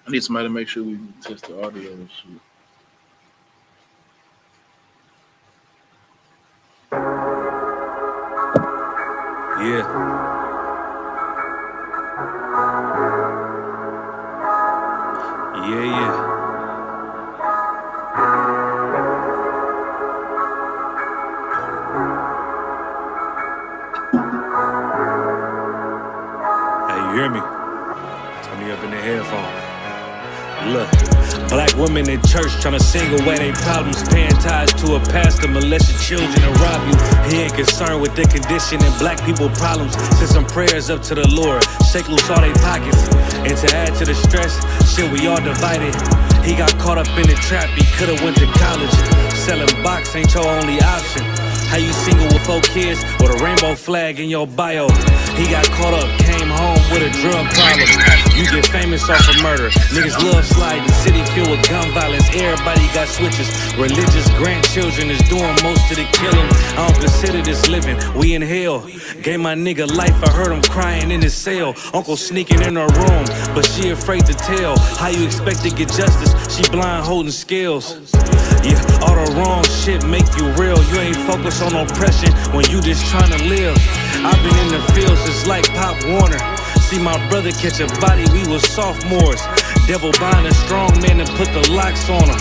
I need somebody to make sure we test the audio and shit. Yeah. Yeah. Hey, you hear me? Turn me up in the headphone. Look, black women in church tryna sing away their problems, paying tithes to a pastor, molest your children and rob you. He ain't concerned with the condition and black people problems. Send some prayers up to the Lord, shake loose all they pockets. And to add to the stress, shit, we all divided. He got caught up in the trap, he could've went to college. Selling box ain't your only option. How you single with 4 kids with a rainbow flag in your bio? He got caught up, came home with a drug problem. You get famous off of murder. Niggas love sliding, city filled with gun violence. Everybody got switches. Religious grandchildren is doing most of the killing. I don't consider this living, we in hell. Gave my nigga life, I heard him crying in his cell. Uncle sneaking in her room, but she afraid to tell. How you expect to get justice? She blind holding scales. Yeah, all the wrong shit make you real. You ain't focused on oppression when you just tryna live. I've been in the fields just like Pop Warner. See my brother catch a body, we was sophomores. Devil buying a strong man and put the locks on him.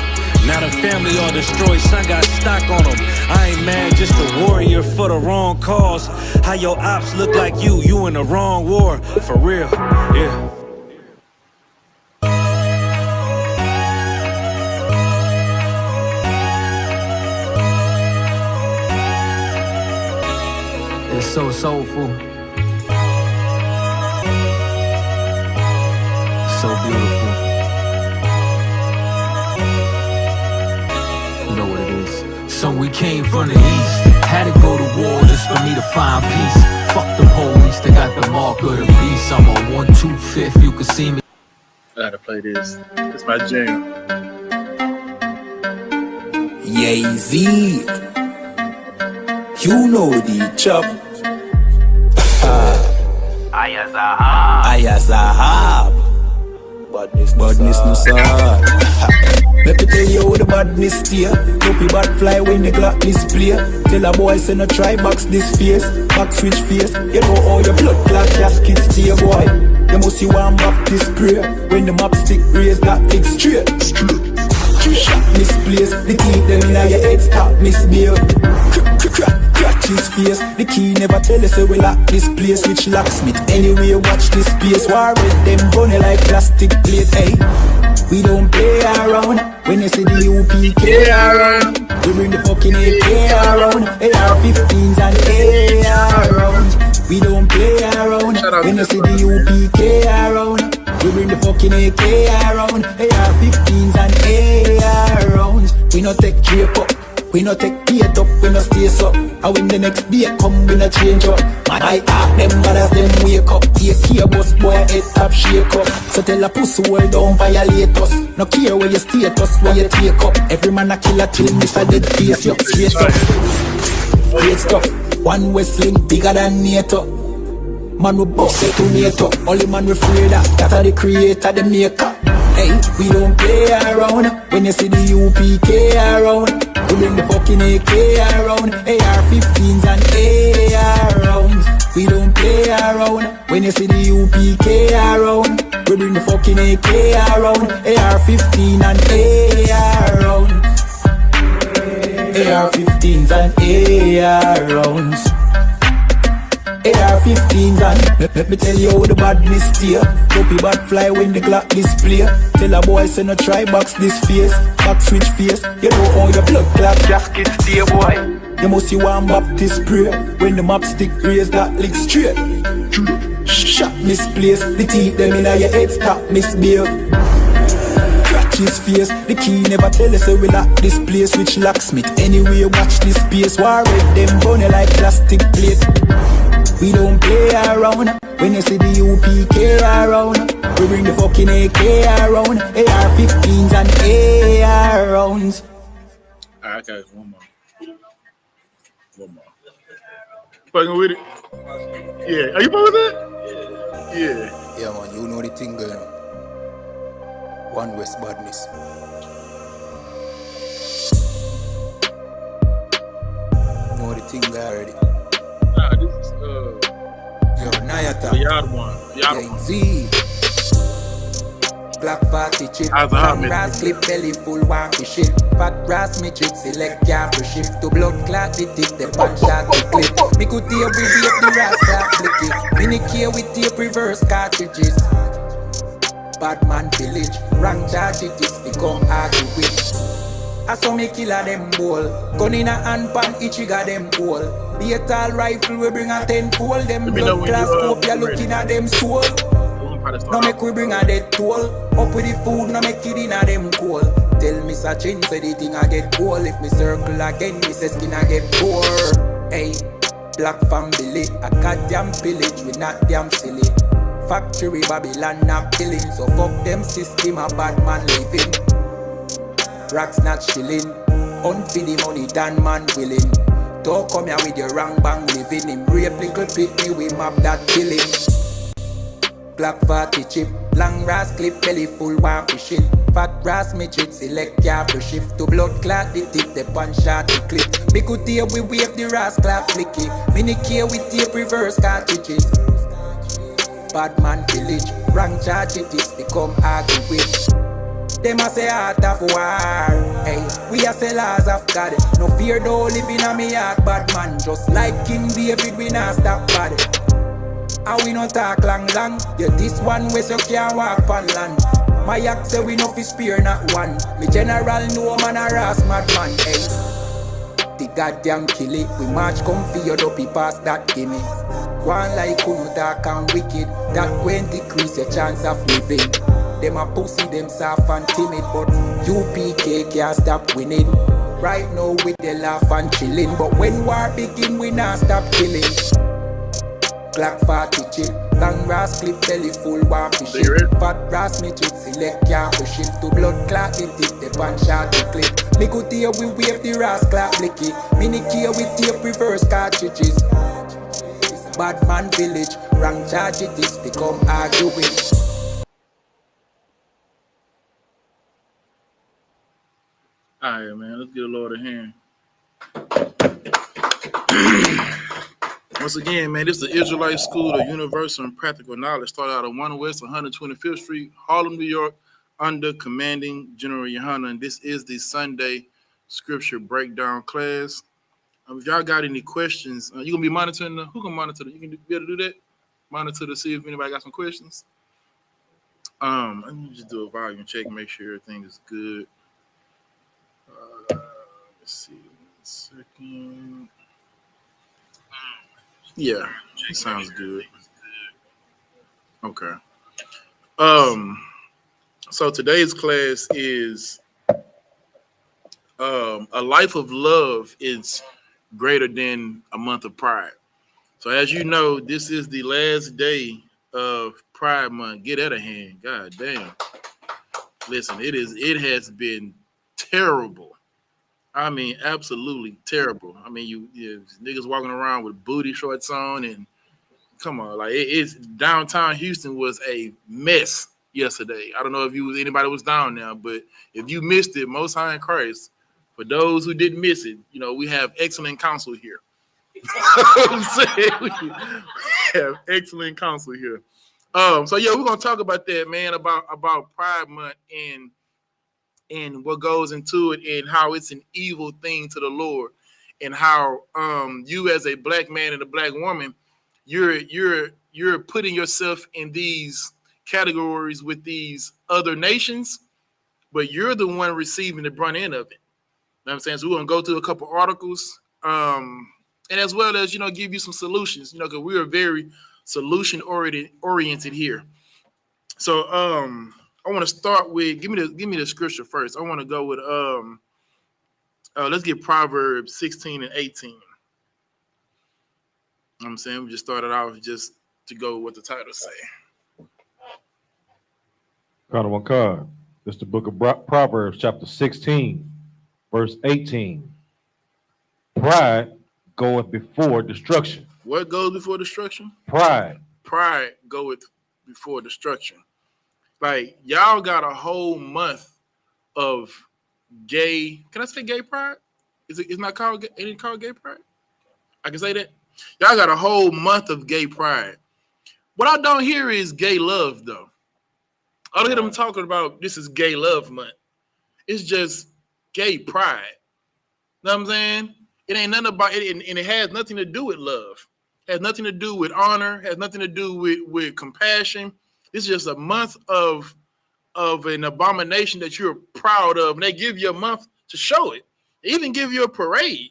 Now the family all destroyed, son got stock on him. I ain't mad, just a warrior for the wrong cause. How your ops look like you in the wrong war. For real, yeah. It's so soulful, so beautiful. You know what it is. So we came from the east, had to go to war just for me to find peace. Fuck the police, they got the mark of the beast. I'm on 125th, you can see me. I gotta play this. It's my jam. YAHANNA, you know the chop. I.S.U.P.K. Badness no sad. Let me tell you how the badness steer. Dopey bad fly when the Glock display. Tell a boy say no try box this face. Back switch face. You know how your blood clot casket stay, boy. You must see one Baptist prayer. When the map stick raise that leg straight. Shot misplaced. The key them in your head stop misbehave. Crack his face. The key never tell us say we lock this place. Which locksmith anyway watch this space. War with them bunny like plastic plate. Hey, we don't play around. When you see the UPK around, we bring the fucking AK around. AR-15s and AR rounds. We don't play around. When you see the UPK around, we bring the fucking AK around. AR-15s and AR rounds. We no take drape up, we no take beat up, we no stay up. And when the next beat come, we no change up. Man, I act them brothers, them wake up. Take care, boss boy, head top shake up. So tell a pussy well don't violate us. No care where you status, where you take up. Every man a killer till Mr. Dead face you straight up. Great stuff, one Westling bigger than NATO. Man we bust it to NATO. Only man we afraid that are the creator, the maker. Hey, we don't play around. When you see the UPK around, we bring the fucking AK around. AR-15s and AR rounds. We don't play around. When you see the UPK around, we bring the fucking AK around. AR-15 and AR rounds. AR-15s and AR rounds. AR-15s and let me tell you how the badness steer. Dopey bad fly when the Glock display. Tell a boy say no try box this face. Back switch face. You know how your blood clot casket stay, boy. You must see one Baptist prayer. When the map stick raise that leg straight. Shot misplaced. The teeth them in your head stop misbehave. Crack his face. The key never tell us say we lock this place. Which locksmith anyway watch this space. War with them bunny like plastic plate. We don't play around. When you see the UPK around, we bring the fucking AK around. AR-15s and AR rounds. Alright, guys, one more. Fucking with it? Yeah. Are you fucking with that? Yeah. Yeah, man, you know the thing going on. One West badness. Know the thing already. Nah, this is Yo, Nayata. the yard one. Yeah, Z. Black party chip, How's the long hot grass clip, belly full, one for shit. Fat grass me chip, select cap for shift to blood clot, the tip, the punch shot, the clip. Me could tear we wave the ras clot, blicky. Mini care with tape reverse cartridges. Bad man village, rank charge it is, become argue with. I saw me killer them ball. Gun in a hand pan, each trigger them ball. Be a tall rifle, we bring a 10-fold. Them Let me know blood when class you, scope, you looking at them soul. Now make we bring a dead toll. Up with the food, now make it in a them cool. Tell me Sachin, say the thing I get cool. If me circle again, me say skin I get poor. Hey, black family, a goddamn village, we not damn silly. Factory Babylon not killing, so fuck them system, a bad man living. Racks not chilling, unfeed the money, Dan man willing. Don't come here with your wrong bang living. Him rape little pitney, we map that killing. Black fatty chip, long grass clip, belly full, one for shit. Fat grass me chit, select car for shift to blood clot, the tip, the punch shot, the clip. Me could tear, we wave the ras clap, flicky. Mini care with tape, reverse cartridges. Bad man village, rank charge it is, become argue with. Them a say heart of war, hey, we a say laws of God. No fear though living on me heart, bad man. Just like King David, we not stop bad. And we no talk long. Yeah, this one way so can't walk on land. My act say we no fi spare not one. Me general no man a ras madman, hey. The goddamn kill it, we march come for your dopey past that gimme. One like who no dark and wicked, that when decrease your chance of living. Them a pussy, them soft and timid, but UPK can't stop winning. Right now with the laugh and chilling, but when war begin, we not stop killing. Black fatty chip, long grass clip, belly full, one for shit. Fat grass me chip, select car for shift to blood clot, the tip, the punch shot, the clip. Me could tear, we wave the ras clap, blicky. Mini care with tape, reverse cartridges. Bad man village, rank charge it is, become arguing. Alright, man, let's get a Lord of hand. Once again, man, this is the Israelite School of Universal and Practical Knowledge. Started out at 1 West 125th Street, Harlem, New York, under Commanding General YAHANNA. And this is the Sunday Scripture Breakdown class. If y'all got any questions, you going to be monitoring who going to monitor You can be able to do that? Monitor to see if anybody got some questions. Let me just do a volume check, make sure everything is good. Let's see. 1 second. Yeah, it sounds good. Okay. So today's class is a life of love is greater than a month of pride. So as you know, this is the last day of Pride Month. Get out of hand. God damn. Listen, it has been terrible. I mean, absolutely terrible. I mean, you niggas walking around with booty shorts on, and come on, like it's downtown Houston was a mess yesterday. I don't know if anybody was down there, but if you missed it, Most High in Christ. For those who didn't miss it, we have excellent counsel here. I'm saying we have excellent counsel here. So yeah, we're gonna talk about that, man, about Pride Month and what goes into it, and how it's an evil thing to the Lord, and how you as a black man and a black woman, you're putting yourself in these categories with these other nations, but you're the one receiving the brunt end of it. You know what I'm saying? So we're gonna go through a couple articles, and as well as give you some solutions, because we are very solution oriented here. So I want to start with give me the scripture first. I want to go with let's get Proverbs 16 and 18. You know what I'm saying? We just started off just to go with what the title say. Card one card. It's the book of Proverbs, chapter 16, verse 18. Pride goeth before destruction. What goes before destruction? Pride. Pride goeth before destruction. Like y'all got a whole month of gay. Can I say gay pride? It's not called? Ain't it called gay pride? I can say that. Y'all got a whole month of gay pride. What I don't hear is gay love though. I don't hear them talking about this is gay love month. It's just gay pride. You know what I'm saying? It ain't nothing about it, and it has nothing to do with love. It has nothing to do with honor. It has nothing to do with compassion. It's just a month of an abomination that you're proud of, and they give you a month to show it. They even give you a parade.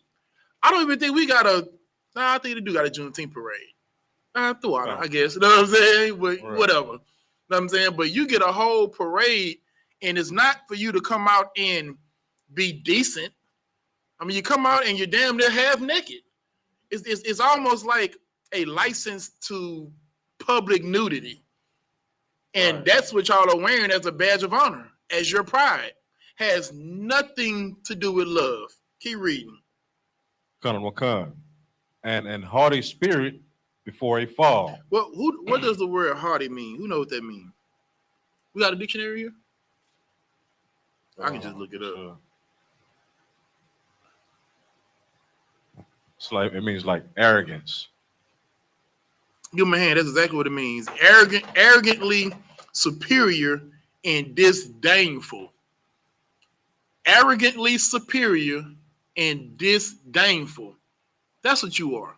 I don't even think we got a. Nah, I think they do got a Juneteenth parade. I guess. You know what I'm saying? But whatever. You know what I'm saying? But you get a whole parade, and it's not for you to come out and be decent. I mean, you come out and you're damn near half naked. It's almost like a license to public nudity. And that's what y'all are wearing as a badge of honor, as your pride. Has nothing to do with love. Keep reading. And haughty spirit before a fall. Well, what does the word haughty mean? Who knows what that means? We got a dictionary here? I can just look it up. It means like arrogance. Give him a hand. That's exactly what it means. Arrogantly superior and disdainful. Arrogantly superior and disdainful. That's what you are.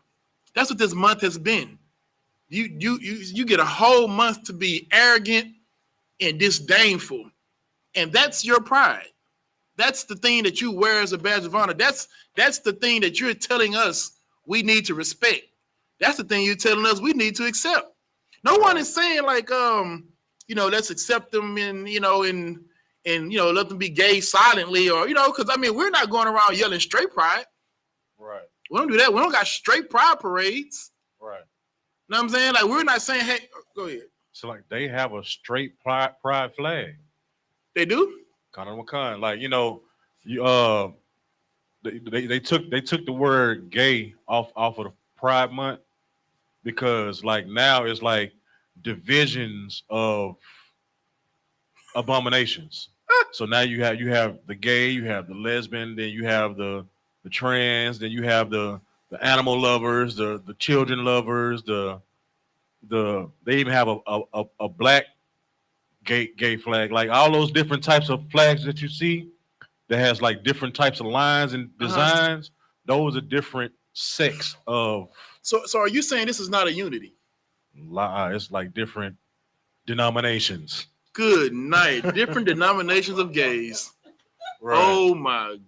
That's what this month has been. You get a whole month to be arrogant and disdainful. And that's your pride. That's the thing that you wear as a badge of honor. That's the thing that you're telling us we need to respect. That's the thing you're telling us we need to accept. No one is saying like, let's accept them and let them be gay silently or, because I mean, we're not going around yelling straight pride. Right. We don't do that. We don't got straight pride parades. Right. You know what I'm saying? Like, we're not saying, hey, go ahead. So like they have a straight pride flag. They do? Like, they took the word gay off of the Pride Month because like now it's like divisions of abominations. So now you have the gay, you have the lesbian, then you have the trans, then you have the animal lovers, the children lovers, they even have a black gay flag. Like all those different types of flags that you see that has like different types of lines and designs, those are different sects of. So are you saying this is not a unity? It's like different denominations. Good night. Different denominations of gays. Right. Oh my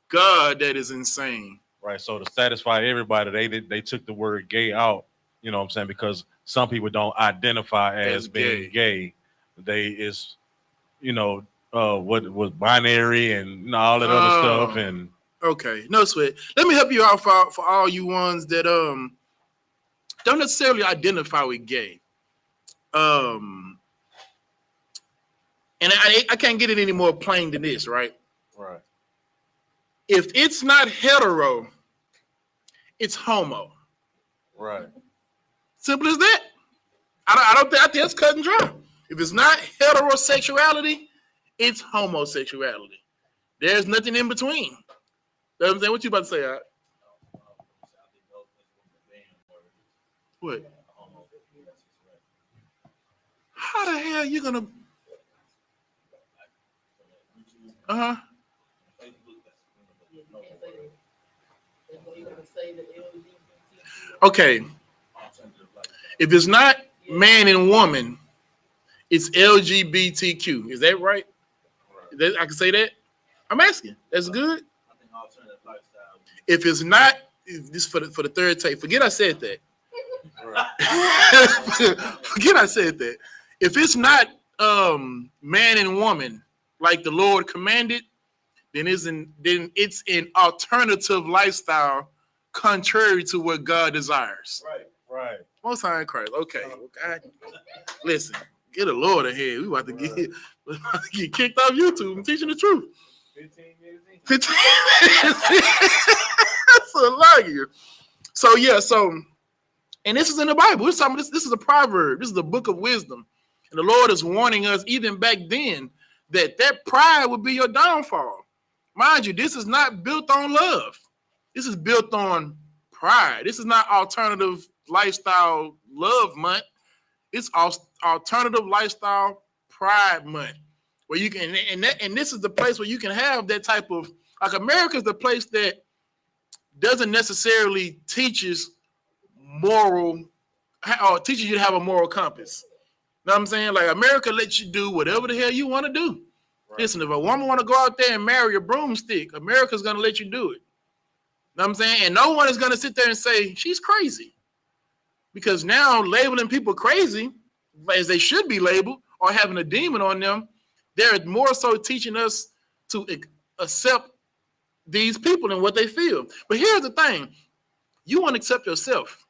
God, that is insane. Right. So to satisfy everybody, they took the word gay out, you know what I'm saying? Because some people don't identify as being gay. They is, what was binary and all that other stuff. And okay, no sweat. Let me help you out for all you ones that don't necessarily identify with gay. And I can't get it any more plain than this, right? Right. If it's not hetero, it's homo. Right. Simple as that. I think that's cut and dry. If it's not heterosexuality, it's homosexuality. There's nothing in between. You know what I'm saying? What you about to say, Art? What? How the hell are you gonna? Okay. If it's not man and woman, it's LGBTQ. Is that right? I can say that? I'm asking. That's good? If it's not, this for the third take. Forget I said that. Forget I said that. If it's not man and woman like the Lord commanded, then it's an alternative lifestyle contrary to what God desires. Right. Most High in Christ. Okay. Listen, get a Lord ahead. We about to get kicked off YouTube. I'm teaching the truth. 15 minutes. That's a lot here. So, and this is in the Bible. This is a proverb. This is the book of wisdom. And the Lord is warning us even back then that pride would be your downfall. Mind you, this is not built on love. This is built on pride. This is not alternative lifestyle love month. It's alternative lifestyle pride month, where you can, and this is the place where you can have that type of, like, America is the place that doesn't necessarily teaches moral, or teaches you to have a moral compass. You know what I'm saying? Like, America lets you do whatever the hell you want to do. Right. Listen, if a woman want to go out there and marry a broomstick, America's going to let you do it. You know what I'm saying? And no one is going to sit there and say, she's crazy. Because now labeling people crazy, as they should be labeled, or having a demon on them, they're more so teaching us to accept these people and what they feel. But here's the thing. You want to accept yourself.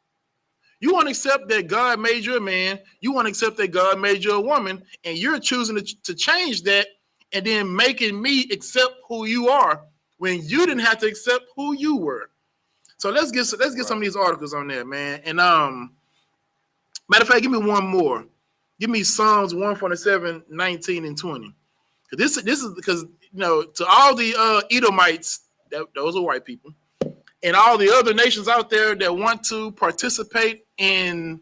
You want to accept that God made you a man. You want to accept that God made you a woman. And you're choosing to change that and then making me accept who you are when you didn't have to accept who you were. So let's get some of these articles on there, man. And matter of fact, give me one more. Give me Psalms 147, 19 and 20. This is because, you know, to all the Edomites, those are white people, and all the other nations out there that want to participate in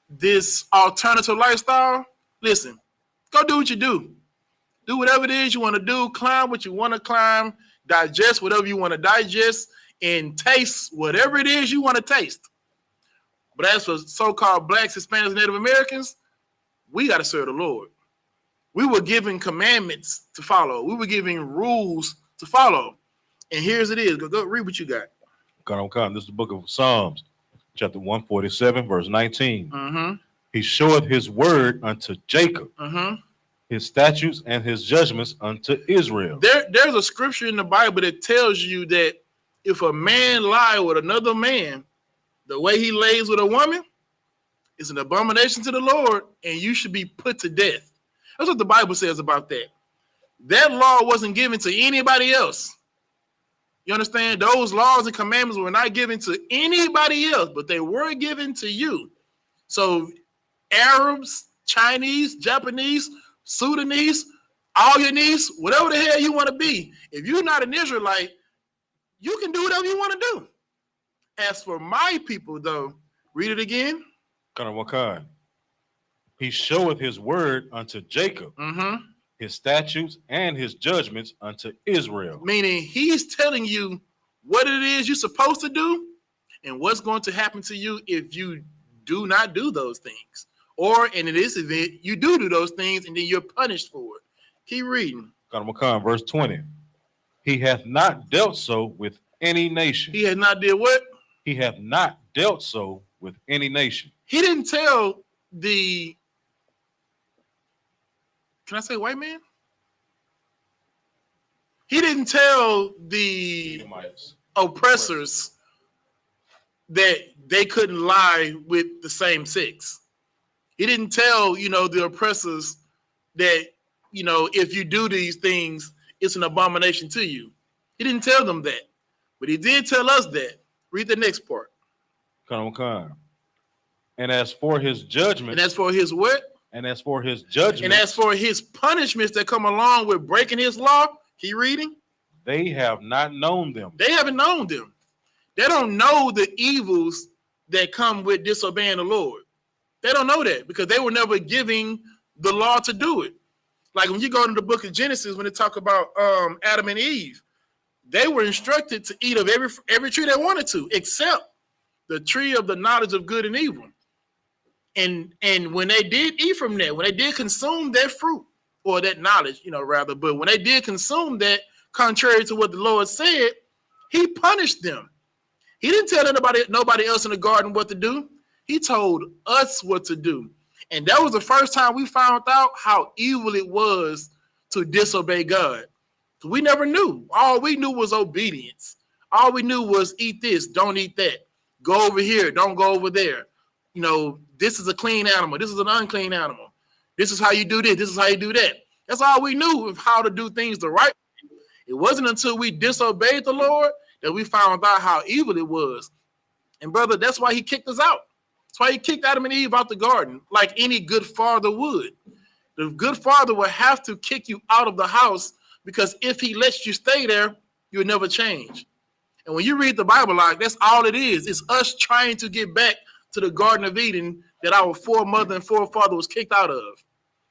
this alternative lifestyle, listen, go do what you do. Do whatever it is you want to do. Climb what you want to climb. Digest whatever you want to digest. And taste whatever it is you want to taste. But as for so-called blacks, Hispanics, Native Americans, we got to serve the Lord. We were given commandments to follow. We were given rules to follow. And here's it is. Go read what you got. Come. This is the book of Psalms, chapter 147, verse 19. Mm-hmm. He showeth his word unto Jacob, Mm-hmm. his statutes and his judgments unto Israel. There's a scripture in the Bible that tells you that if a man lie with another man, the way he lays with a woman is an abomination to the Lord, and you should be put to death. That's what the Bible says about that. That law wasn't given to anybody else. You understand? Those laws and commandments were not given to anybody else, but they were given to you. So Arabs, Chinese, Japanese, Sudanese, all your needs, whatever the hell you want to be, if you're not an Israelite, you can do whatever you want to do. As for my people, though, read it again. He showeth his word unto Jacob, Mm-hmm. his statutes and his judgments unto Israel. Meaning he's telling you what it is you're supposed to do and what's going to happen to you if you do not do those things. Or in this event, you do those things and then you're punished for it. Keep reading. Verse 20. He hath not dealt so with any nation. He has not did what? He hath not dealt so with any nation. He didn't tell the, can I say white man? He didn't tell the oppressors that they couldn't lie with the same sex. He didn't tell, the oppressors that, if you do these things, it's an abomination to you. He didn't tell them that, but he did tell us that. Read the next part. And as for his judgment. And as for his what? And as for his judgment. And as for his punishments that come along with breaking his law, keep reading. They have not known them. They haven't known them. They don't know the evils that come with disobeying the Lord. They don't know that because they were never giving the law to do it. Like when you go to the book of Genesis, when they talk about Adam and Eve, they were instructed to eat of every tree they wanted to, except the tree of the knowledge of good and evil. And when they did eat from that, when they did consume that fruit, or that knowledge, rather, but when they did consume that, contrary to what the Lord said, he punished them. He didn't tell nobody else in the garden what to do. He told us what to do. And that was the first time we found out how evil it was to disobey God. We never knew. All we knew was obedience. All we knew was eat this, don't eat that. Go over here, don't go over there. This is a clean animal. This is an unclean animal. This is how you do this. This is how you do that. That's all we knew of how to do things the right way. It wasn't until we disobeyed the Lord that we found out how evil it was. And brother, that's why he kicked us out. That's That's why he kicked Adam and Eve out the garden, like any good father would. The good father will have to kick you out of the house, because if he lets you stay there, you'll never change. And when you read the Bible, like, that's all it is. It's us trying to get back to the Garden of Eden that our foremother and forefather was kicked out of.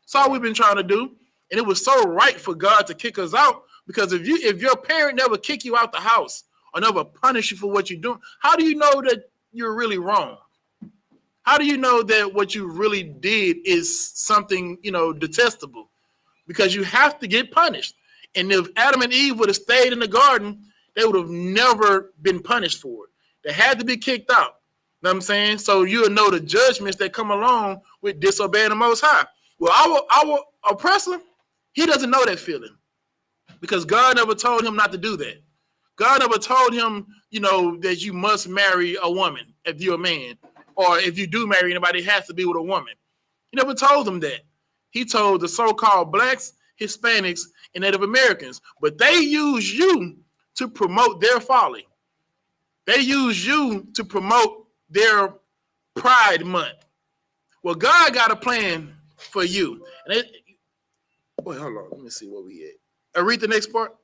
That's all we've been trying to do. And it was so right for God to kick us out, because if your parent never kick you out the house or never punish you for what you're doing, how do you know that you're really wrong? How do you know that what you really did is something, detestable? Because you have to get punished. And if Adam and Eve would have stayed in the garden, they would have never been punished for it. They had to be kicked out. You know what I'm saying? So you'll know the judgments that come along with disobeying the Most High. Well, our oppressor, he doesn't know that feeling, because God never told him not to do that. God never told him, that you must marry a woman if you're a man, or if you do marry anybody, it has to be with a woman. He never told them that. He told the so-called blacks, Hispanics, and Native Americans, but they use you to promote their folly. They use you to promote their Pride Month. Well, God got a plan for you. And wait, hold on. Let me see where we at. Read the next part.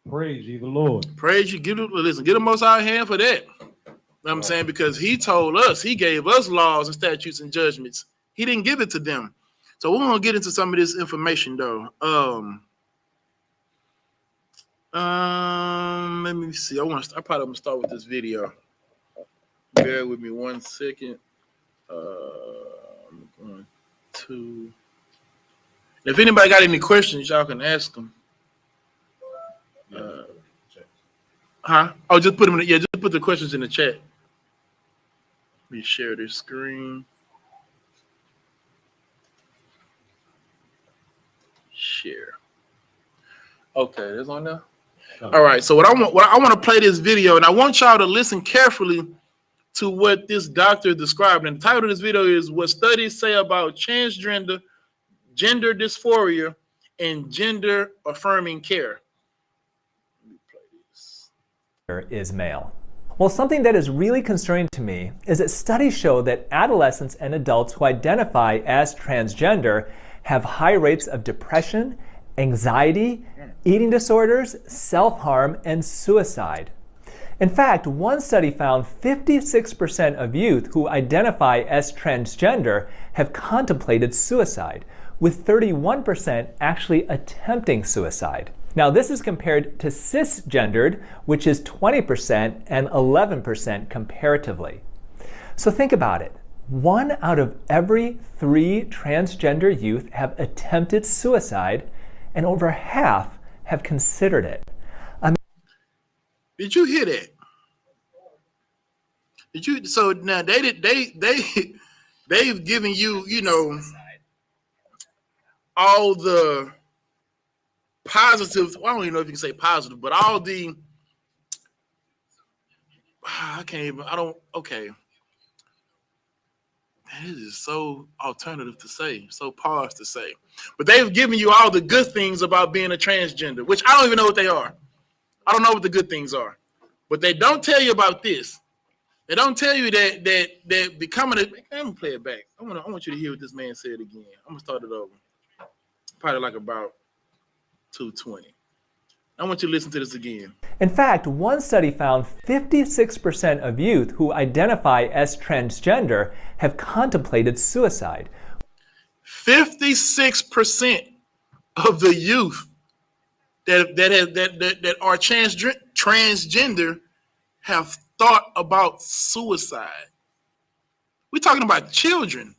Praise ye the Lord. Praise you. Get the Most High a hand for that. You know what I'm saying? Because he told us, he gave us laws and statutes and judgments. He didn't give it to them. So we're going to get into some of this information, though. Let me see. I probably going to start with this video. Bear with me 1 second. I'm going to. If anybody got any questions, y'all can ask them. Oh, just put them in. Just put the questions in the chat. Let me share this screen. Share. Okay, that's on there. All right. So what I want to play this video, and I want y'all to listen carefully to what this doctor described. And the title of this video is "What Studies Say About Transgender, Gender Dysphoria, and Gender Affirming Care." Let me play this. Is male. Well, something that is really concerning to me is that studies show that adolescents and adults who identify as transgender have high rates of depression, anxiety, eating disorders, self-harm, and suicide. In fact, one study found 56% of youth who identify as transgender have contemplated suicide, with 31% actually attempting suicide. Now, this is compared to cisgendered, which is 20% and 11% comparatively. So think about it. 1 out of every 3 transgender youth have attempted suicide, and over half have considered it. Did you hear that? Did you? So now they've given you, all the positive. Well, I don't even know if you can say positive, but all the. I can't even. I don't. Okay. This is so alternative to say, so pause to say. But they've given you all the good things about being a transgender, which I don't even know what they are. I don't know what the good things are. But they don't tell you about this. They don't tell you that becoming a. I'm gonna play it back. I want you to hear what this man said again. I'm gonna start it over. Probably like about 2:20. I want you to listen to this again. In fact, one study found 56% of youth who identify as transgender have contemplated suicide. 56% of the youth that are transgender have thought about suicide. We're talking about children.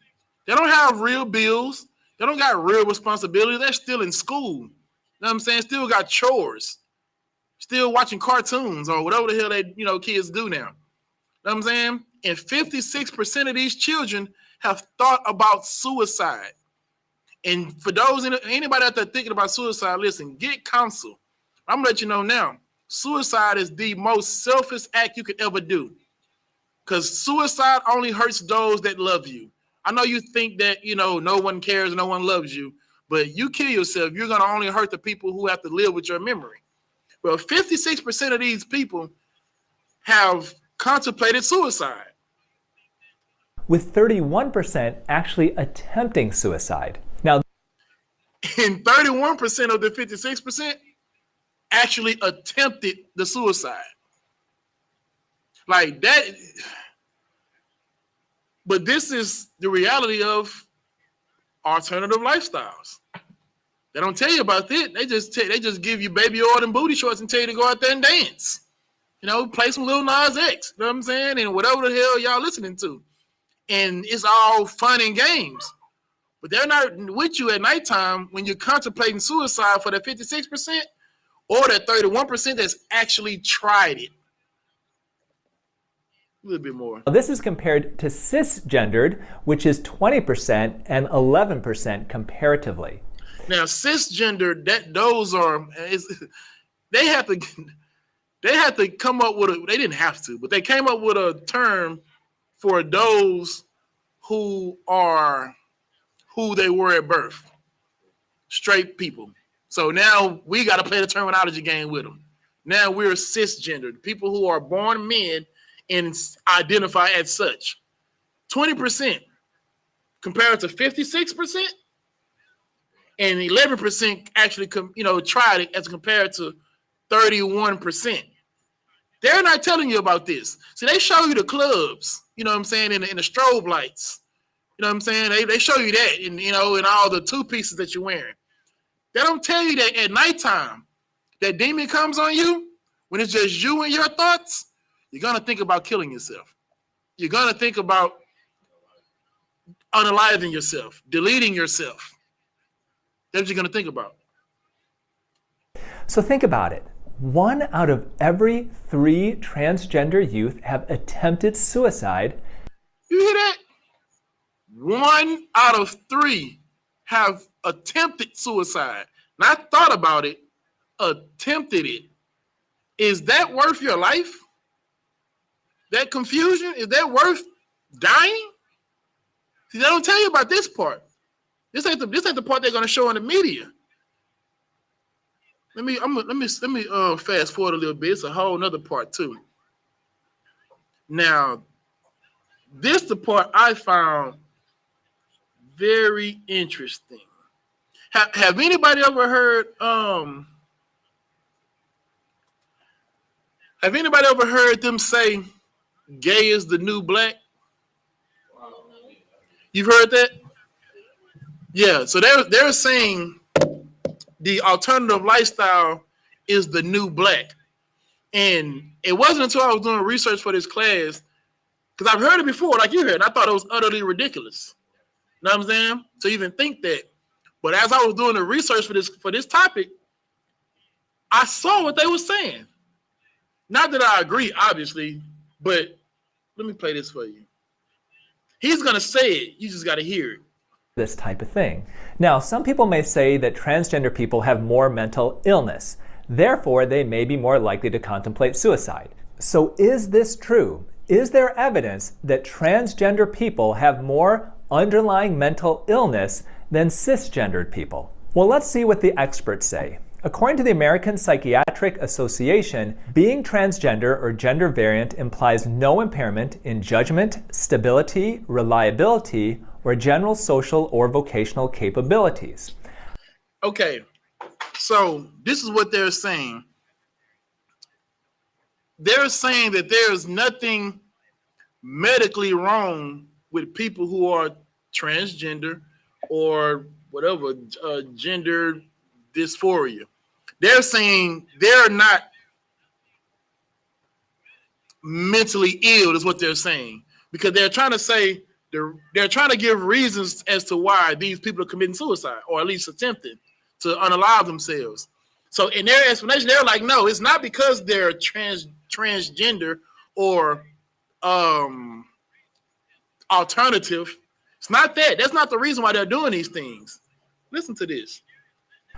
They don't have real bills. They don't got real responsibilities. They're still in school. You know what I'm saying? Still got chores. Still watching cartoons or whatever the hell they, kids do now. You know what I'm saying? And 56% of these children have thought about suicide. And for those, anybody out there thinking about suicide, listen, get counsel. I'm going to let you know now, suicide is the most selfish act you could ever do. Because suicide only hurts those that love you. I know you think that, no one cares, no one loves you. But you kill yourself, you're going to only hurt the people who have to live with your memory. Well, 56% of these people have contemplated suicide, with 31% actually attempting suicide. Now, and 31% of the 56% actually attempted the suicide. Like that. But this is the reality of alternative lifestyles. They don't tell you about it. They just give you baby oil and booty shorts and tell you to go out there and dance. You know, play some Lil Nas X. You know what I'm saying? And whatever the hell y'all listening to. And it's all fun and games. But they're not with you at nighttime when you're contemplating suicide for that 56% or that 31% that's actually tried it. A little bit more. This is compared to cisgendered, which is 20% and 11% comparatively. Now, cisgender, those are they have to come up with they didn't have to, but they came up with a term for those who are who they were at birth, straight people. So now we got to play the terminology game with them. Now we're cisgendered, people who are born men and identify as such. 20% compared to 56%. And 11% actually, tried it as compared to 31%. They're not telling you about this. See, they show you the clubs, you know what I'm saying, in the strobe lights. You know what I'm saying? They show you that, and in all the two pieces that you're wearing. They don't tell you that at nighttime, that demon comes on you, when it's just you and your thoughts, you're going to think about killing yourself. You're going to think about unaliving yourself, deleting yourself. That's what you're going to think about. So think about it. 1 out of every 3 transgender youth have attempted suicide. You hear that? 1 out of 3 have attempted suicide. Not thought about it, attempted it. Is that worth your life? That confusion? Is that worth dying? See, they don't tell you about this part. This ain't the part they're gonna show in the media. Let me fast forward a little bit. It's a whole nother part too. Now, this the part I found very interesting. Have anybody ever heard them say gay is the new black? You've heard that? Yeah, so they're saying the alternative lifestyle is the new black. And it wasn't until I was doing research for this class, because I've heard it before, like you heard, and I thought it was utterly ridiculous. You know what I'm saying? To even think that. But as I was doing the research for this topic, I saw what they were saying. Not that I agree, obviously, but let me play this for you. He's going to say it. You just got to hear it. This type of thing. Now, some people may say that transgender people have more mental illness. Therefore, they may be more likely to contemplate suicide. So is this true? Is there evidence that transgender people have more underlying mental illness than cisgendered people? Well, let's see what the experts say. According to the American Psychiatric Association, being transgender or gender variant implies no impairment in judgment, stability, reliability, or general social or vocational capabilities. Okay, so this is what they're saying. They're saying that there's nothing medically wrong with people who are transgender or whatever, gender dysphoria. They're saying they're not mentally ill, is what they're saying, because they're trying to say they're trying to give reasons as to why these people are committing suicide, or at least attempting to unalive themselves. So in their explanation, they're like, no, it's not because they're transgender or alternative. It's not that. That's not the reason why they're doing these things. Listen to this.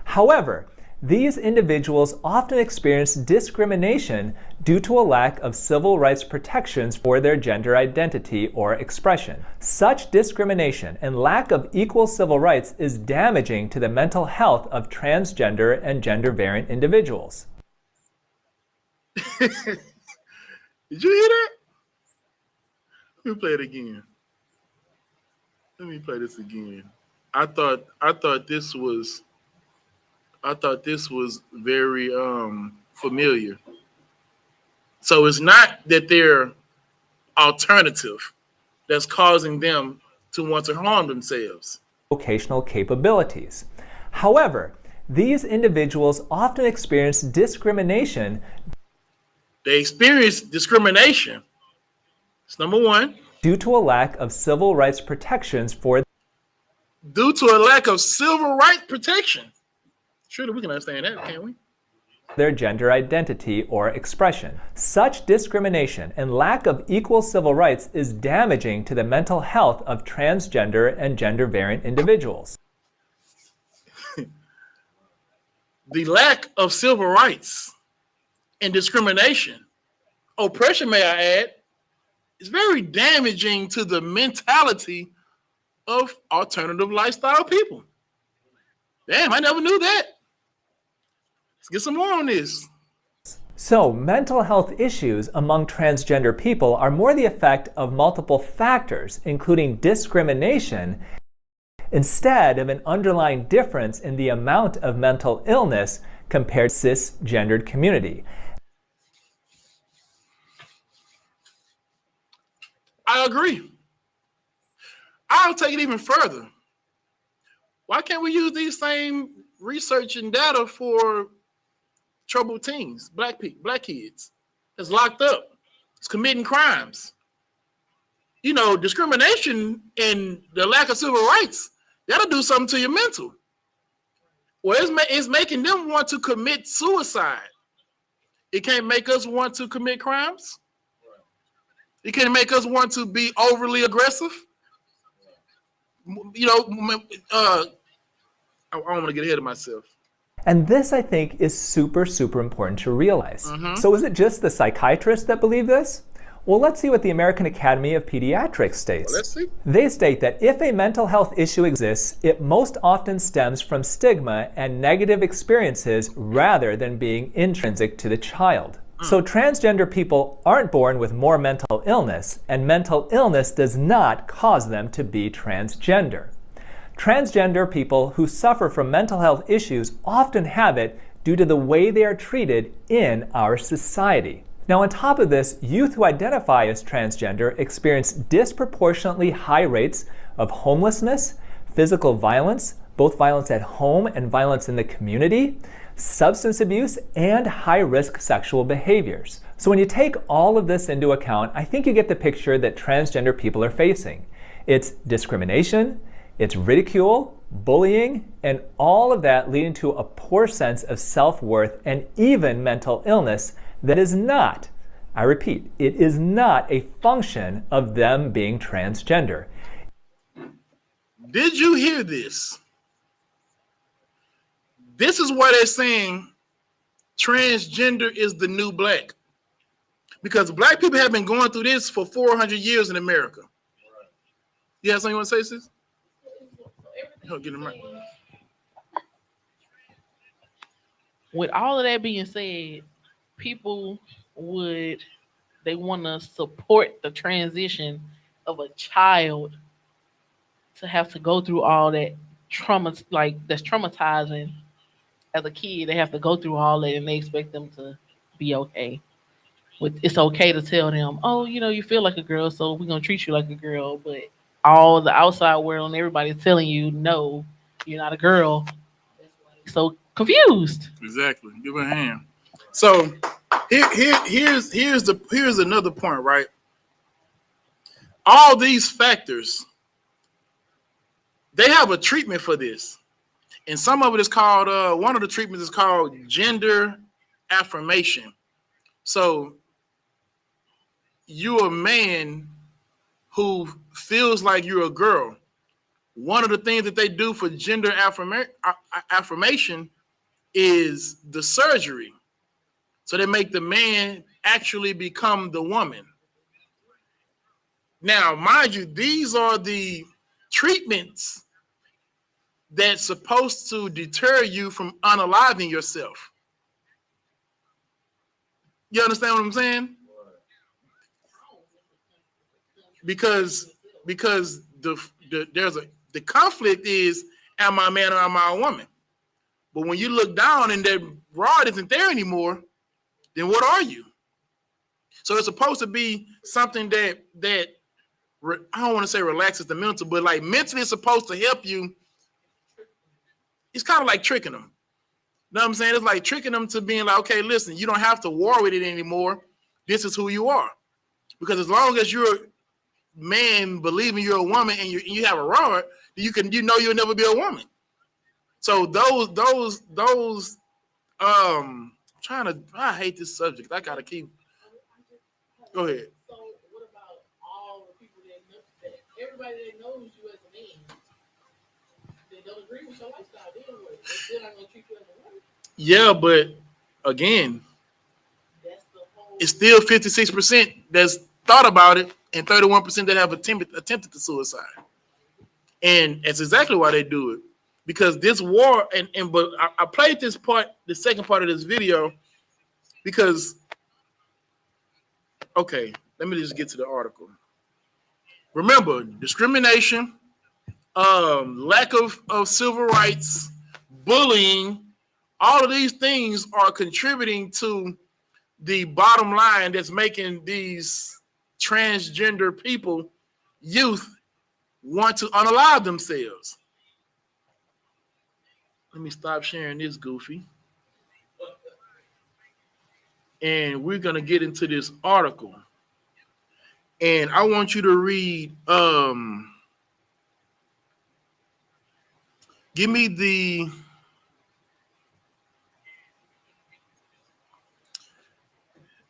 However, these individuals often experience discrimination due to a lack of civil rights protections for their gender identity or expression. Such discrimination and lack of equal civil rights is damaging to the mental health of transgender and gender variant individuals. Did you hear that? Let me play it again. Let me play this again. I thought this was very familiar. So it's not that they're alternative that's causing them to want to harm themselves. Vocational capabilities. However, these individuals often experience discrimination. They experience discrimination. It's number one. Due to a lack of civil rights protections for Due to a lack of civil rights protection. Surely we can understand that, can't we? their gender identity or expression. Such discrimination and lack of equal civil rights is damaging to the mental health of transgender and gender variant individuals. The lack of civil rights and discrimination, oppression, may I add, is very damaging to the mentality of alternative lifestyle people. Damn, I never knew that. Let's get some more on this. So, mental health issues among transgender people are more the effect of multiple factors, including discrimination, instead of an underlying difference in the amount of mental illness compared to the cisgendered community. I agree. I'll take it even further. Why can't we use these same research and data for troubled teens, black kids that's locked up, that's committing crimes? You know, discrimination and the lack of civil rights, that'll do something to your mental. Well, it's making them want to commit suicide. It can't make us want to commit crimes. It can't make us want to be overly aggressive. You know, I don't want to get ahead of myself. And this, I think, is super, super important to realize. So is it just the psychiatrists that believe this? Well, let's see what the American Academy of Pediatrics states. Well, let's see. They state that if a mental health issue exists, it most often stems from stigma and negative experiences rather than being intrinsic to the child. So transgender people aren't born with more mental illness, and mental illness does not cause them to be transgender. Transgender people who suffer from mental health issues often have it due to the way they are treated in our society. Now, on top of this, youth who identify as transgender experience disproportionately high rates of homelessness, physical violence, both violence at home and violence in the community, substance abuse, and high-risk sexual behaviors. So when you take all of this into account, I think you get the picture that transgender people are facing. It's discrimination, it's ridicule, bullying, and all of that leading to a poor sense of self-worth and even mental illness that is not, I repeat, it is not a function of them being transgender. Did you hear this? This is why they're saying transgender is the new black. Because black people have been going through this for 400 years in America. You have something you want to say, sis? Get him right. With all of that being said, people they want to support the transition of a child to have to go through all that trauma, like that's traumatizing. As a kid, they have to go through all that, and they expect them to be okay. It's okay to tell them, oh, you know, you feel like a girl, so we're gonna treat you like a girl. But all the outside world and everybody's telling you, no, you're not a girl. So confused. Exactly. Give her a hand. So here's another point, right? All these factors, they have a treatment for this. And some of it is called, one of the treatments is called gender affirmation. So you're a man who feels like you're a girl. One of the things that they do for gender affirmation is the surgery. So they make the man actually become the woman. Now, mind you, these are the treatments that's supposed to deter you from unaliving yourself. You understand what I'm saying? Because the conflict is, am I a man or am I a woman? But when you look down and that rod isn't there anymore, then what are you? So it's supposed to be something that I don't want to say relaxes the mental, but like mentally it's supposed to help you. It's kind of like tricking them. You know what I'm saying? It's like tricking them to being like, okay, listen, you don't have to war with it anymore. This is who you are. Because as long as you're a man believing you're a woman and you have a rod, you know you'll never be a woman. So I hate this subject. I gotta keep. Go ahead. So what about all the people that everybody that knows you as a man, they don't agree with your lifestyle? They still not gonna treat you as a woman. Yeah, but again, it's still 56% that's thought about it and 31% that have attempted to suicide. And that's exactly why they do it. Because this war, but I played this part, the second part of this video, because, okay, let me just get to the article. Remember, discrimination, lack of civil rights, bullying, all of these things are contributing to the bottom line that's making these transgender people, youth, want to unalive themselves. Let me stop sharing this, Goofy. And we're going to get into this article. And I want you to read, give me the,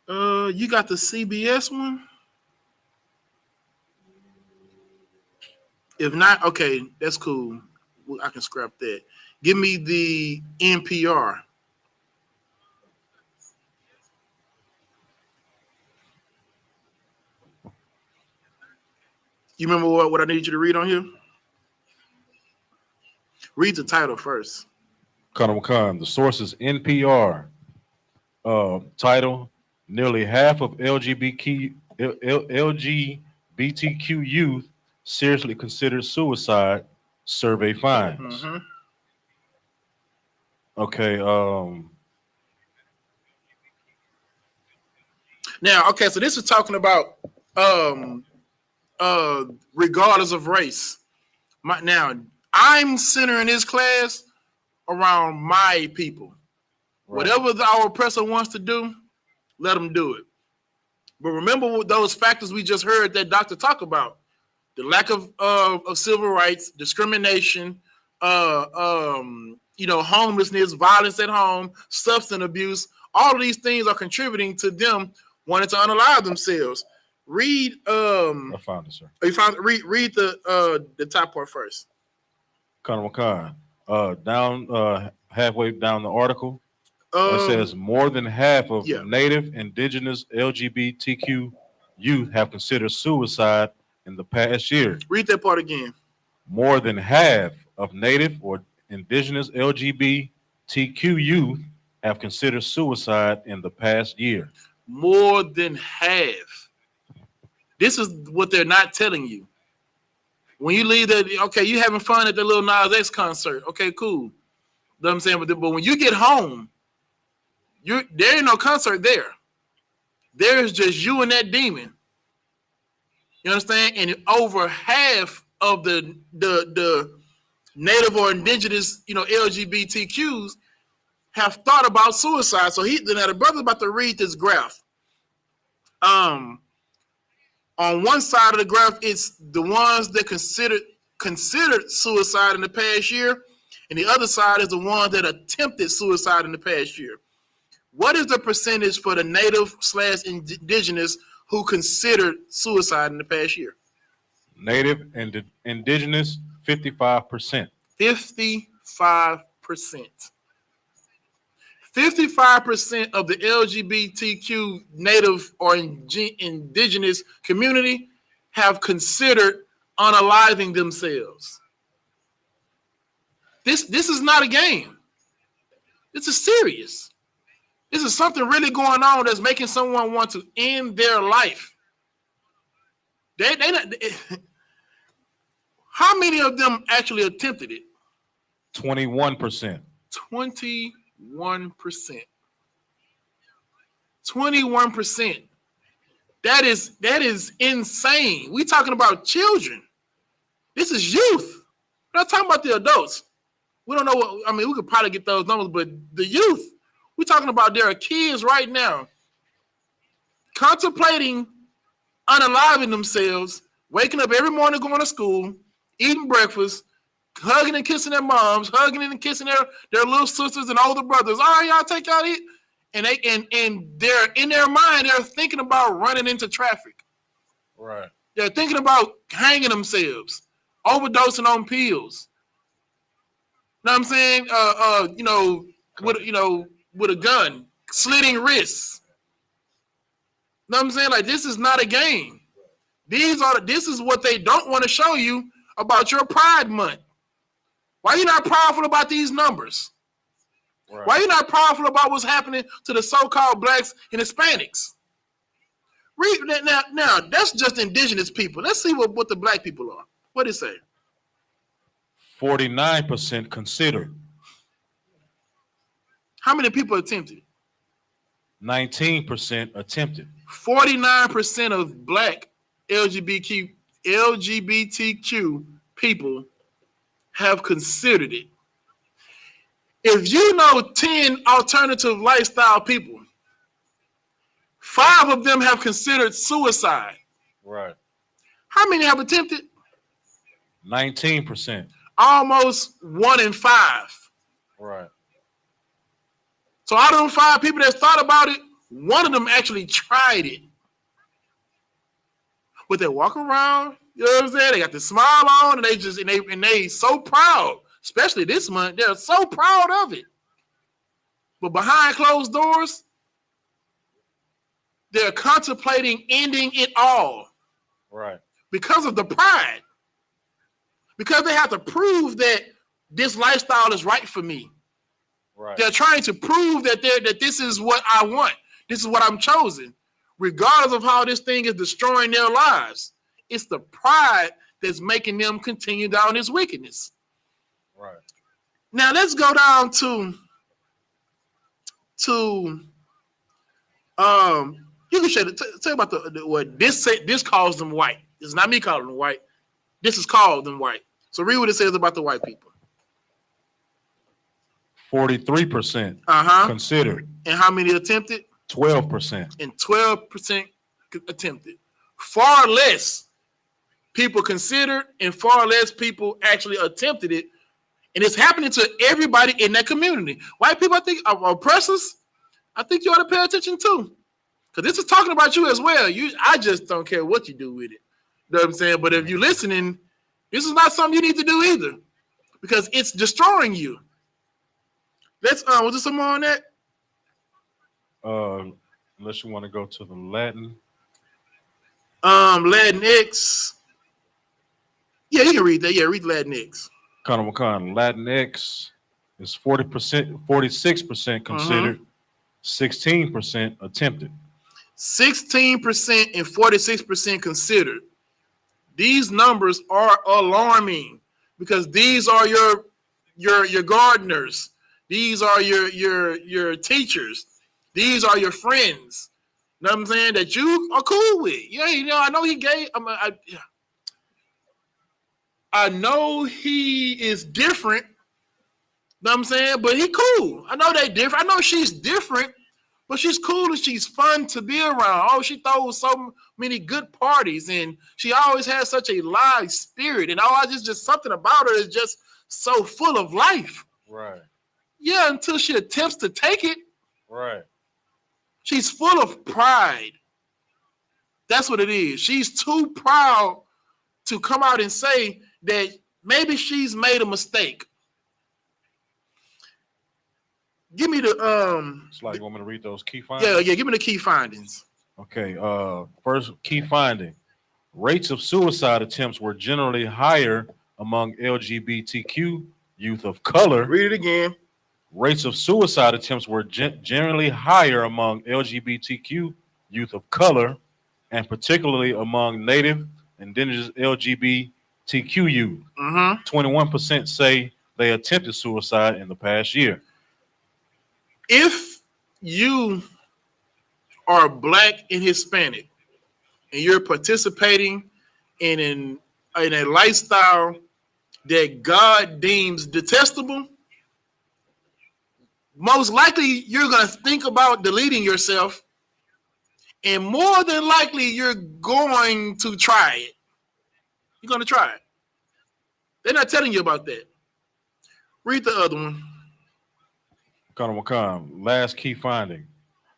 you got the CBS one? If not, okay, that's cool. I can scrap that. Give me the NPR. You remember what I need you to read on here? Read the title first. Colonel Khan, the source is NPR. Title, nearly half of LGBTQ youth seriously consider suicide, survey finds. Mm-hmm. Okay. Now, okay, so this is talking about regardless of race. Now, I'm centering this class around my people. Right. Whatever our oppressor wants to do, let them do it. But remember those factors we just heard that doctor talk about: the lack of civil rights, discrimination, homelessness, violence at home, substance abuse. All of these things are contributing to them wanting to unalive themselves. Read. I found it, sir. You found read the top part first. Colonel Khan, down halfway down the article, it says more than half of Native, Indigenous, LGBTQ youth have considered suicide in the past year. Read that part again. More than half of Native or Indigenous LGBTQ youth have considered suicide in the past year. More than half. This is what they're not telling you. When you leave that, okay, you having fun at the Lil Nas X concert. Okay, cool. You know what I'm saying? But when you get home, there ain't no concert there. There's just you and that demon. You understand? And over half of the Native or Indigenous, LGBTQs have thought about suicide. So now the brother's about to read this graph. On one side of the graph, it's the ones that considered suicide in the past year, and the other side is the ones that attempted suicide in the past year. What is the percentage for the Native/Indigenous who considered suicide in the past year? Native and Indigenous, 55%. 55%. 55% of the LGBTQ Native or Indigenous community have considered unaliving themselves. This is not a game. This is serious. This is something really going on that's making someone want to end their life. They not. How many of them actually attempted it? 21%. 21%. 21%. That is insane. We talking about children. This is youth. We're not talking about the adults. We don't know what, I mean, we could probably get those numbers, but the youth, we're talking about there are kids right now contemplating unaliving themselves, waking up every morning, going to school, eating breakfast, hugging and kissing their moms, hugging and kissing their little sisters and older brothers. All right, y'all take y'all eat. And they're in their mind, they're thinking about running into traffic. Right. They're thinking about hanging themselves, overdosing on pills. Know what I'm saying? With a gun, slitting wrists. Know what I'm saying? Like, this is not a game. This is what they don't want to show you about your Pride Month. Why are you not proudful about these numbers? Right. Why are you not proudful about what's happening to the so-called blacks and Hispanics? Read now. That's just indigenous people. Let's see what the black people are. What did it say? 49% considered. How many people attempted? 19% attempted. 49% of black LGBTQ people have considered it. If you know 10 alternative lifestyle people, 5 of them have considered suicide. Right. How many have attempted? 19%. Almost 1 in 5. Right. So out of them 5 people that thought about it, 1 of them actually tried it. But they walk around, you know what I'm saying? They got the smile on, and they so proud. Especially this month, they're so proud of it. But behind closed doors, they're contemplating ending it all. Right. Because of the pride. Because they have to prove that this lifestyle is right for me. Right. They're trying to prove that this is what I want. This is what I'm chosen. Regardless of how this thing is destroying their lives. It's the pride that's making them continue down this wickedness. Right. Now let's go down to you can tell about what this calls them white. It's not me calling them white. This is called them white. So read what it says about the white people. 43% considered. And how many attempted? 12%. And 12% attempted. Far less people considered and far less people actually attempted it. And it's happening to everybody in that community. White people, I think, are oppressors. I think you ought to pay attention too. Because this is talking about you as well. I just don't care what you do with it. You know what I'm saying? But if you're listening, this is not something you need to do either. Because it's destroying you. Was there some more on that? Unless you want to go to the Latin. Latinx. Yeah, you can read that. Yeah, read Latinx. Latinx is 46% considered, 16% attempted. 16% and 46% considered. These numbers are alarming because these are your gardeners. These are your teachers. These are your friends. You know what I'm saying? That you are cool with. Yeah, I know he gay. I know he is different. You know what I'm saying? But he cool. I know they different. I know she's different, but she's cool and she's fun to be around. Oh, she throws so many good parties and she always has such a live spirit. And just something about her is just so full of life. Right. Yeah, until she attempts to take it. Right. She's full of pride. That's what it is. She's too proud to come out and say that maybe she's made a mistake. Give me the It's like you want me to read those key findings? Yeah, give me the key findings. Okay. First key finding. Rates of suicide attempts were generally higher among LGBTQ youth of color. Read it again. Rates of suicide attempts were generally higher among LGBTQ youth of color, and particularly among Native, Indigenous LGBTQ youth. 21% say they attempted suicide in the past year. If you are Black and Hispanic and you're participating in a lifestyle that God deems detestable, most likely you're going to think about deleting yourself, and more than likely you're going to try it. You're going to try it. They're not telling you about that. Read the other one. Last key finding.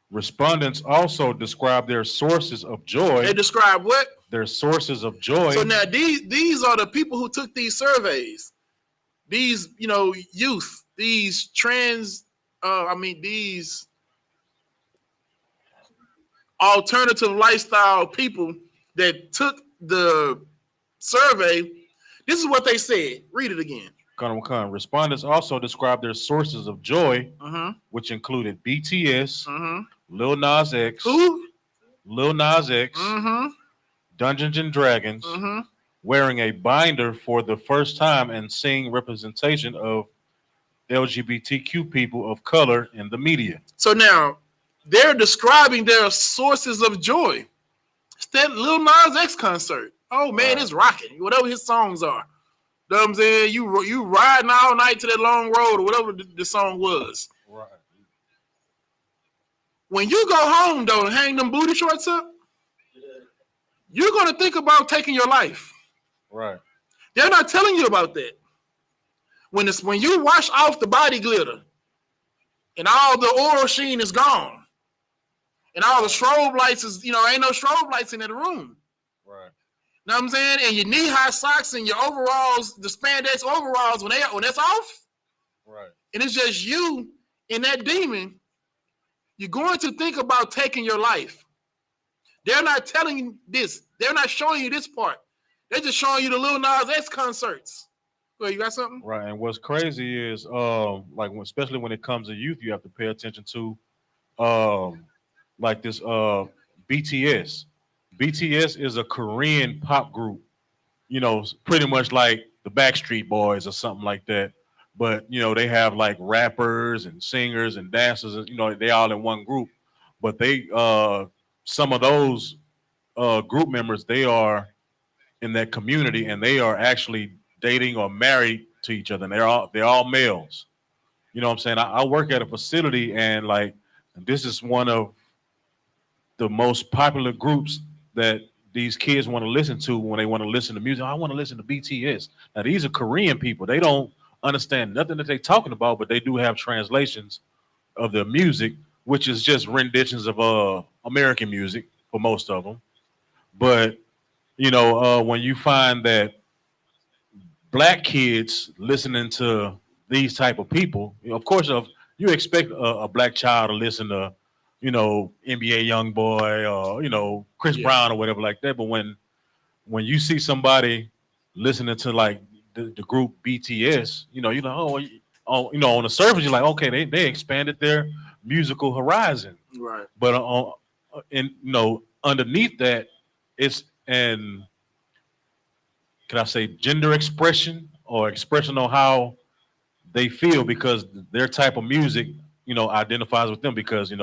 Respondents also describe their sources of joy. They describe what? Their sources of joy. So now these are the people who took these surveys. These, youth, these these alternative lifestyle people that took the survey. This is what they said. Read it again. Respondents also described their sources of joy, which included BTS, Lil Nas X, Lil Nas X, Dungeons and Dragons, wearing a binder for the first time and seeing representation of LGBTQ people of color in the media. So now they're describing their sources of joy. It's that Lil Nas X concert. Oh man, it's rocking. Whatever his songs are. You know what I'm saying? You riding all night to that long road or whatever the song was. Right. When you go home though and hang them booty shorts up, you're gonna think about taking your life. Right. They're not telling you about that. When you wash off the body glitter and all the oral sheen is gone, and all the strobe lights is, ain't no strobe lights in that room. Right. Know what I'm saying? And your knee-high socks and your overalls, the spandex overalls, when that's off, right, and it's just you and that demon, you're going to think about taking your life. They're not telling you this. They're not showing you this part. They're just showing you the Lil Nas X concerts. Well, you got something? Right, and what's crazy is, especially when it comes to youth, you have to pay attention to, this BTS. BTS is a Korean pop group, pretty much like the Backstreet Boys or something like that. But, they have like rappers and singers and dancers, they all in one group. But they, some of those group members, they are in that community and they are actually dating or married to each other. And they're all males. You know what I'm saying? I work at a facility and this is one of the most popular groups that these kids want to listen to when they want to listen to music. I want to listen to BTS. Now, these are Korean people. They don't understand nothing that they're talking about, but they do have translations of their music, which is just renditions of American music for most of them. But, when you find that Black kids listening to these type of people, of course, you expect a Black child to listen to NBA Youngboy or, Chris Brown or whatever like that. But when you see somebody listening to the group BTS, on the surface, you're like, okay, they expanded their musical horizon. Right. But underneath that, it's can I say gender expression or expression on how they feel because their type of music, identifies with them because,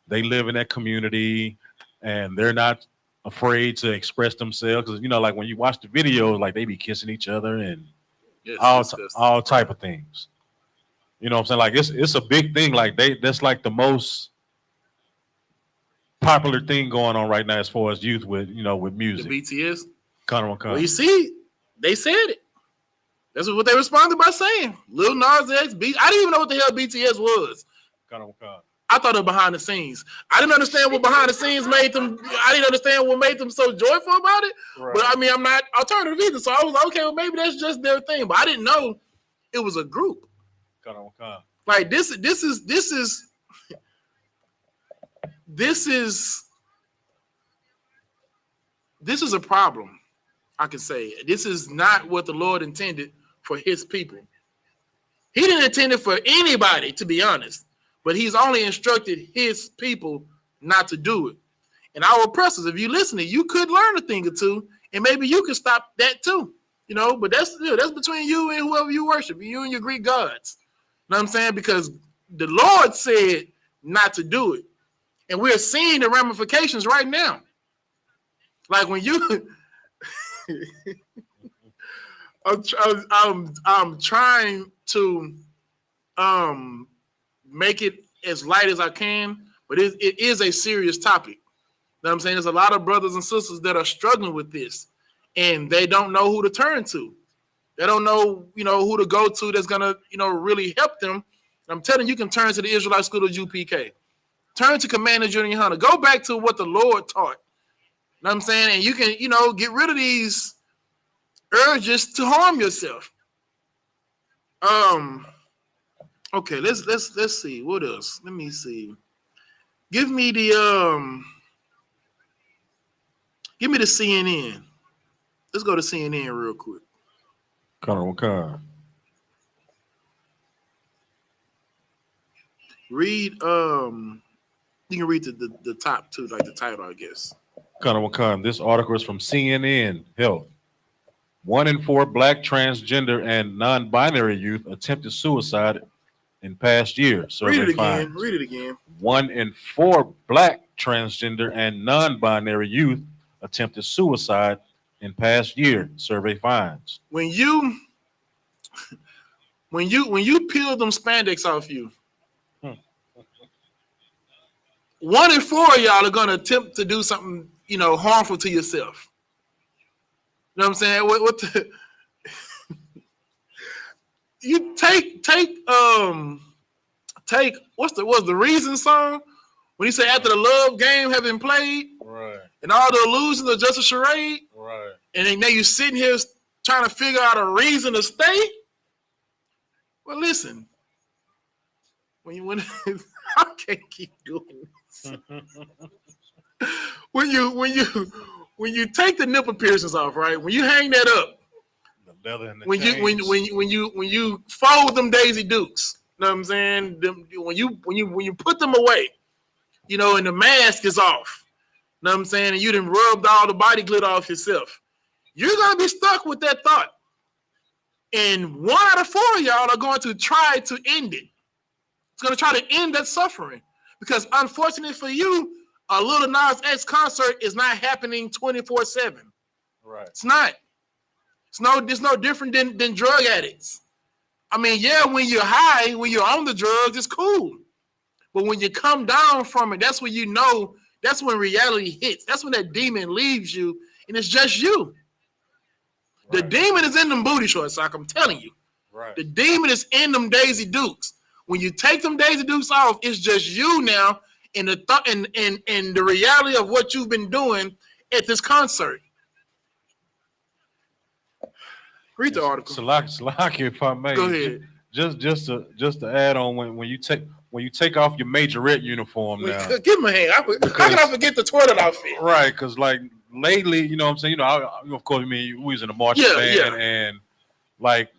they live in that community and they're not afraid to express themselves. Because, when you watch the videos, they be kissing each other and all type of things. You know what I'm saying? It's a big thing. That's the most popular thing going on right now as far as youth with music. The BTS? Well, you see, they said it. That's what they responded by saying. Lil Nas X, I didn't even know what the hell BTS was. I thought of behind the scenes. I didn't understand what behind the scenes made them. I didn't understand what made them so joyful about it. Right. But I'm not alternative either. So I was like, okay, well, maybe that's just their thing. But I didn't know it was a group. This is a problem. I can say this is not what the Lord intended for his people. He didn't intend it for anybody, to be honest. But he's only instructed his people not to do it. And our oppressors, if you listening, you could learn a thing or two, and maybe you could stop that too. But that's between you and whoever you worship, you and your Greek gods. You know what I'm saying? Because the Lord said not to do it. And we're seeing the ramifications right now. Like when you I'm trying to make it as light as I can, but it is a serious topic. You know what I'm saying? There's a lot of brothers and sisters that are struggling with this, and they don't know who to turn to. They don't know, who to go to that's gonna, really help them. I'm telling you, can turn to the Israelite School of UPK. Turn to Commander Junior Hunter. Go back to what the Lord taught. You know what I'm saying? And you can, get rid of these urges to harm yourself. Okay, let's see. What else? Let me see. Give me the CNN. Let's go to CNN real quick. Connor. Read you can read the top two, like the title, I guess. Connor, this article is from CNN Health. 1 in 4 Black, transgender, and non-binary youth attempted suicide in past year. Read it again. 1 in 4 Black, transgender, and non-binary youth attempted suicide in past year. Survey finds. When you peel them spandex off you, 1 in 4 of y'all are gonna attempt to do something, harmful to yourself. You know what I'm saying? What the you take what's the reason song when he said after the love game had been played, right, and all the illusions are just a charade, right, and then now you sitting here trying to figure out a reason to stay. Well, listen, when I can't keep doing this. when you take the nipple piercings off, right? When you hang that up, the leather and the when you fold them Daisy Dukes, you know what I'm saying? When you put them away, and the mask is off, you know what I'm saying? And you done rubbed all the body glitter off yourself. You're gonna be stuck with that thought, and 1 out of 4 of y'all are going to try to end it. It's going to try to end that suffering, because unfortunately for you, a Lil Nas X concert is not happening 24/7. Right. It's not. It's no different than drug addicts. I mean, yeah, when you're high, when you're on the drugs, it's cool. But when you come down from it, that's when that's when reality hits. That's when that demon leaves you, and it's just you. Right. The demon is in them booty shorts, like I'm telling you. Right. The demon is in them Daisy Dukes. When you take them Daisy Dukes off, it's just you now, and the reality of what you've been doing at this concert. Read the article. Salaki, if I may. Go ahead. Just to add on, when you take off your majorette uniform now. Give him a hand. How can I forget the toilet outfit? Right, because like lately, you know what I'm saying? Of course, we was in the marching band, and like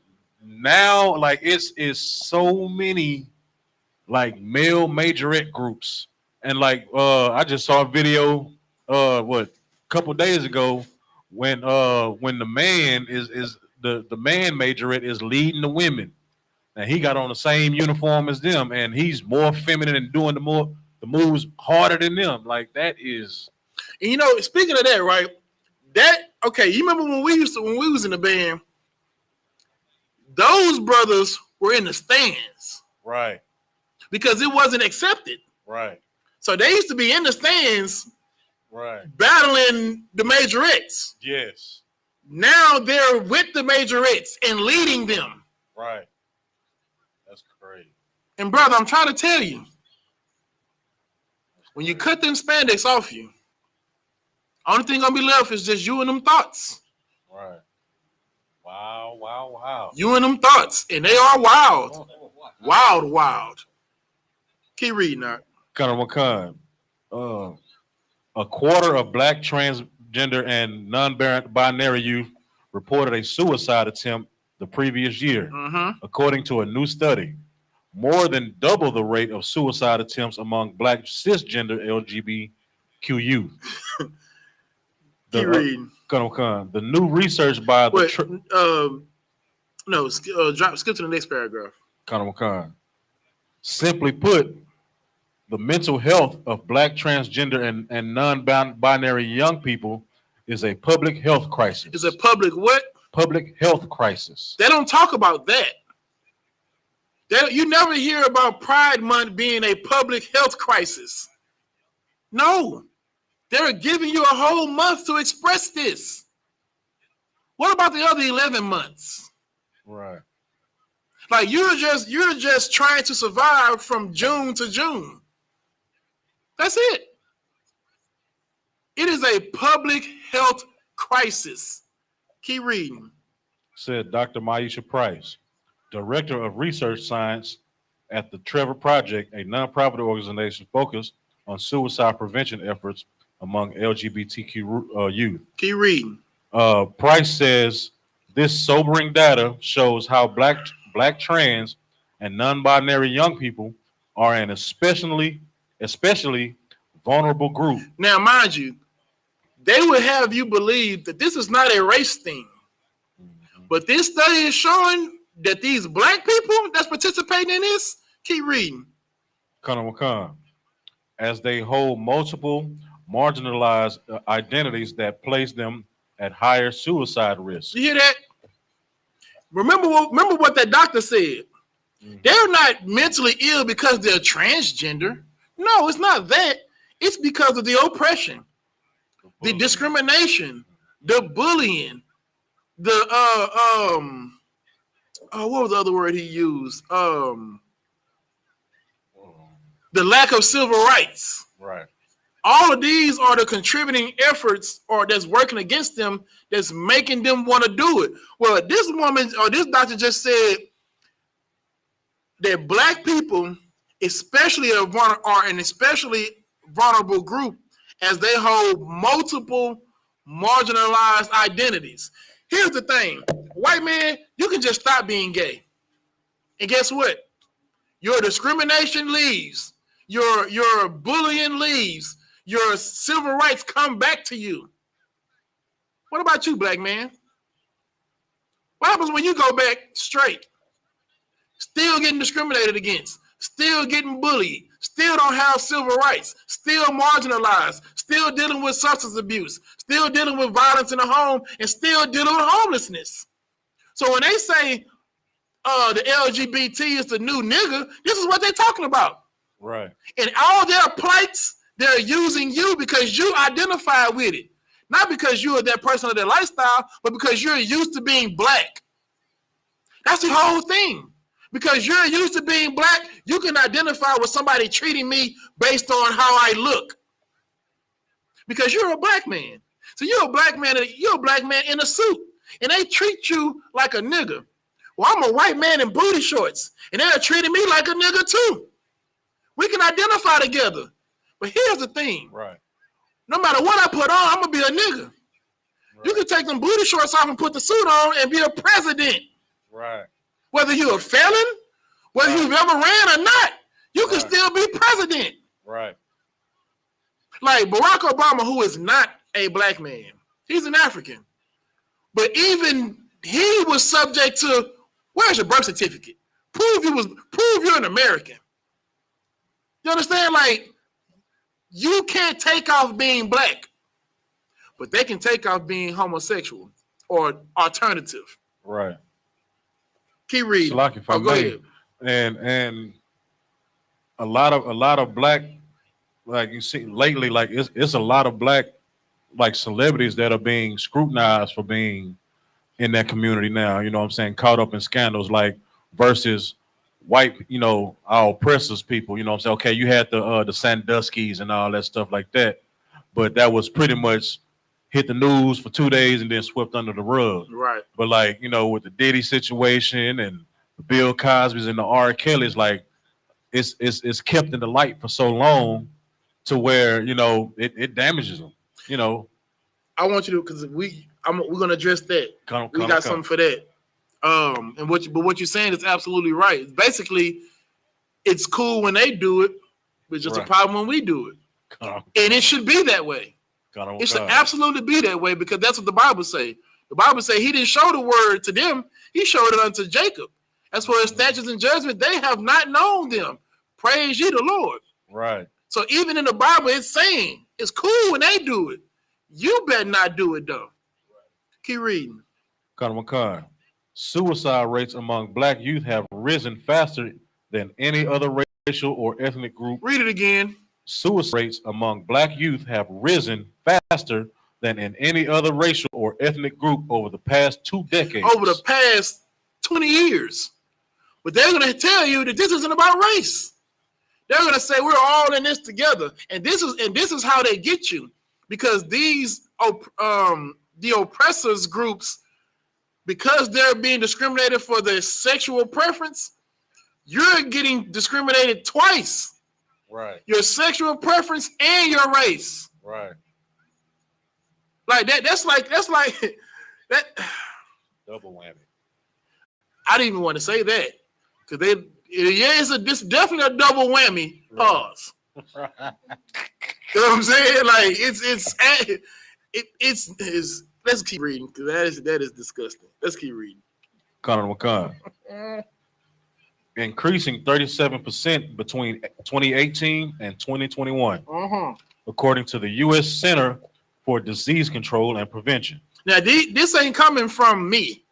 now, like it's so many like male majorette groups, and like I just saw a video a couple days ago when the man is the man majorette is leading the women, and he got on the same uniform as them, and he's more feminine and doing the moves harder than them. Like that is. And speaking of that, right? You remember when we was in the band, those brothers were in the stands. Right. Because it wasn't accepted. Right. So they used to be in the stands. Right. Battling the majorettes. Yes. Now they're with the majorettes and leading them. Right. That's crazy. And brother, I'm trying to tell you, when you cut them spandex off you, only thing gonna be left is just you and them thoughts. Right. Wow. You and them thoughts, and they are wild. Wild. Keep reading that. Connor McCann. A quarter of Black, transgender, and non-binary youth reported a suicide attempt the previous year, Mm-hmm. according to a new study. More than double the rate of suicide attempts among black cisgender LGBTQ youth. Keep reading. The new research by the Wait, no, skip to the next paragraph. Simply put, the mental health of black, transgender, and non-binary young people is a public health crisis. It's a public what? Public health crisis. They don't talk about that. You never hear about Pride Month being a public health crisis. No. They're giving you a whole month to express this. What about the other 11 months? Right. Like you're just trying to survive from June to June. That's it. It is a public health crisis. Keep reading. Said Dr. Maisha Price, Director of Research Science at the Trevor Project, a nonprofit organization focused on suicide prevention efforts among LGBTQ youth. Keep reading. Price says this sobering data shows how black, trans, and non-binary young people are an especially vulnerable group. Now, mind you, they would have you believe that this is not a race thing. But this study is showing that these black people that's participating in this, keep reading. As they hold multiple marginalized identities that place them at higher suicide risk. You hear that? Remember what that doctor said. Mm-hmm. They're not mentally ill because they're transgender. No, it's not that. It's because of the oppression, the discrimination, the bullying, what was the other word he used? The lack of civil rights. Right. All of these are the contributing efforts or that's working against them that's making them want to do it. Well, this woman or this doctor just said that black people especially are an especially vulnerable group as they hold multiple marginalized identities. Here's the thing. White man, you can just stop being gay. And guess what? Your discrimination leaves. Your bullying leaves. Your civil rights come back to you. What about you, black man? What happens when you go back straight? Still getting discriminated against, still getting bullied, still don't have civil rights, still marginalized, still dealing with substance abuse, still dealing with violence in the home, and still dealing with homelessness. So when they say the LGBT is the new nigga, this is what they're talking about. Right. And all their plights, they're using you because you identify with it. Not because you are that person of their lifestyle, but because you're used to being black. That's the whole thing. Because you're used to being black, you can identify with somebody treating me based on how I look. Because you're a black man. So you're a black man in a suit. And they treat you like a nigga. Well, I'm a white man in booty shorts. And they're treating me like a nigga too. We can identify together. But here's the thing. Right. No matter what I put on, I'm going to be a nigga. Right. You can take them booty shorts off and put the suit on and be a president. Right. Whether you're a felon, whether you've ever ran or not, you can still be president. Right. Like Barack Obama, who is not a black man. He's an African. But even he was subject to, where's your birth certificate? Prove you're an American. You understand? Like, you can't take off being black, but they can take off being homosexual or alternative. Right. Keep reading. Go ahead. And a lot of black, like you see lately, like it's a lot of black like celebrities that are being scrutinized for being in that community now. You know what I'm saying? Caught up in scandals, like versus white, our oppressors people, you know what I'm saying? Okay, you had the Sandusky's and all that stuff like that, but that was pretty much hit the news for 2 days and then swept under the rug. Right. But like, with the Diddy situation and the Bill Cosby's and the R. Kelly's, like it's kept in the light for so long to where, it damages them, I want you to, because we're gonna address that. We got something for that. And what you're saying is absolutely right. Basically, it's cool when they do it, but it's just a problem when we do it. And it should be that way. It should absolutely be that way because that's what the Bible say. The Bible say he didn't show the word to them. He showed it unto Jacob. As for his statutes and judgment, they have not known them. Praise ye the Lord. Right. So even in the Bible, it's saying it's cool when they do it. You better not do it though. Keep reading. Suicide rates among black youth have risen faster than any other racial or ethnic group. Read it again. Suicide rates among black youth have risen faster than in any other racial or ethnic group over the past 2 decades. Over the past 20 years. But they're going to tell you that this isn't about race. They're going to say we're all in this together. And this is how they get you. Because these the oppressors groups, because they're being discriminated for their sexual preference, you're getting discriminated twice. Right. Your sexual preference and your race. Right. Like that. That's like that. Double whammy. I didn't even want to say that because it's definitely a double whammy. Pause. Right. You know what I'm saying? Like it's. Let's keep reading because that is disgusting. Let's keep reading. Connor McCon. Increasing 37% between 2018 and 2021, according to the U.S. Center for Disease Control and Prevention. Now, this ain't coming from me.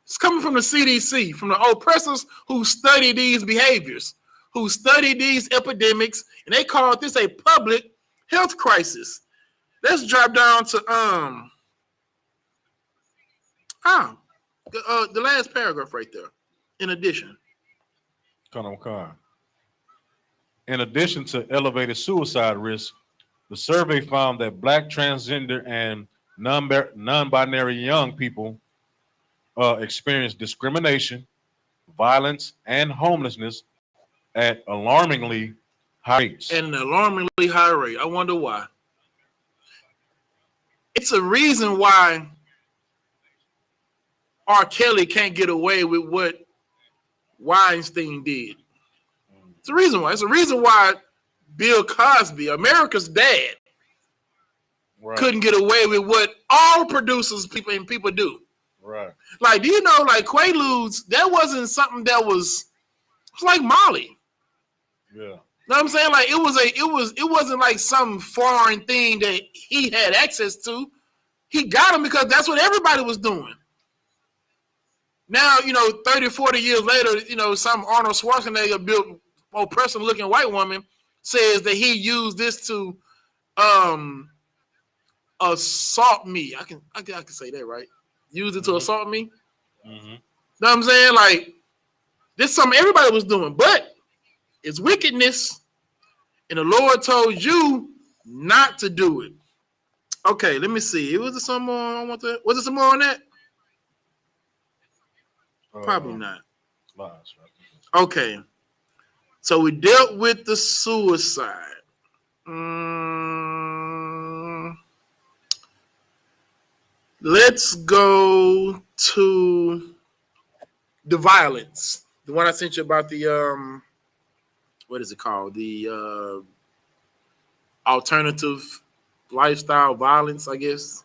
It's coming from the CDC, from the oppressors who study these behaviors, who study these epidemics, and they call this a public health crisis. Let's drop down to the last paragraph right there. In addition. In addition to elevated suicide risk, the survey found that black, transgender, and non-binary young people experience discrimination, violence, and homelessness at alarmingly high rates. At an alarmingly high rate. I wonder why. It's a reason why R. Kelly can't get away with what Weinstein did. It's a reason why. It's a reason why Bill Cosby, America's dad, couldn't get away with what all producers people do. Right. Like, do you know, like Quaaludes, that wasn't something that was like Molly. Yeah. You know what I'm saying? Like it wasn't like some foreign thing that he had access to. He got them because that's what everybody was doing. Now, 30, 40 years later, some Arnold Schwarzenegger built oppressive looking white woman says that he used this to assault me. I can say that, right? Use it to assault me. Mm-hmm. Know what I'm saying? Like, this is something everybody was doing, but it's wickedness, and the Lord told you not to do it. Okay, let me see. Was it some more? Was it some more on that? Probably not. Okay. So we dealt with the suicide. Let's go to the violence. The one I sent you about the what is it called? The alternative lifestyle violence, I guess.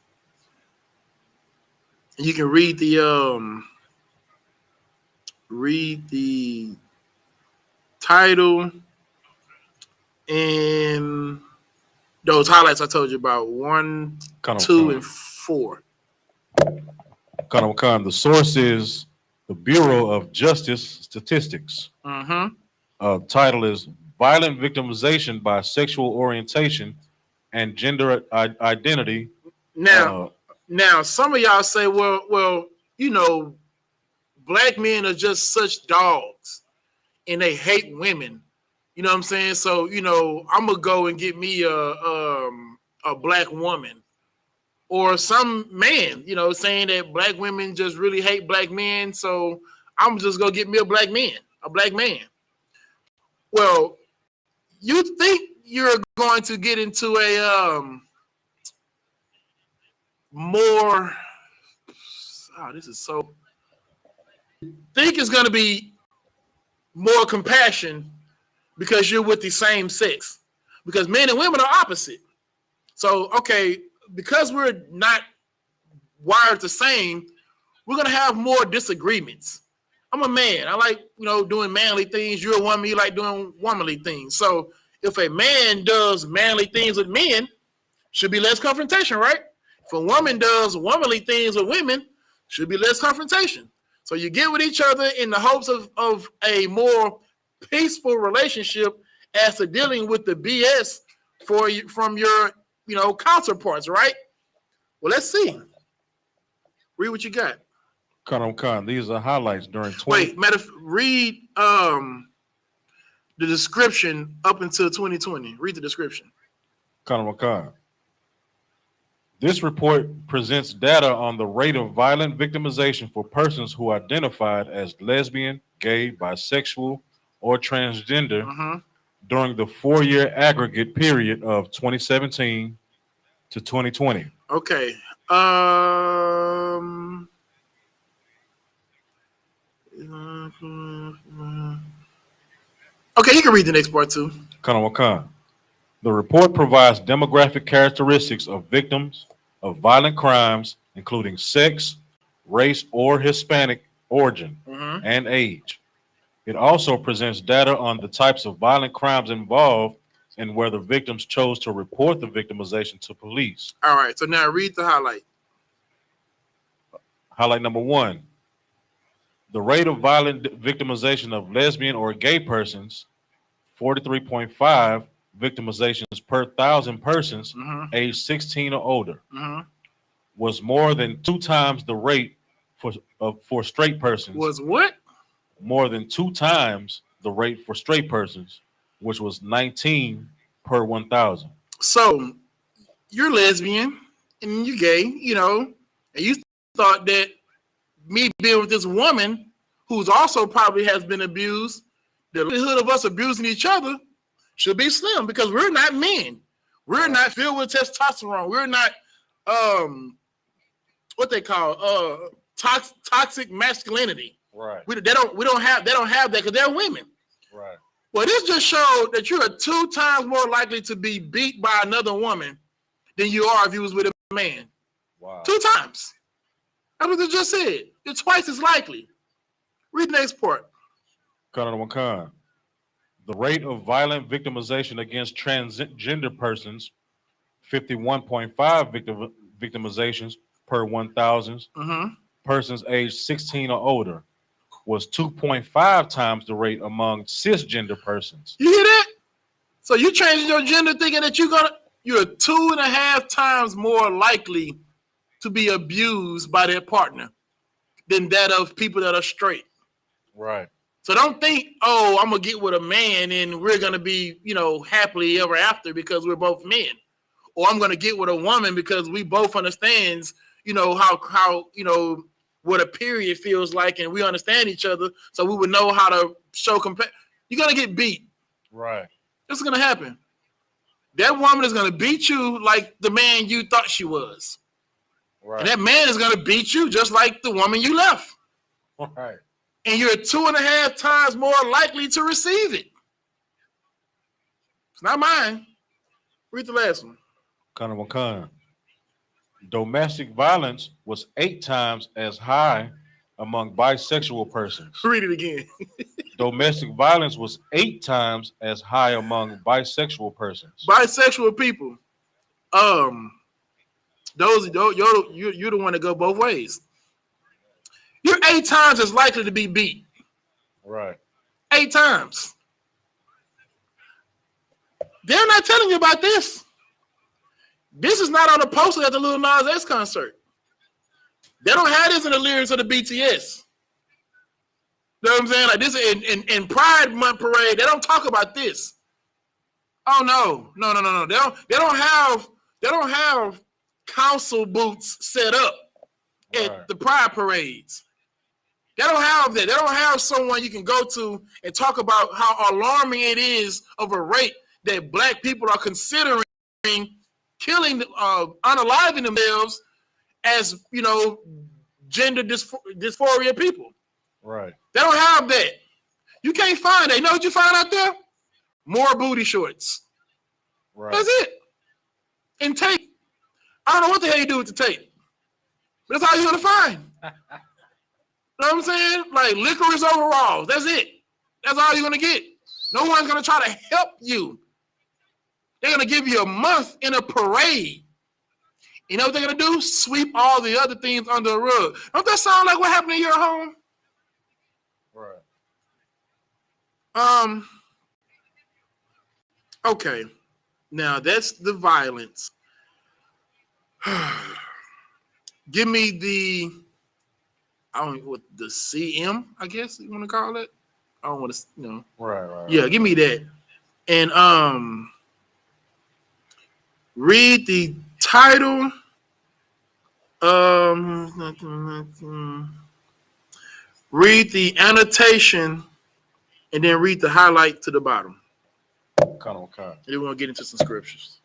You can read the title and those highlights I told you about 1, 2, and 4. The source is the Bureau of Justice Statistics. Title is Violent Victimization by Sexual Orientation and Gender Identity. Now, some of y'all say, well, black men are just such dogs and they hate women. You know what I'm saying? So, I'm going to go and get me a black woman or some man, saying that black women just really hate black men. So I'm just going to get me a black man. Well, you think you're going to get into a more, this is so, think it's going to be more compassion because you're with the same sex. Because men and women are opposite. So, okay, because we're not wired the same, we're going to have more disagreements. I'm a man. I like, doing manly things. You're a woman. You like doing womanly things. So if a man does manly things with men, should be less confrontation, right? If a woman does womanly things with women, should be less confrontation. So you get with each other in the hopes of a more peaceful relationship as to dealing with the BS from your counterparts, right? Well, let's see. Read what you got. Khan, these are highlights during 20. Wait, read the description up until 2020. Read the description. Khan. This report presents data on the rate of violent victimization for persons who identified as lesbian, gay, bisexual, or transgender during the 4-year aggregate period of 2017 to 2020. Okay. Okay, you can read the next part too. Khan. The report provides demographic characteristics of victims of violent crimes, including sex, race, or Hispanic origin, and age. It also presents data on the types of violent crimes involved and whether victims chose to report the victimization to police. All right, so now read the highlight. Highlight number 1. The rate of violent victimization of lesbian or gay persons, 43.5 victimizations per 1,000 persons aged 16 or older, was more than 2 times the rate for straight persons. Was what? More than 2 times the rate for straight persons, which was 19 per 1,000. So you're lesbian and you're gay, and you thought that me being with this woman who's also probably has been abused, the likelihood of us abusing each other should be slim because we're not men. We're not filled with testosterone. We're not what they call toxic masculinity. Right. They don't have that because they're women. Right. Well, this just showed that you are 2 times more likely to be beat by another woman than you are if you was with a man. Wow. 2 times. That's what they just said. You're twice as likely. Read the next part. Khan. The rate of violent victimization against transgender persons, 51.5 victimizations per 1,000 persons aged 16 or older, was 2.5 times the rate among cisgender persons. You hear that? So you changing your gender thinking that you're 2.5 times more likely to be abused by their partner than that of people that are straight. Right. So don't think, oh, I'm gonna get with a man and we're gonna be, happily ever after because we're both men, or I'm gonna get with a woman because we both understands, how what a period feels like, and we understand each other, so we would know how to show compassion. You're gonna get beat. Right. This is gonna happen. That woman is gonna beat you like the man you thought she was, and that man is gonna beat you just like the woman you left. Right. And you're 2.5 times more likely to receive it. It's not mine. Read the last one. Khan. Domestic violence was 8 times as high among bisexual persons. Read it again. Domestic violence was 8 times as high among bisexual persons. Bisexual people. You're the one that go both ways. You're 8 times as likely to be beat. Right. 8 times. They're not telling you about this. This is not on the poster at the Lil Nas X concert. They don't have this in the lyrics of the BTS. You know what I'm saying? Like this in Pride Month parade, they don't talk about this. Oh no. They don't have council booths set up at the Pride parades. They don't have that. They don't have someone you can go to and talk about how alarming it is of a rate that black people are considering killing, unaliving themselves as, gender dysphoria people. Right. They don't have that. You can't find that. You know what you find out there? More booty shorts. Right. That's it. And tape. I don't know what the hell you do with the tape. That's all you're gonna find. You know what I'm saying? Like licorice overalls. That's it. That's all you're gonna get. No one's gonna try to help you. They're gonna give you a month in a parade. You know what they're gonna do? Sweep all the other things under the rug. Don't that sound like what happened in your home? Right. Okay. Now that's the violence. Give me the, I don't know what the CM, I guess you want to call it. I don't want to, Right. Yeah, give me that. And read the title. Read the annotation, and then read the highlight to the bottom. Kind of And then we're gonna get into some scriptures.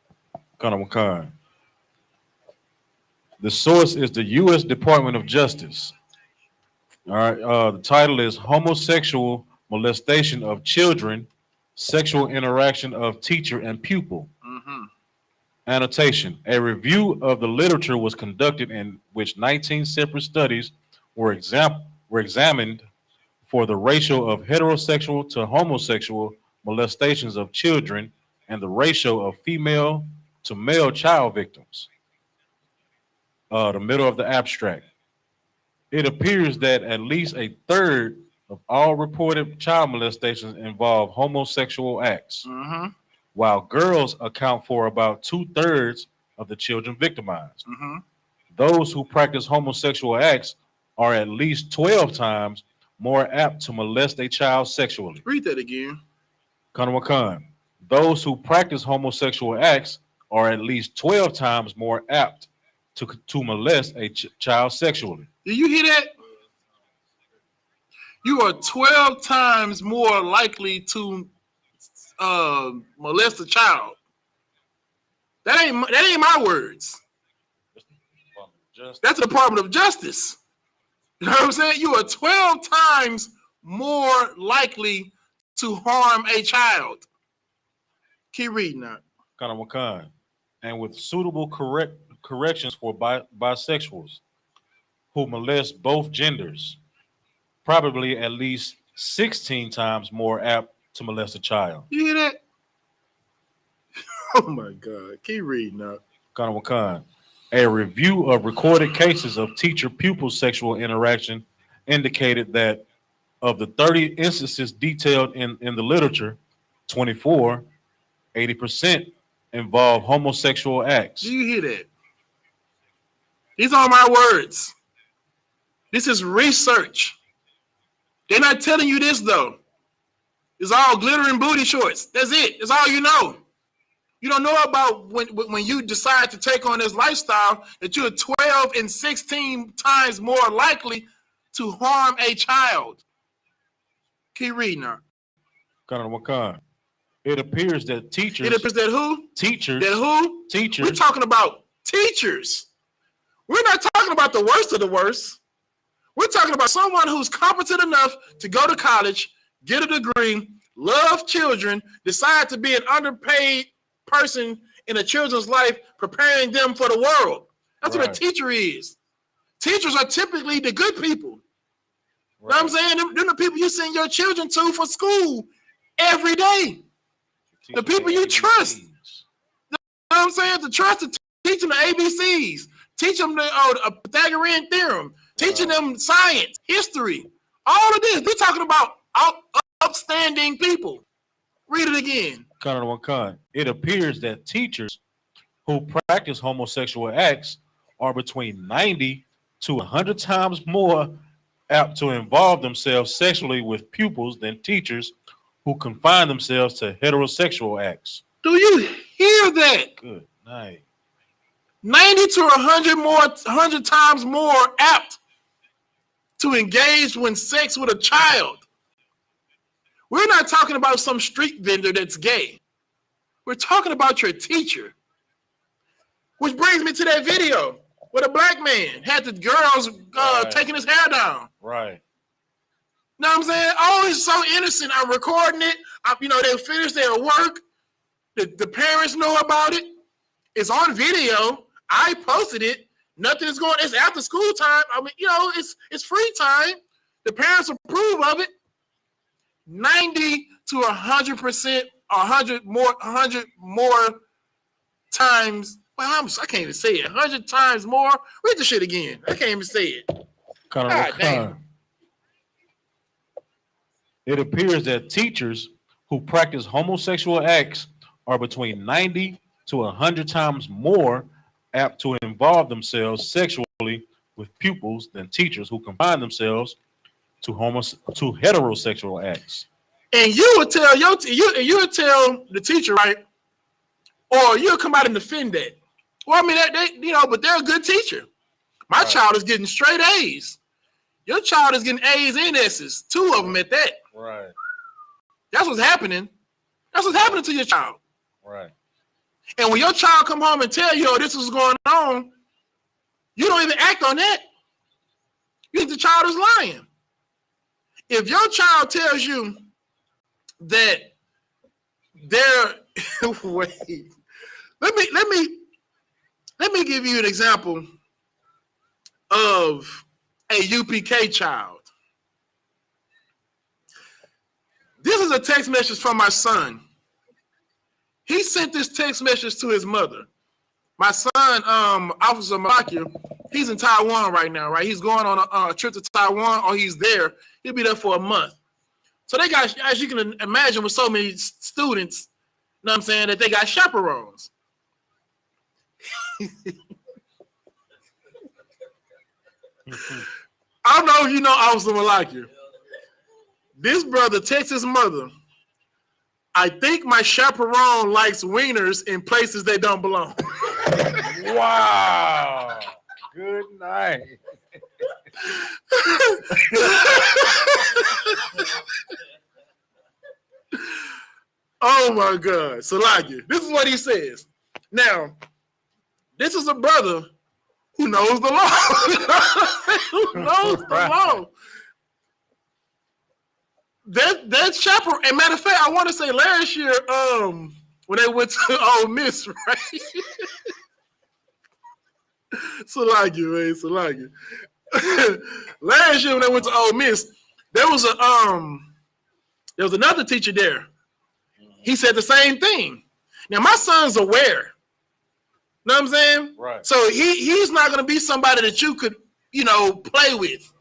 kind. The source is the U.S. Department of Justice. All right. The title is Homosexual Molestation of Children, Sexual Interaction of Teacher and Pupil. Mm-hmm. Annotation. A review of the literature was conducted in which 19 separate studies were examined for the ratio of heterosexual to homosexual molestations of children and the ratio of female to male child victims. The middle of the abstract. It appears that at least a third of all reported child molestations involve homosexual acts, Mm-hmm. while girls account for about 2/3 of the children victimized. Mm-hmm. Those who practice homosexual acts are at least 12 times more apt to molest a child sexually. Read that again. Kanamakan. Those who practice homosexual acts are at least 12 times more apt to molest a child sexually. Do you hear that? You are 12 times more likely to molest a child. That ain't my words. That's the Department of Justice. You know what I'm saying? You are 12 times more likely to harm a child. Keep reading that. Kanamakan. And with suitable corrections for bisexuals who molest both genders, probably at least 16 times more apt to molest a child. You hear that? Oh my God. Keep reading that. Kanamakan. A review of recorded cases of teacher-pupil sexual interaction indicated that of the 30 instances detailed in the literature, 80% involve homosexual acts. Do you hear that? These are my words. This is research. They're not telling you this, though. It's all glitter and booty shorts. That's it. That's all you know. You don't know about when you decide to take on this lifestyle that you're 12 and 16 times more likely to harm a child. Keep reading now. It appears that teachers. It appears that who? Teachers. That who? Teachers. We're talking about teachers. We're not talking about the worst of the worst. We're talking about someone who's competent enough to go to college, get a degree, love children, decide to be an underpaid person in a children's life, preparing them for the world. That's what a teacher is. Teachers are typically the good people. You know what I'm saying? Them the people you send your children to for school every day. The people you trust. You know what I'm saying? To trust to teach them the ABCs, teach them the Pythagorean theorem, teaching them science, history, all of this. We're talking about upstanding people. Read it again. It appears that teachers who practice homosexual acts are between 90 to 100 times more apt to involve themselves sexually with pupils than teachers who confine themselves to heterosexual acts. Do you hear that? Good night. 90 to 100 times more apt to engage when sex with a child. We're not talking about some street vendor that's gay. We're talking about your teacher. Which brings me to that video where the black man had the girls taking his hair down. Right. know what I'm saying? Oh, it's so innocent. I'm recording it. They finish their work. The parents know about it. It's on video. I posted it. Nothing is going. It's after school time. I mean, it's free time. The parents approve of it. 90 to 100%, 100 more times. Well, I can't even say it. 100 times more. Read the shit again. I can't even say it. God damn. It appears that teachers who practice homosexual acts are between 90 to 100 times more apt to involve themselves sexually with pupils than teachers who confine themselves to heterosexual acts. And you would tell you would tell the teacher, right? Or you'll come out and defend that. Well, I mean, but they're a good teacher. My child is getting straight A's. Your child is getting A's and S's, 2 of them at that. Right. That's what's happening. That's what's happening to your child. Right. And when your child come home and tell you, this is going on, you don't even act on that. You think the child is lying. If your child tells you that they're wait, let me give you an example of a UPK child. This is a text message from my son. He sent this text message to his mother. My son, Officer Malakia, he's in Taiwan right now, right? He's going on a trip to Taiwan, or he's there. He'll be there for a month. So they got, as you can imagine, with so many students, you know what I'm saying, that they got chaperones. I don't know if you know Officer Malakia. This brother texts his mother, I think my chaperone likes wieners in places they don't belong. Wow. Good night. Oh my God. Salakia. This is what he says. Now, this is a brother who knows the law. Who knows the law. That chaperone, and matter of fact, I want to say last year, when they went to Ole Miss, right? Salakia, man, Salakia. Last year when they went to Ole Miss, there was another teacher there. He said the same thing. Now my son's aware. Know what I'm saying? Right. So he's not gonna be somebody that you could, play with,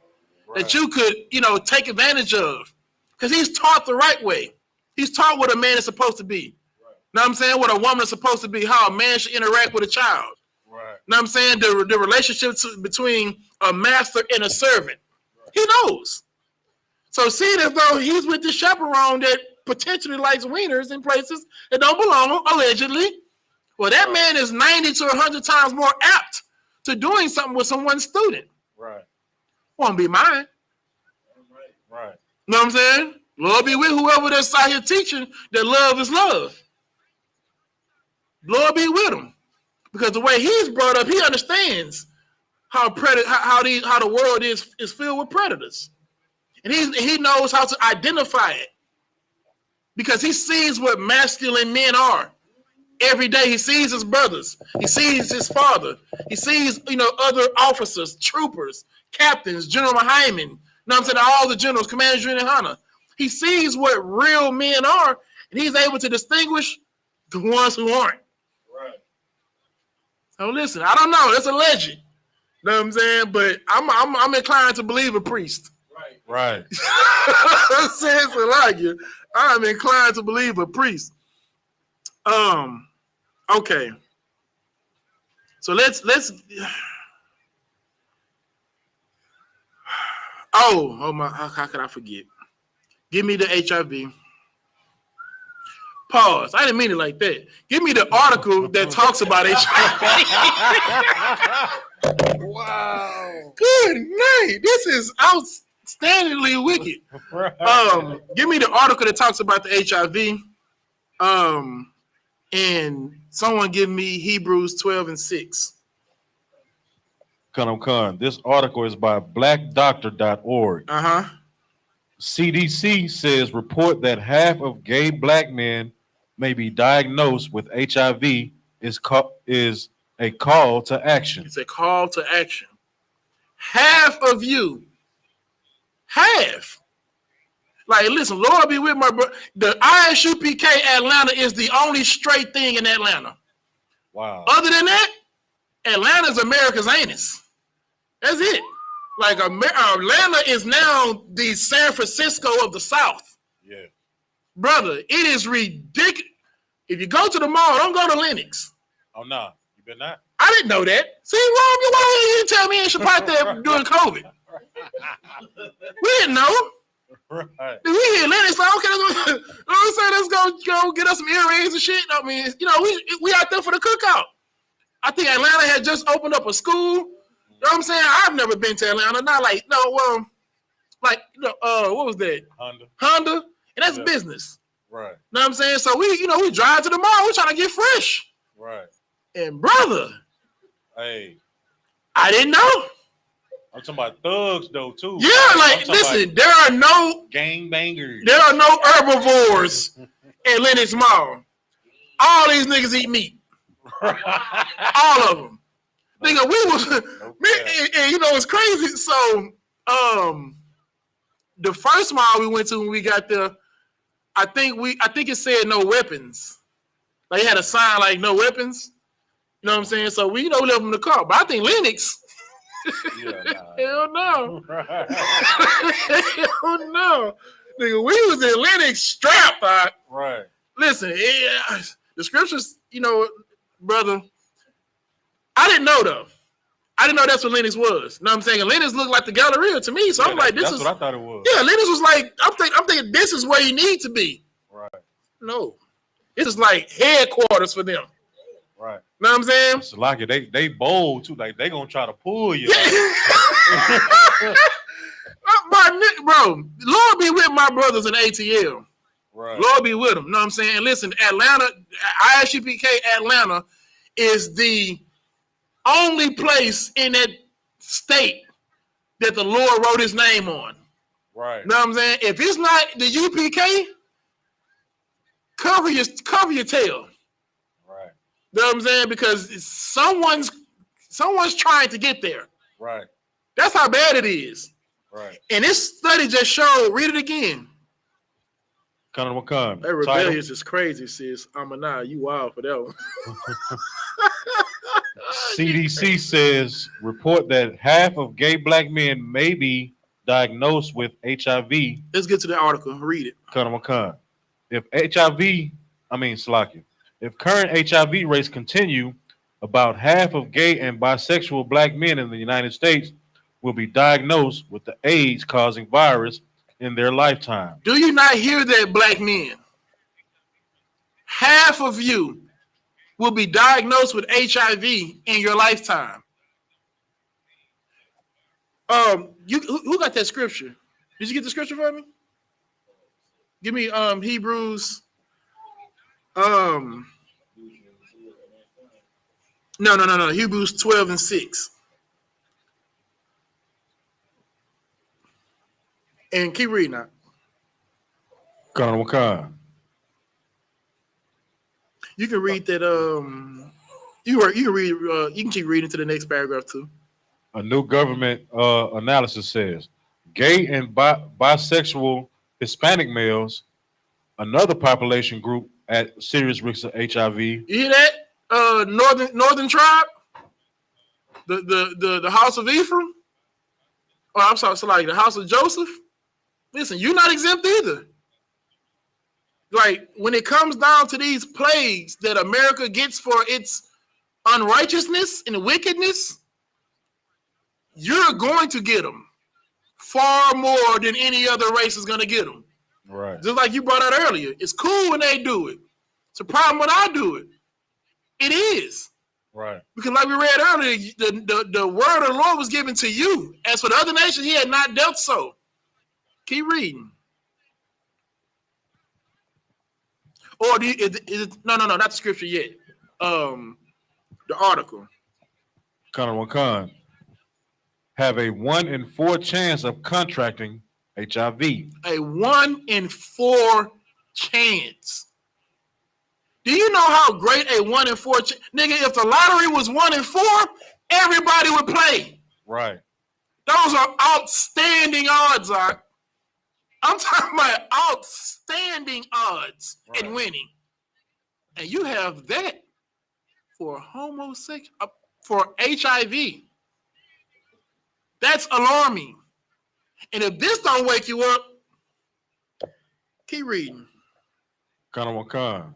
right, that you could, take advantage of. Because he's taught the right way. He's taught what a man is supposed to be. Right. Know what I'm saying? What a woman is supposed to be, how a man should interact with a child. Right. Know what I'm saying? The relationship between a master and a servant. Right. He knows. So seeing as though he's with this chaperone that potentially likes wieners in places that don't belong, allegedly, well, that man is 90 to 100 times more apt to doing something with someone's student. Right. Won't be mine. Right. You know what I'm saying? Lord be with whoever that's out here teaching that love is love. Lord be with him. Because the way he's brought up, he understands how the world is filled with predators. And he knows how to identify it. Because he sees what masculine men are. Every day he sees his brothers. He sees his father. He sees, other officers, troopers, captains, General Hyman. You know what I'm saying? All the generals, Commander YAHANNA. He sees what real men are, and he's able to distinguish the ones who aren't. Right. So listen, I don't know. That's a legend. You know what I'm saying? But I'm inclined to believe a priest. Right. Right. I'm saying so like you. I'm inclined to believe a priest. Okay. So let's Oh my, how could I forget? Give me the HIV. Pause. I didn't mean it like that. Give me the article that talks about HIV. Wow. Good night. This is outstandingly wicked. Give me the article that talks about the HIV. And someone give me Hebrews 12:6. Khan. This article is by blackdoctor.org. Uh-huh. CDC says report that half of gay black men may be diagnosed with HIV is a call to action. It's a call to action. Half of you, half. Like, listen, Lord be with my brother. The I.S.U.P.K Atlanta is the only straight thing in Atlanta. Wow. Other than that, Atlanta's America's anus. That's it. Like, Atlanta is now the San Francisco of the South. Yeah. Brother, it is ridiculous. If you go to the mall, don't go to Lennox. Oh, no. You better not. I didn't know that. See, why you tell me in SHALAM there during COVID? We didn't know. Right. We hear Lennox like, okay, let's go get us some earrings and shit. I mean, you know, we out there for the cookout. I think Atlanta had just opened up a school. You know what I'm saying? I've never been to Atlanta. Not like, what was that? Honda. And that's business. Right. You know what I'm saying? So we drive to the mall. We're trying to get fresh. Right. And brother, hey, I didn't know. I'm talking about thugs though too. Yeah, like listen, there are no gangbangers. There are no herbivores at Lennox Mall. All these niggas eat meat. All of them. Nigga, we was and you know it's crazy. So the first mall we went to when we got there, I think it said no weapons. Like it had a sign like no weapons. You know what I'm saying? So we left them in the car. But I think Lennox. Hell no. Hell no. Nigga, we was in Lennox strapped. Right. Listen, the scriptures, brother, I didn't know though. I didn't know that's what Lennox was. You know what I'm saying? Lennox looked like the Galleria to me. So I'm like, that's what I thought it was. Yeah, Lennox was like, I'm thinking this is where you need to be. Right. No. This is like headquarters for them. Right. You know what I'm saying? It's like they bold too. Like they gonna try to pull you. Bro, Lord be with my brothers in ATL. Right. Lord be with them. You know what I'm saying? And listen, Atlanta, I.S.U.P.K Atlanta is the only place in that state that the Lord wrote his name on. Right. You know what I'm saying? If it's not the UPK, cover your tail. Right. You know what I'm saying? Because someone's trying to get there. Right. That's how bad it is. Right. And this study just showed, read it again. That rebellious is crazy, sis. You wild for that one. CDC says report that half of gay black men may be diagnosed with HIV. Let's get to the article. Read it. If current HIV rates continue, about half of gay and bisexual black men in the United States will be diagnosed with the AIDS-causing virus in their lifetime. Do you not hear that, black men? Half of you will be diagnosed with HIV in your lifetime. Who got that scripture? Did you get the scripture for me? Give me Hebrews. No. Hebrews 12:6. And keep reading that. You can read that. You can read. You can keep reading to the next paragraph too. A new government analysis says gay and bisexual Hispanic males, another population group at serious risk of HIV. You hear that? Northern tribe, the house of Ephraim. Oh, I'm sorry, like the house of Joseph. Listen, you're not exempt either. Like when it comes down to these plagues that America gets for its unrighteousness and wickedness, you're going to get them far more than any other race is going to get them. Right. Just like you brought out earlier, it's cool when they do it. It's a problem when I do it. It is. Right. Because like we read earlier, the word of the Lord was given to you. As for the other nations, he had not dealt so. Keep reading. Or no, not the scripture yet. The article. Have a 1 in 4 chance of contracting HIV. A 1 in 4 chance. Do you know how great a 1 in 4 nigga? If the lottery was 1 in 4, everybody would play. Right. Those are outstanding odds, I'm talking about outstanding odds in winning. And you have that for homosexual, for HIV. That's alarming. And if this don't wake you up, keep reading. Kanawakan.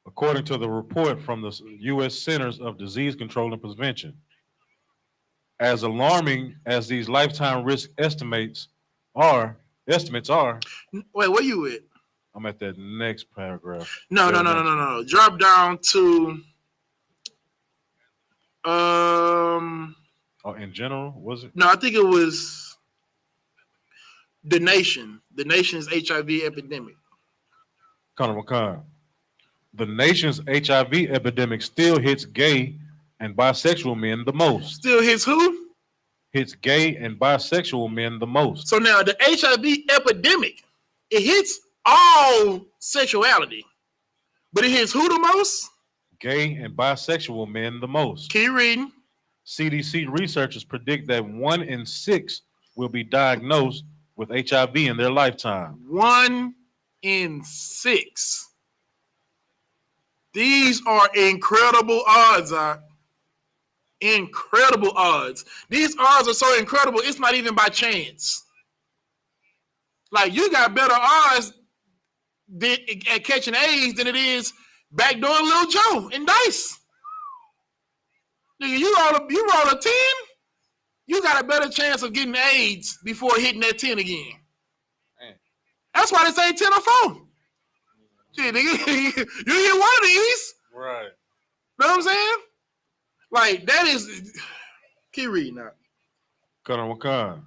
According to the report from the U.S. Centers of Disease Control and Prevention, as alarming as these lifetime risk estimates are. Wait, where you at? I'm at that next paragraph. No. Drop down to in general, was it? No, I think it was the nation's HIV epidemic. Kanawakan. The nation's HIV epidemic still hits gay and bisexual men the most. Still hits who? Hits gay and bisexual men the most. So now the HIV epidemic, it hits all sexuality, but it hits who the most? Gay and bisexual men the most. Keep reading. CDC researchers predict that 1 in 6 will be diagnosed with HIV in their lifetime. 1 in 6. These are incredible odds, incredible odds. These odds are so incredible, it's not even by chance. Like, you got better odds at catching AIDS than it is backdooring Lil Joe in dice. Nigga, you roll a 10, you got a better chance of getting AIDS before hitting that 10 again. Man. That's why they say 10 or 4. Shit, nigga, you get one of these. Right. Know what I'm saying? Like, that is... Keep reading now. Kanawakan.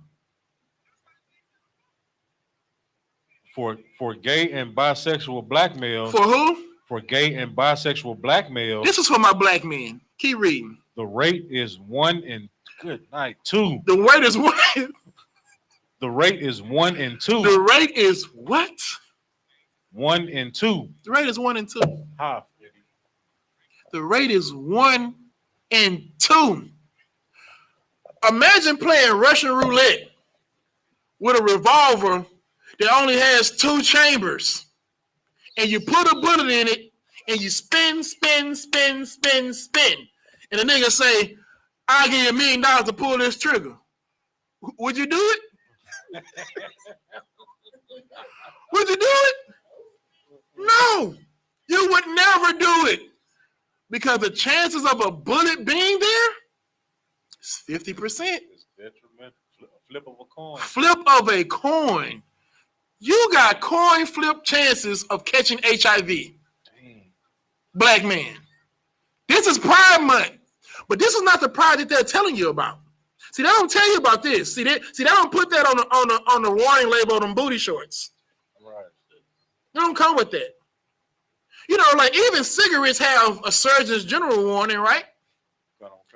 For gay and bisexual black males. For who? For gay and bisexual black males. This is for my black men. Keep reading. The rate is 1 in... Good night. 2. The rate is 1... The rate is 1 in 2. The rate is what? 1 in 2. The rate is 1 in 2. Half. The rate is 1 in 2. Imagine playing Russian roulette with a revolver that only has 2 chambers, and you put a bullet in it, and you spin, and the nigga say, "I'll give you $1 million to pull this trigger." Would you do it? Would you do it? No, you would never do it, because the chances of a bullet being there is 50%. It's detrimental. Flip of a coin. Flip of a coin. You got coin flip chances of catching HIV. Dang. Black man. This is Pride Month, but this is not the pride that they're telling you about. See, they don't tell you about this. See, they don't put that on the warning label on them booty shorts. Right. They don't come with that. You know, like, even cigarettes have a Surgeon General warning, right?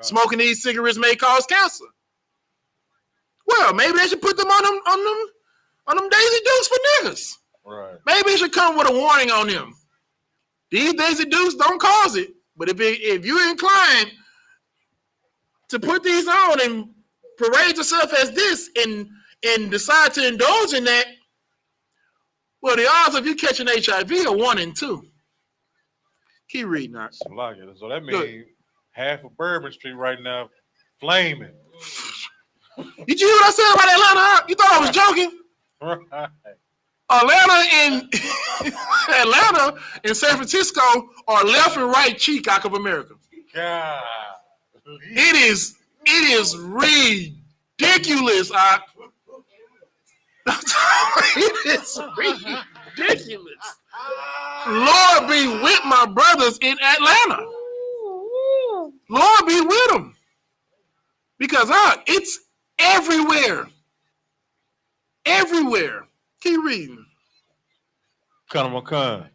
Smoking these cigarettes may cause cancer. Well, maybe they should put them on them Daisy Dukes for niggas. Right. Maybe it should come with a warning on them. These Daisy Dukes don't cause it, but if you're inclined to put these on and parade yourself as this and decide to indulge in that, well, the odds of you catching HIV are 1 in 2. Keep reading that. So that means half of Bourbon Street right now flaming. Did you hear what I said about Atlanta? You thought I was joking? Right. Atlanta and San Francisco are left and right cheek out of America. God. It is ridiculous. It is ridiculous. Lord be with my brothers in Atlanta. Lord be with them. Because it's everywhere. Everywhere. Keep reading. Kanawakan.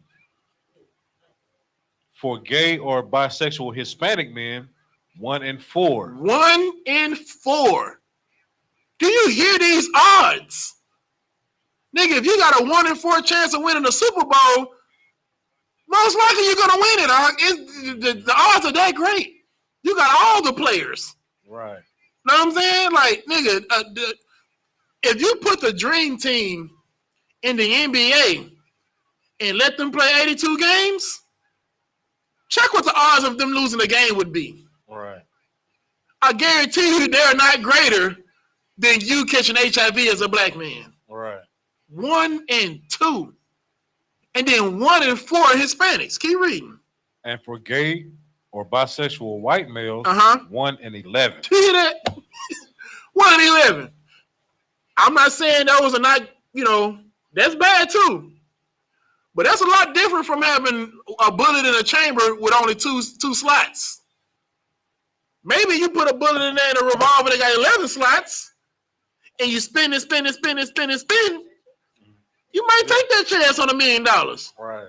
For gay or bisexual Hispanic men, 1 in 4. 1 in 4. Do you hear these odds? Nigga, if you got a 1 in 4 chance of winning the Super Bowl, most likely you're gonna win it. The odds are that great. You got all the players. Right. Know what I'm saying? Like, nigga, if you put the dream team in the NBA and let them play 82 games, check what the odds of them losing the game would be. Right. I guarantee you they're not greater than you catching HIV as a black man. Right. 1 in 2. And then 1 in 4 Hispanics. Keep reading. And for gay or bisexual white males, 1 in 11. You hear that? 1 in 11. I'm not saying those are not, that's bad too. But that's a lot different from having a bullet in a chamber with only two slots. Maybe you put a bullet in there in a revolver that got 11 slots, and you spin and spin and spin and spin and spin. You might take that chance on $1 million. Right.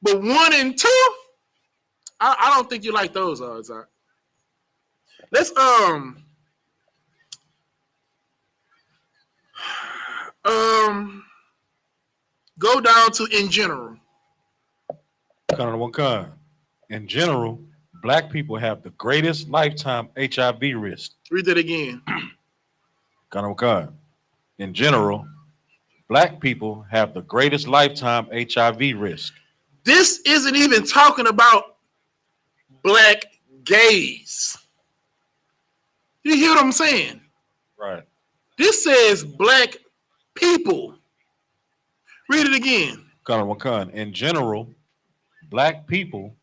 But 1 in 2, I don't think you like those odds. Let's go down to in general. In general, black people have the greatest lifetime HIV risk. Read that again. In general, black people have the greatest lifetime HIV risk. This isn't even talking about black gays. You hear what I'm saying? Right. This says black people. Read it again. In general, black people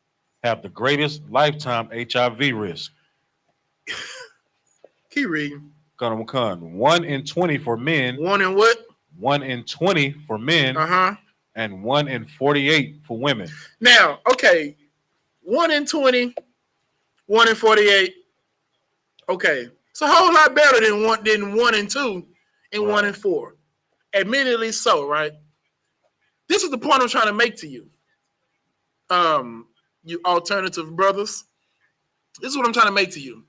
have the greatest lifetime HIV risk. Keep reading. 1 in 20 for men. 1 in what? 1 in 20 for men. And 1 in 48 for women. Now, okay, 1 in 20, 1 in 48. Okay, it's a whole lot better than 1 in 2 and 1 in 4. Admittedly so, right? This is the point I'm trying to make to you. You alternative brothers. This is what I'm trying to make to you.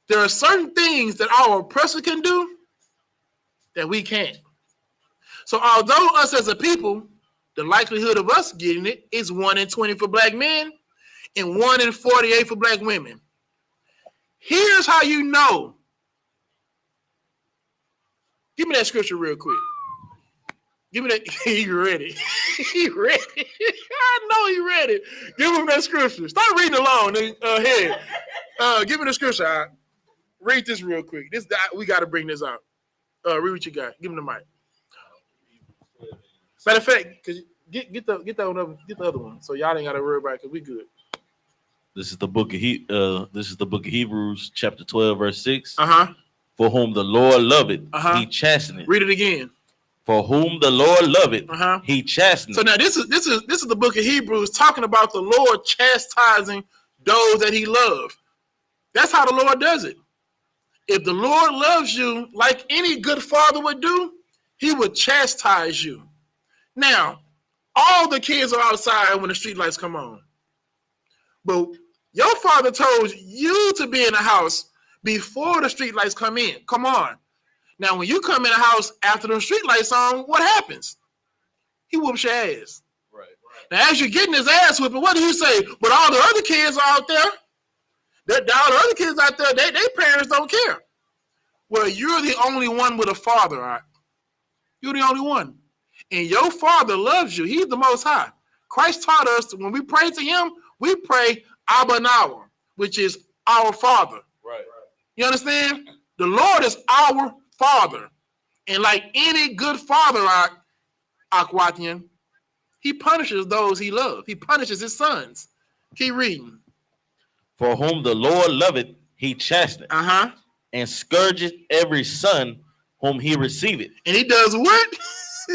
There are certain things that our oppressor can do that we can't. So although us as a people, the likelihood of us getting it is 1 in 20 for black men and 1 in 48 for black women. Here's how you know. Give me that scripture real quick. Give me that. He ready. He ready. I know he ready. Give him that scripture. Start reading along. Here. Give me the scripture. Right? Read this real quick. We got to bring this out. Read what you got. Give him the mic. Matter of fact, get the other one. So y'all ain't got to worry about it because we good. This is the book of Hebrews, chapter 12, verse 6. For whom the Lord loveth, he chasteneth. Read it again. For whom the Lord loveth, he chasteneth. So now this is the book of Hebrews talking about the Lord chastising those that he loved. That's how the Lord does it. If the Lord loves you like any good father would do, he would chastise you. Now, all the kids are outside when the street lights come on. But your father told you to be in the house before the street lights come in. Come on. Now, when you come in the house after the street lights on, what happens? He whoops your ass. Right. Now, as you're getting his ass whipping, what do you say? But all the other kids are out there. All the other kids out there, their parents don't care. Well, you're the only one with a father, all right? You're the only one. And your father loves you. He's the Most High. Christ taught us when we pray to him, we pray Abba Nawa, which is our Father. Right. You understand? The Lord is our Father. And like any good father, Akwatian, he punishes those he loves. He punishes his sons. Keep reading. For whom the Lord loveth, he chasteneth. And scourgeth every son whom he receiveth. And he does what?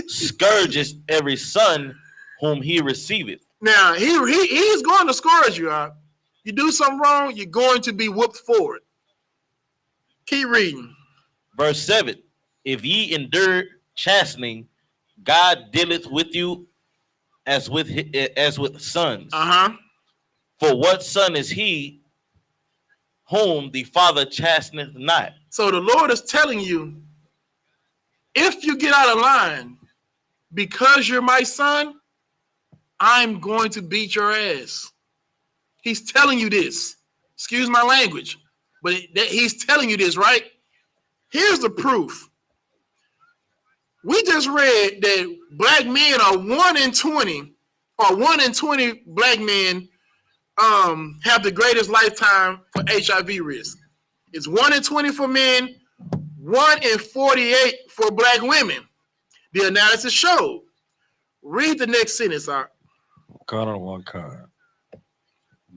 Scourges every son whom he receiveth. Now, he's going to scourge you. You do something wrong, you're going to be whooped for it. Keep reading. Verse 7. If ye endure chastening, God dealeth with you as with sons. For what son is he whom the father chasteneth not? So the Lord is telling you, if you get out of line because you're my son, I'm going to beat your ass. He's telling you this. Excuse my language, but he's telling you this, right? Here's the proof. We just read that black men are 1 in 20, or 1 in 20 black men have the greatest lifetime for HIV risk. It's 1 in 20 for men, 1 in 48 for black women. The analysis showed. Read the next sentence, Art. Card on one card.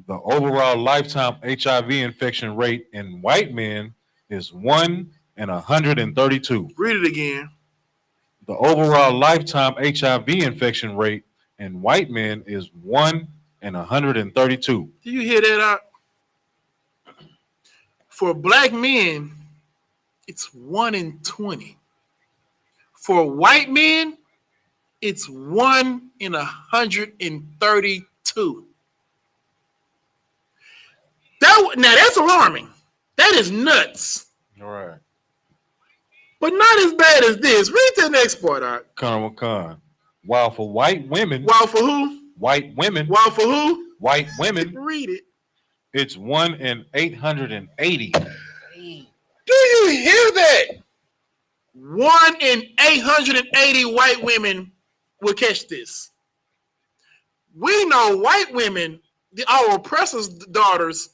The overall lifetime HIV infection rate in white men is 1 in 132. Read it again. The overall lifetime HIV infection rate in white men is 1 in 132. Do you hear that, Art? For black men, it's 1 in 20. For white men, it's 1 in 132. Now that's alarming. That is nuts. All right. But not as bad as this. Read the next part, Art. Con. While for white women. While for who? White women. While for who? White women. Read it. It's 1 in 880. Do you hear that? 1 in 880 white women will catch this. We know white women, our oppressors' daughters,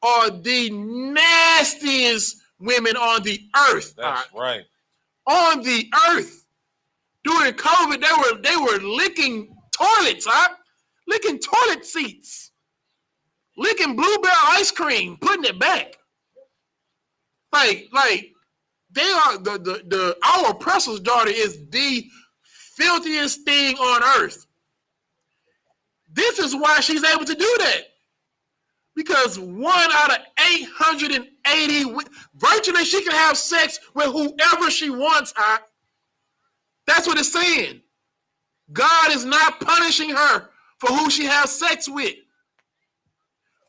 are the nastiest women on the earth. That's right. On the earth. During COVID, they were licking toilets, licking toilet seats, licking Bluebell ice cream, putting it back. Like they are our oppressor's daughter is the filthiest thing on earth. This is why she's able to do that. Because 1 out of 880, virtually she can have sex with whoever she wants. That's what it's saying. God is not punishing her for who she has sex with.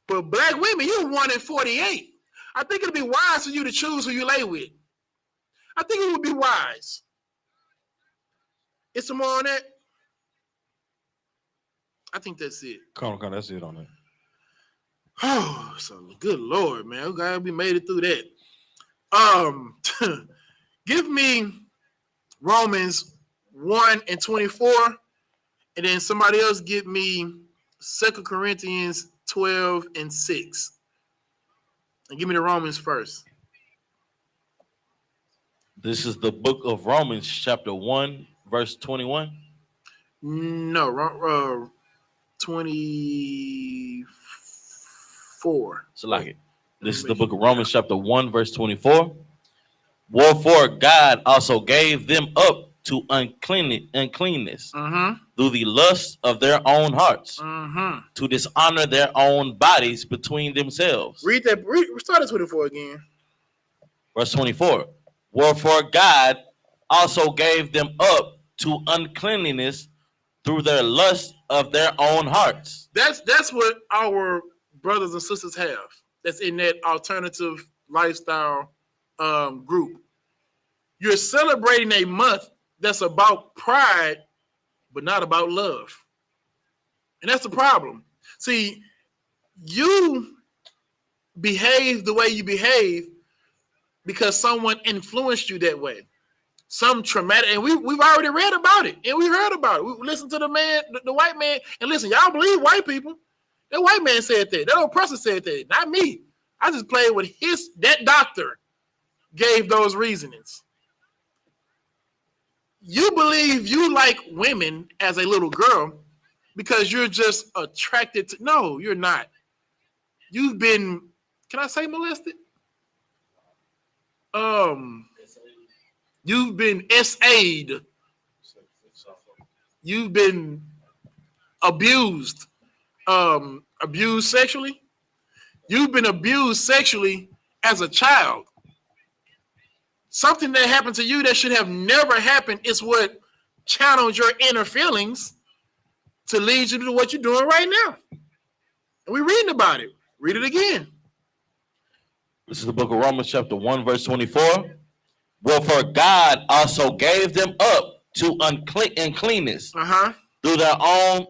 But black women, you're 1 in 48. I think it'd be wise for you to choose who you lay with. I think it would be wise. It's some more on that? I think that's it. Come on, that's it on that. Oh, so good Lord, man. I'm glad we made it through that. Give me Romans 1 and 24, and then somebody else give me 2 Corinthians 12 and 6. And give me the Romans first. This is the book of Romans, chapter 1, verse 21. No, 24. So like it. This is the book of Romans, chapter 1, verse 24. Wherefore God also gave them up to uncleanness through the lust of their own hearts, to dishonor their own bodies between themselves. Read that. Start at 24 again. Verse 24. Wherefore God also gave them up to uncleanness through their lust of their own hearts. That's what our brothers and sisters have. That's in that alternative lifestyle group. You're celebrating a month that's about pride, but not about love. And that's the problem. See, you behave the way you behave because someone influenced you that way. Some traumatic, and we've already read about it, and we heard about it. We listened to the man, the white man, and listen, y'all believe white people. That white man said that. That oppressor said that, not me. I just played with that doctor gave those reasonings. You believe you like women as a little girl because you're just attracted to, no, you're not. You've been, can I say molested? You've been SA'd. You've been abused. Abused sexually. You've been abused sexually as a child. Something that happened to you that should have never happened is what channeled your inner feelings to lead you to what you're doing right now. And we're reading about it. Read it again. This is the book of Romans, chapter 1, verse 24. Wherefore God also gave them up to uncleanness through their own,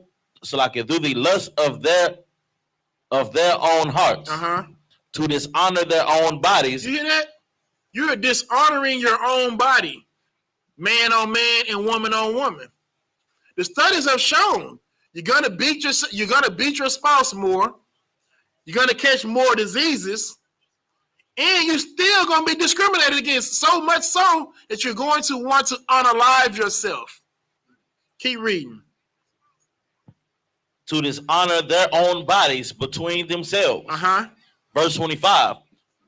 through the lust of their own hearts, to dishonor their own bodies. You hear that? You're dishonoring your own body, man on man and woman on woman. The studies have shown you're gonna beat your spouse more, you're gonna catch more diseases, and you're still gonna be discriminated against, so much so that you're going to want to unalive yourself. Keep reading. To dishonor their own bodies between themselves. Verse 25.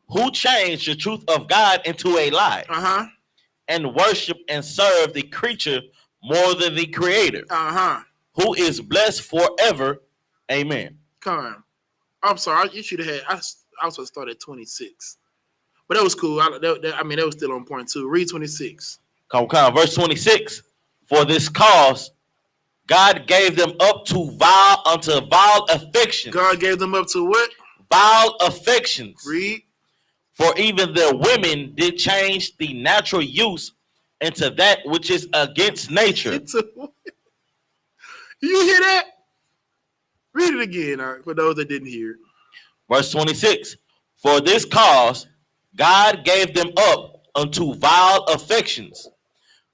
Who changed the truth of God into a lie, and worship and serve the creature more than the Creator, who is blessed forever. Amen. Come on. I'm sorry. You should have had. I was supposed to start at 26, but that was cool. That was still on point too. Read 26. Come. Verse 26. For this cause, God gave them up to vile affections. God gave them up to what? Vile affections. Read. For even their women did change the natural use into that which is against nature. You hear that? Read it again, for those that didn't hear it. Verse 26. For this cause, God gave them up unto vile affections.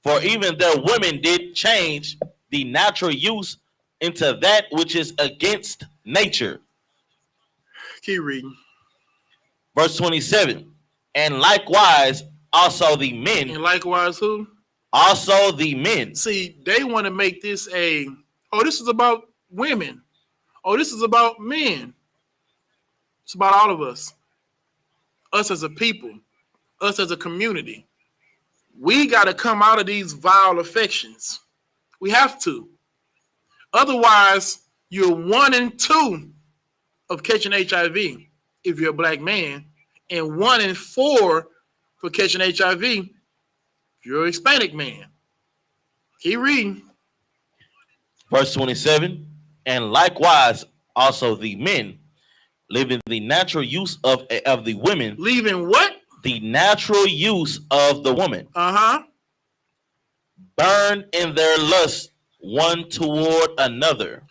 For even their women did change the natural use into that which is against nature. Keep reading. Verse 27. And likewise also the men. And likewise who? Also the men. See, they want to make this this is about women. Oh, this is about men. It's about all of us. Us as a people. Us as a community. We got to come out of these vile affections. We have to. Otherwise, you're 1 in 2 of catching HIV if you're a black man, and 1 in 4 for catching HIV if you're a Hispanic man. Keep reading. Verse 27. And likewise also the men, leaving the natural use of the women. Leaving what? The natural use of the woman. Burn in their lust one toward another.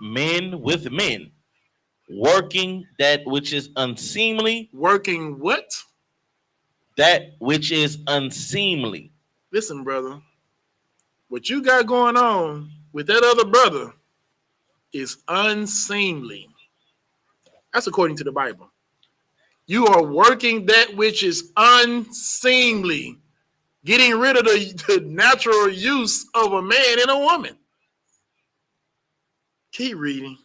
Men with men, working that which is unseemly. Working what? That which is unseemly. Listen, brother, what you got going on with that other brother is unseemly. That's according to the Bible. You are working that which is unseemly, getting rid of the natural use of a man and a woman. Keep reading.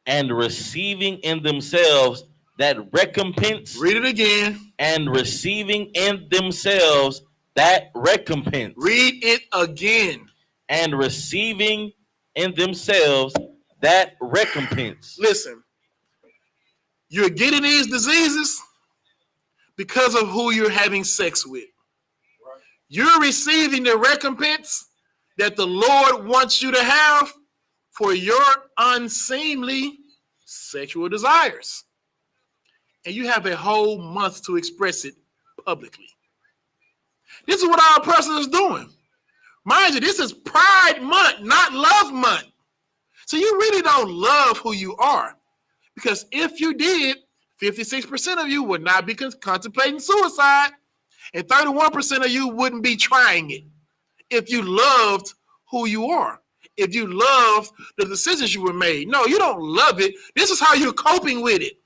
And receiving in themselves that recompense. Read it again. And receiving in themselves that recompense. Read it again. And receiving in themselves that recompense. Listen, you're getting these diseases because of who you're having sex with. You're receiving the recompense that the Lord wants you to have for your unseemly sexual desires. And you have a whole month to express it publicly. This is what our person is doing. Mind you, this is Pride Month, not Love Month. So you really don't love who you are. Because if you did, 56% of you would not be contemplating suicide, and 31% of you wouldn't be trying it. If you loved who you are, if you loved the decisions you were made. No, you don't love it. This is how you're coping with it.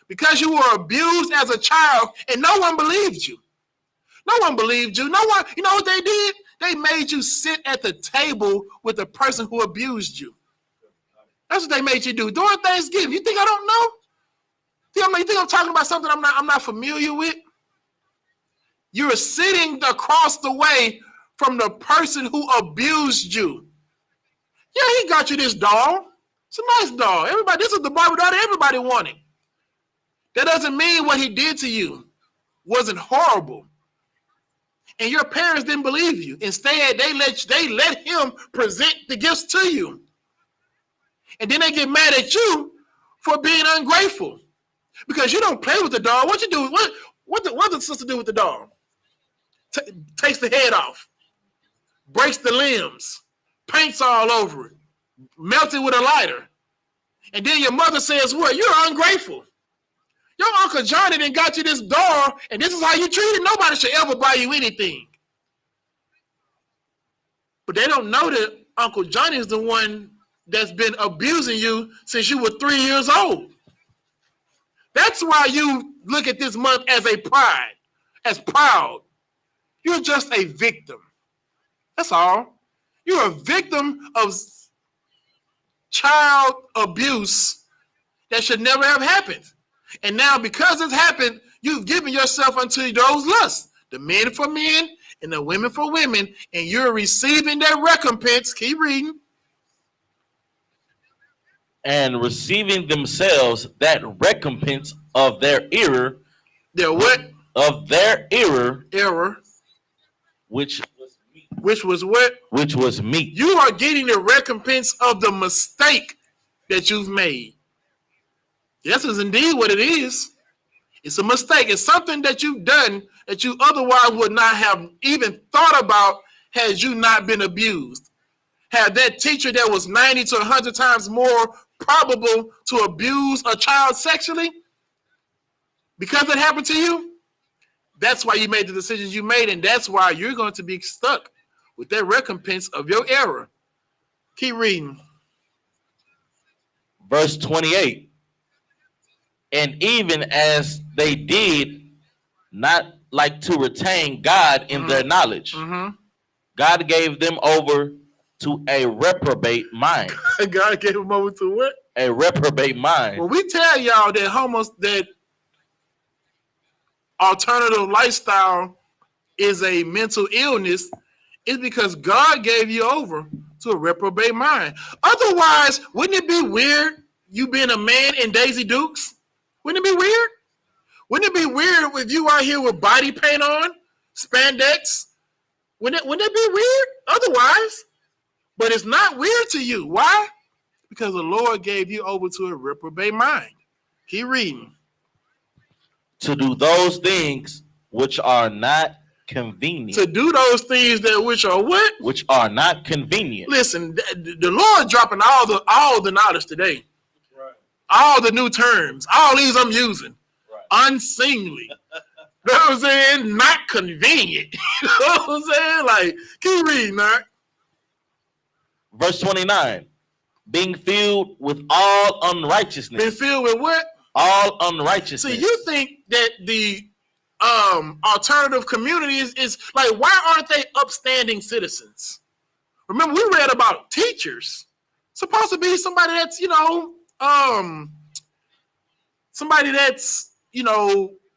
Because you were abused as a child, and no one believed you. No one believed you. No one, you know what they did? They made you sit at the table with the person who abused you. That's what they made you do during Thanksgiving. You think I don't know? You think I'm talking about something I'm not familiar with? You're sitting across the way from the person who abused you. Yeah, he got you this doll. It's a nice doll. Everybody, this is the Barbie doll that everybody wanted. That doesn't mean what he did to you wasn't horrible. And your parents didn't believe you. Instead, they let him present the gifts to you. And then they get mad at you for being ungrateful. Because you don't play with the doll. What you do? What the sister do with the dog? Takes the head off, breaks the limbs, paints all over it, melts it with a lighter. And then your mother says, what? You're ungrateful. Your Uncle Johnny done got you this dog, and this is how you treat it. Nobody should ever buy you anything. But they don't know that Uncle Johnny is the one that's been abusing you since you were 3 years old. That's why you look at this month as proud. You're just a victim. That's all. You're a victim of child abuse that should never have happened. And now because it's happened, you've given yourself unto those lusts, the men for men and the women for women, and you're receiving that recompense. Keep reading. And receiving themselves that recompense of their error. Their what? Of their error. Error. Which was what? Which was meat. You are getting the recompense of the mistake that you've made. Yes, is indeed what it is. It's a mistake. It's something that you've done that you otherwise would not have even thought about had you not been abused. Had that teacher that was 90 to 100 times more probable to abuse a child sexually because it happened to you, that's why you made the decisions you made, and that's why you're going to be stuck with that recompense of your error. Keep reading. Verse 28. And even as they did not like to retain God in their knowledge, God gave them over to a reprobate mind. God gave them over to what? A reprobate mind. Well, we tell y'all that alternative lifestyle is a mental illness, is because God gave you over to a reprobate mind. Otherwise, wouldn't it be weird you being a man in Daisy Dukes? Wouldn't it be weird? Wouldn't it be weird if you out here with body paint on, spandex? Wouldn't it be weird otherwise? But it's not weird to you. Why? Because the Lord gave you over to a reprobate mind. Keep reading. To do those things which are not convenient. To do those things which are what? Which are not convenient. Listen, the Lord dropping all the knowledge today. Right. All the new terms. All these I'm using. Right. Unseemly. You know what I'm saying? Not convenient. You know what I'm saying? Like, keep reading, man. Verse 29. Being filled with all unrighteousness. Being filled with what? All unrighteousness. See, you think that the alternative community is like, why aren't they upstanding citizens? Remember, we read about teachers. Supposed to be somebody that's,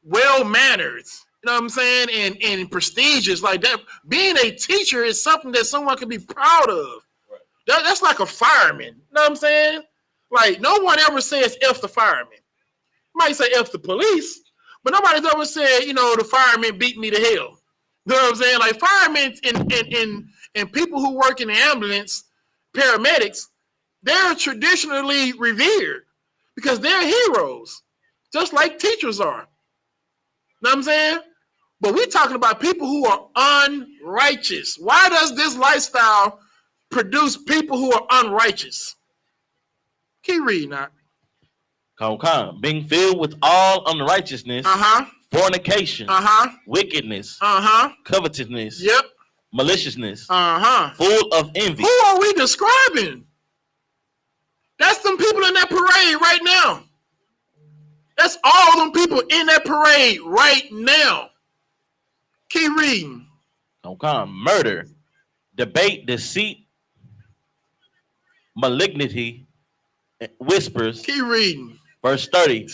well-mannered. You know what I'm saying? And prestigious like that. Being a teacher is something that someone can be proud of. Right. That's like a fireman. You know what I'm saying? Like, no one ever says F the fireman. Might say F the police, but nobody's ever said, the fireman beat me to hell. You know what I'm saying? Like, firemen and people who work in the ambulance, paramedics, they're traditionally revered because they're heroes, just like teachers are. You know what I'm saying? But we're talking about people who are unrighteous. Why does this lifestyle produce people who are unrighteous? Keep reading now. Come. Being filled with all unrighteousness, fornication, wickedness, covetousness, maliciousness, full of envy. Who are we describing? That's them people in that parade right now. That's all them people in that parade right now. Keep reading. Come. Murder, debate, deceit, malignity, whispers. Keep reading. Verse 30.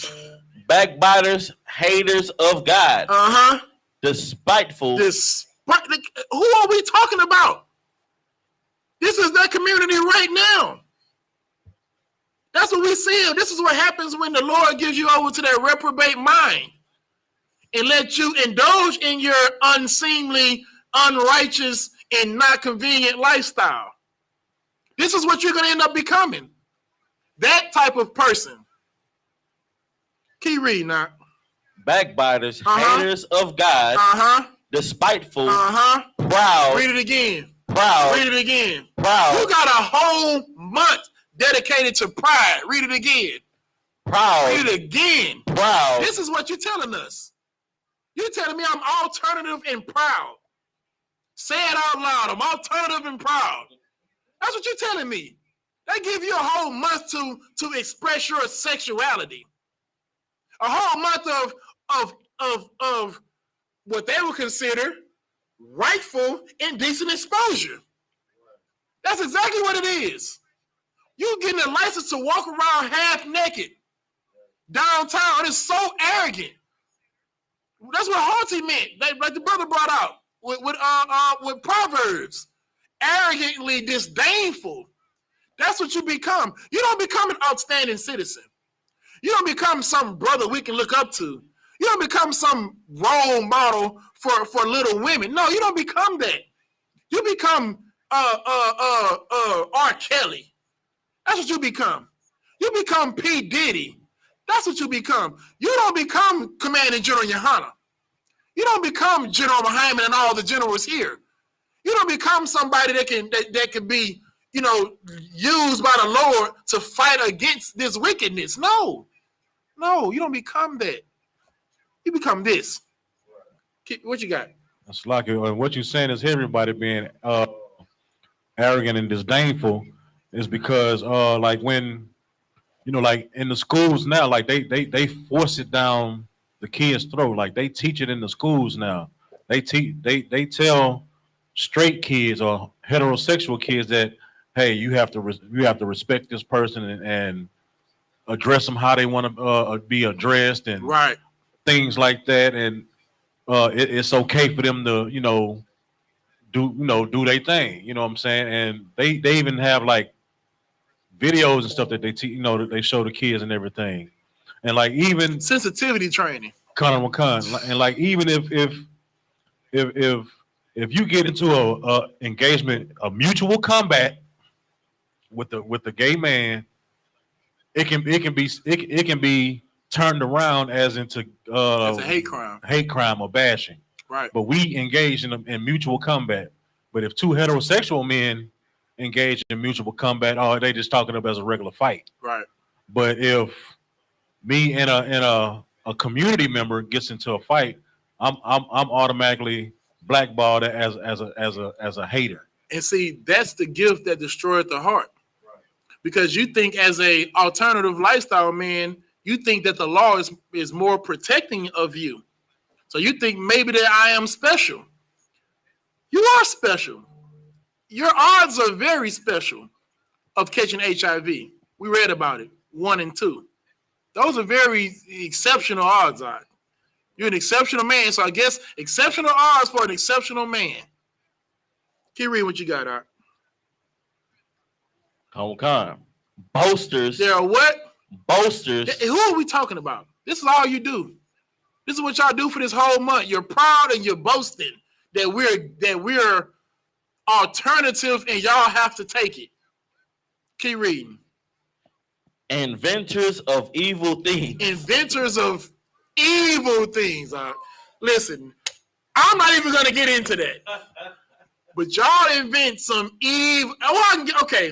Backbiters, haters of God. Despiteful. Who are we talking about? This is that community right now. That's what we see. This is what happens when the Lord gives you over to that reprobate mind and let you indulge in your unseemly, unrighteous, and not convenient lifestyle. This is what you're going to end up becoming. That type of person. Keep reading now. backbiters, haters of God, despiteful, proud. Read it again. Proud. Read it again. Proud. You got a whole month dedicated to pride. Read it again. Proud. Read it again. Proud. This is what you're telling us. You're telling me I'm alternative and proud. Say it out loud. I'm alternative and proud. That's what you're telling me. They give you a whole month to express your sexuality. A whole month of what they would consider rightful indecent exposure. That's exactly what it is. You getting a license to walk around half naked downtown. It's so arrogant. That's what haughty meant. Like the brother brought out with Proverbs. Arrogantly disdainful. That's what you become. You don't become an outstanding citizen. You don't become some brother we can look up to. You don't become some role model for little women. No, you don't become that. You become R. Kelly. That's what you become. You become P. Diddy. That's what you become. You don't become Commanding General YAHANNA. You don't become General Muhammad and all the generals here. You don't become somebody that can be, used by the Lord to fight against this wickedness. No, you don't become that. You become this. What you got? That's like what you're saying is everybody being arrogant and disdainful is because like when like in the schools now, like they force it down the kids' throat. Like they teach it in the schools now. They tell straight kids or heterosexual kids that, hey, you have to respect this person and address them how they want to be addressed and things like that. And it's okay for them to do their thing. You know what I'm saying? And they even have like videos and stuff that that they show the kids and everything. And like even sensitivity training. And like even if you get into a engagement, a mutual combat with the gay man, it can be turned around as into it's a hate crime or bashing. Right. But we engage in mutual combat. But if two heterosexual men engage in mutual combat, they just talking about as a regular fight. Right. But if me and a community member gets into a fight, I'm automatically blackballed as a hater. And see, that's the gift that destroyed the heart. Right. Because you think as a alternative lifestyle man, you think that the law is more protecting of you. So you think maybe that I am special. You are special. Your odds are very special of catching HIV. We read about it, 1 and 2. Those are very exceptional odds. You're an exceptional man, so I guess exceptional odds for an exceptional man. Keep reading what you got, Art. Come. Boasters. There are what? Boasters. Who are we talking about? This is all you do. This is what y'all do for this whole month. You're proud and you're boasting that we're alternative and y'all have to take it. Keep reading. Inventors of evil things. Inventors of evil things. Listen, I'm not even going to get into that. But y'all invent some evil. Okay.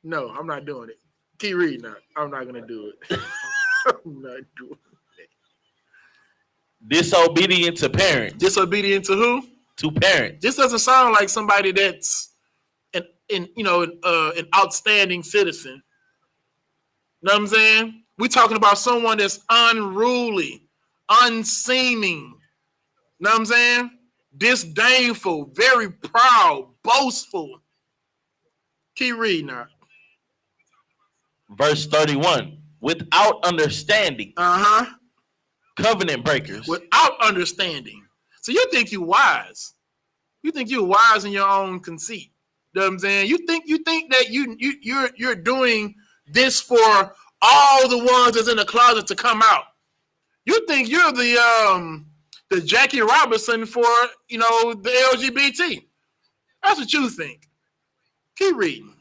No, I'm not doing it. Keep reading that. I'm not going to do it. I'm not doing it. Disobedient to parents. Disobedient to who? To parents. This doesn't sound like somebody that's an outstanding citizen. Know what I'm saying? We're talking about someone that's unruly, unseeming. Know what I'm saying? Disdainful, very proud, boastful. Keep reading now. Verse 31. Without understanding. Covenant breakers. Without understanding. So you think you're wise. You think you're wise in your own conceit. You know what I'm saying? You think that you're doing this for all the ones that's in the closet to come out. You think you're the Jackie Robinson for the LGBT. That's what you think. Keep reading.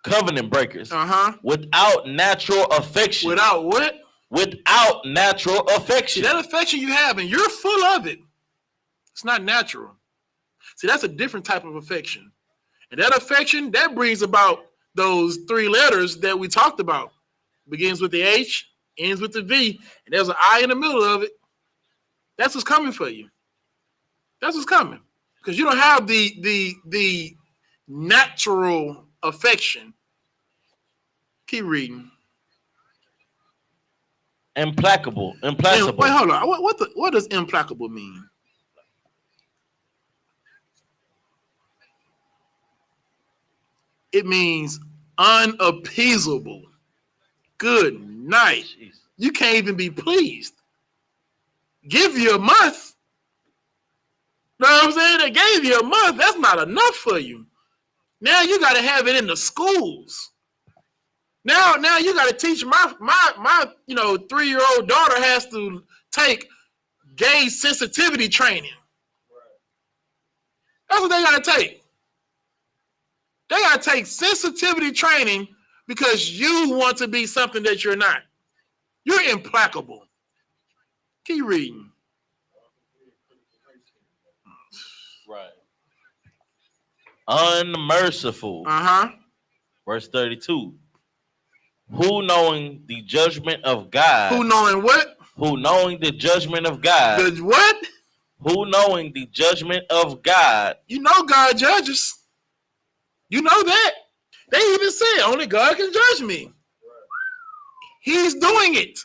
covenant breakers. Uh-huh. Without natural affection. Without what? Without natural affection. See, that affection you have, and you're full of it. It's not natural. See, that's a different type of affection. And that affection, that brings about those 3 letters that we talked about. Begins with the H, ends with the V, and there's an I in the middle of it. That's what's coming for you. That's what's coming. Because you don't have the natural affection. Keep reading. Implacable. Wait, hold on. What does implacable mean? It means unappeasable. Good night. Jeez. You can't even be pleased. Give you a month. Know what I'm saying? They gave you a month. That's not enough for you. Now you got to have it in the schools. Now you got to teach my 3-year-old daughter has to take gay sensitivity training. That's what they got to take. They got to take sensitivity training because you want to be something that you're not. You're implacable. Keep reading. Right. Unmerciful. Uh-huh. Verse 32. Who knowing the judgment of God. Who knowing what? Who knowing the judgment of God. The what? Who knowing the judgment of God. You know God judges. You know that. They even said only God can judge me. He's doing it.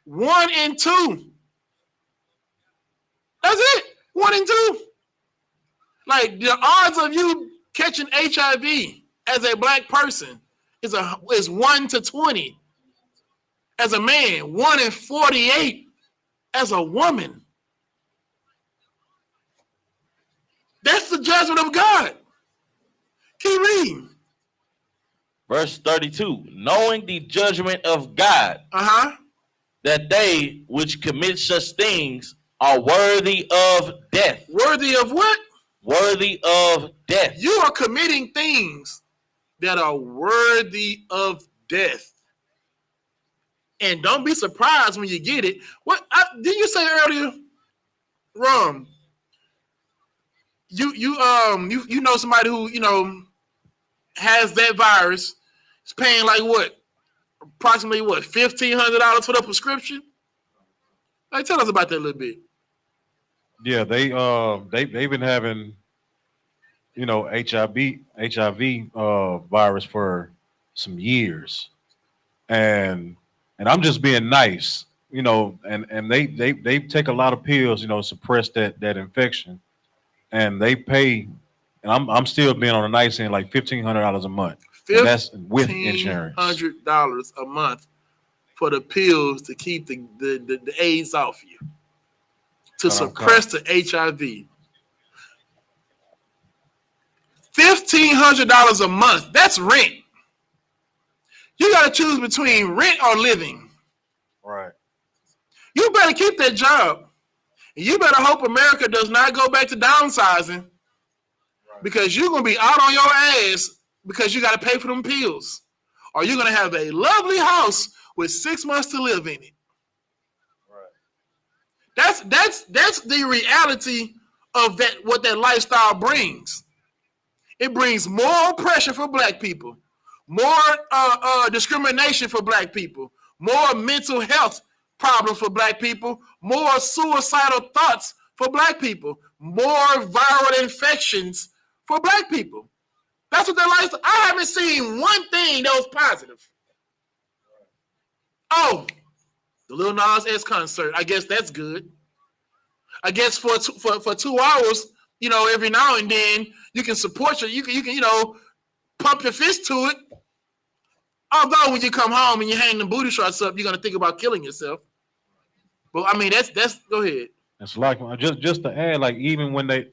1 and 2. That's it. 1 and 2. Like the odds of you catching HIV as a black person is 1 to 20. As a man, 1 in 48 as a woman. That's the judgment of God. Keep reading. Verse 32. Knowing the judgment of God. Uh-huh. That they which commit such things are worthy of death. Worthy of what? Worthy of death. You are committing things that are worthy of death. And don't be surprised when you get it. What did you say earlier? Ron, you know somebody who, has that virus. Is paying like what? Approximately what? $1,500 for the prescription? Like, tell us about that a little bit. Yeah, they've been having, HIV virus for some years, and I'm just being nice, and they take a lot of pills, suppress that infection, and they pay, and I'm still being on the nice end, like $1,500 a month. And that's with insurance. $1,500 a month for the pills to keep the AIDS off you, to suppress the HIV. $1,500 a month. That's rent. You got to choose between rent or living. Right. You better keep that job. And you better hope America does not go back to downsizing, because you're going to be out on your ass because you got to pay for them pills. Or you're going to have a lovely house with 6 months to live in it. Right. That's the reality of that, what that lifestyle brings. It brings more oppression for black people, more discrimination for black people, more mental health problems for black people, more suicidal thoughts for black people, more viral infections for black people. That's what their lifestyle. I haven't seen one thing that was positive. Oh, the Lil Nas X concert. I guess that's good. I guess for 2 hours, every now and then you can support you can pump your fist to it. Although when you come home and you hang the booty shots up, you're gonna think about killing yourself. But I mean, that's go ahead. It's like just to add, like even when they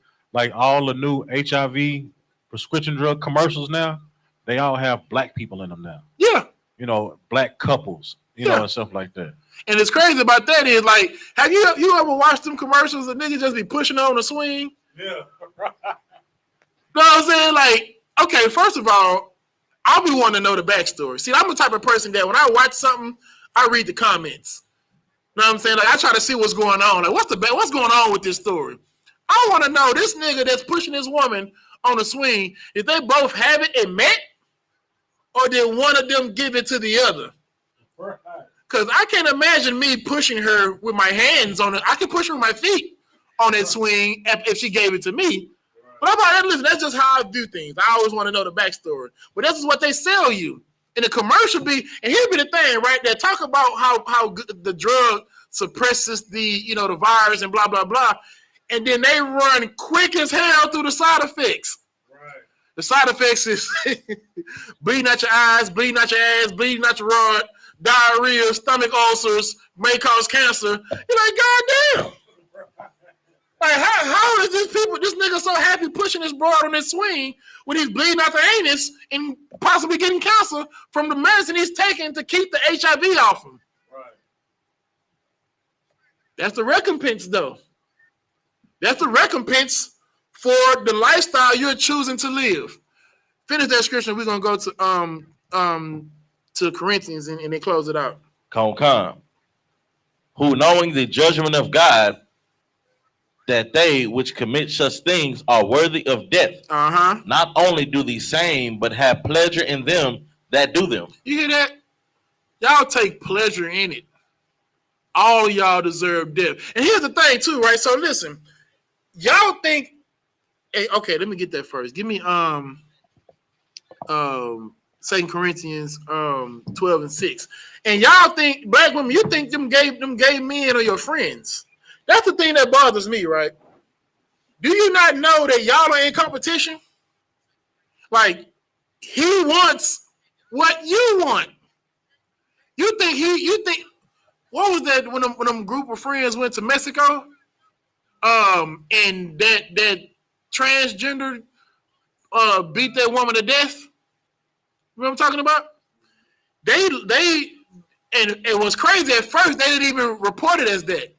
all the new HIV prescription drug commercials now, they all have black people in them now. Yeah. Black couples, and stuff like that. And it's crazy about that is like, have you ever watched them commercials that niggas just be pushing on the swing? Yeah. You know what I'm saying? Like, okay, first of all, I'll be wanting to know the backstory. See, I'm the type of person that when I watch something, I read the comments. You know what I'm saying? Like I try to see what's going on. Like what's going on with this story? I want to know this nigga that's pushing this woman on the swing. Did they both have it and met, or did one of them give it to the other? Because I can't imagine me pushing her with my hands on it. I can push her with my feet on that swing if she gave it to me. But I'm like, listen, that's just how I do things. I always want to know the backstory. But this is what they sell you. And the commercial be, and here be the thing, right? They talk about how the drug suppresses the virus and blah, blah, blah. And then they run quick as hell through the side effects. Right. The side effects is bleeding out your eyes, bleeding out your ass, bleeding out your rod, diarrhea, stomach ulcers, may cause cancer. You're like, God damn. Like, how is this nigga so happy pushing this broad on this swing when he's bleeding out the anus and possibly getting cancer from the medicine he's taking to keep the HIV off him? Right. That's the recompense, though. That's the recompense for the lifestyle you're choosing to live. Finish that scripture. We're gonna go to Corinthians and then close it out. Come. Who knowing the judgment of God, that they which commit such things are worthy of death. Not only do the same, but have pleasure in them that do them. You hear that? Y'all take pleasure in it. All y'all deserve death. And here's the thing, too, right? So listen, y'all think. Hey, okay, let me get that first. Give me 2 Corinthians 12:6. And y'all think black women, you think them gay men are your friends. That's the thing that bothers me, right? Do you not know that y'all are in competition? Like, he wants what you want. You think what was that when them group of friends went to Mexico? And that transgender beat that woman to death. You know what I'm talking about? And what's crazy at first, they didn't even report it as that.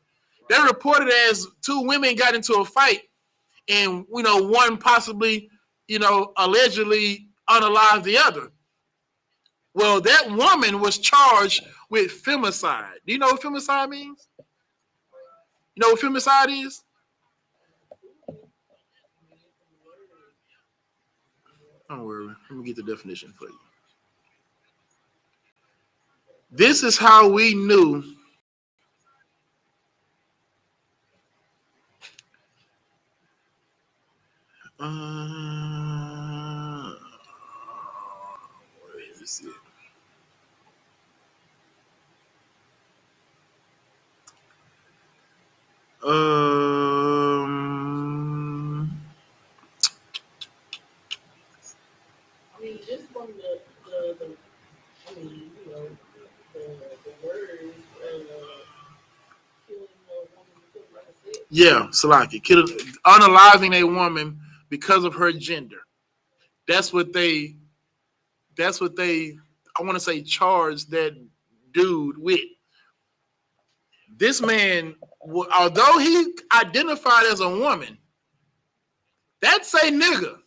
They reported as 2 women got into a fight, and one possibly, allegedly unalived the other. Well, that woman was charged with femicide. Do you know what femicide means? You know what femicide is? Don't worry. Let me get the definition for you. This is how we knew where is it? Just from the words killing a woman because of her sex. Yeah, Salaki, unaliving a woman because of her gender. That's what they I want to say charged that dude with. This man, although he identified as a woman, that's a nigga.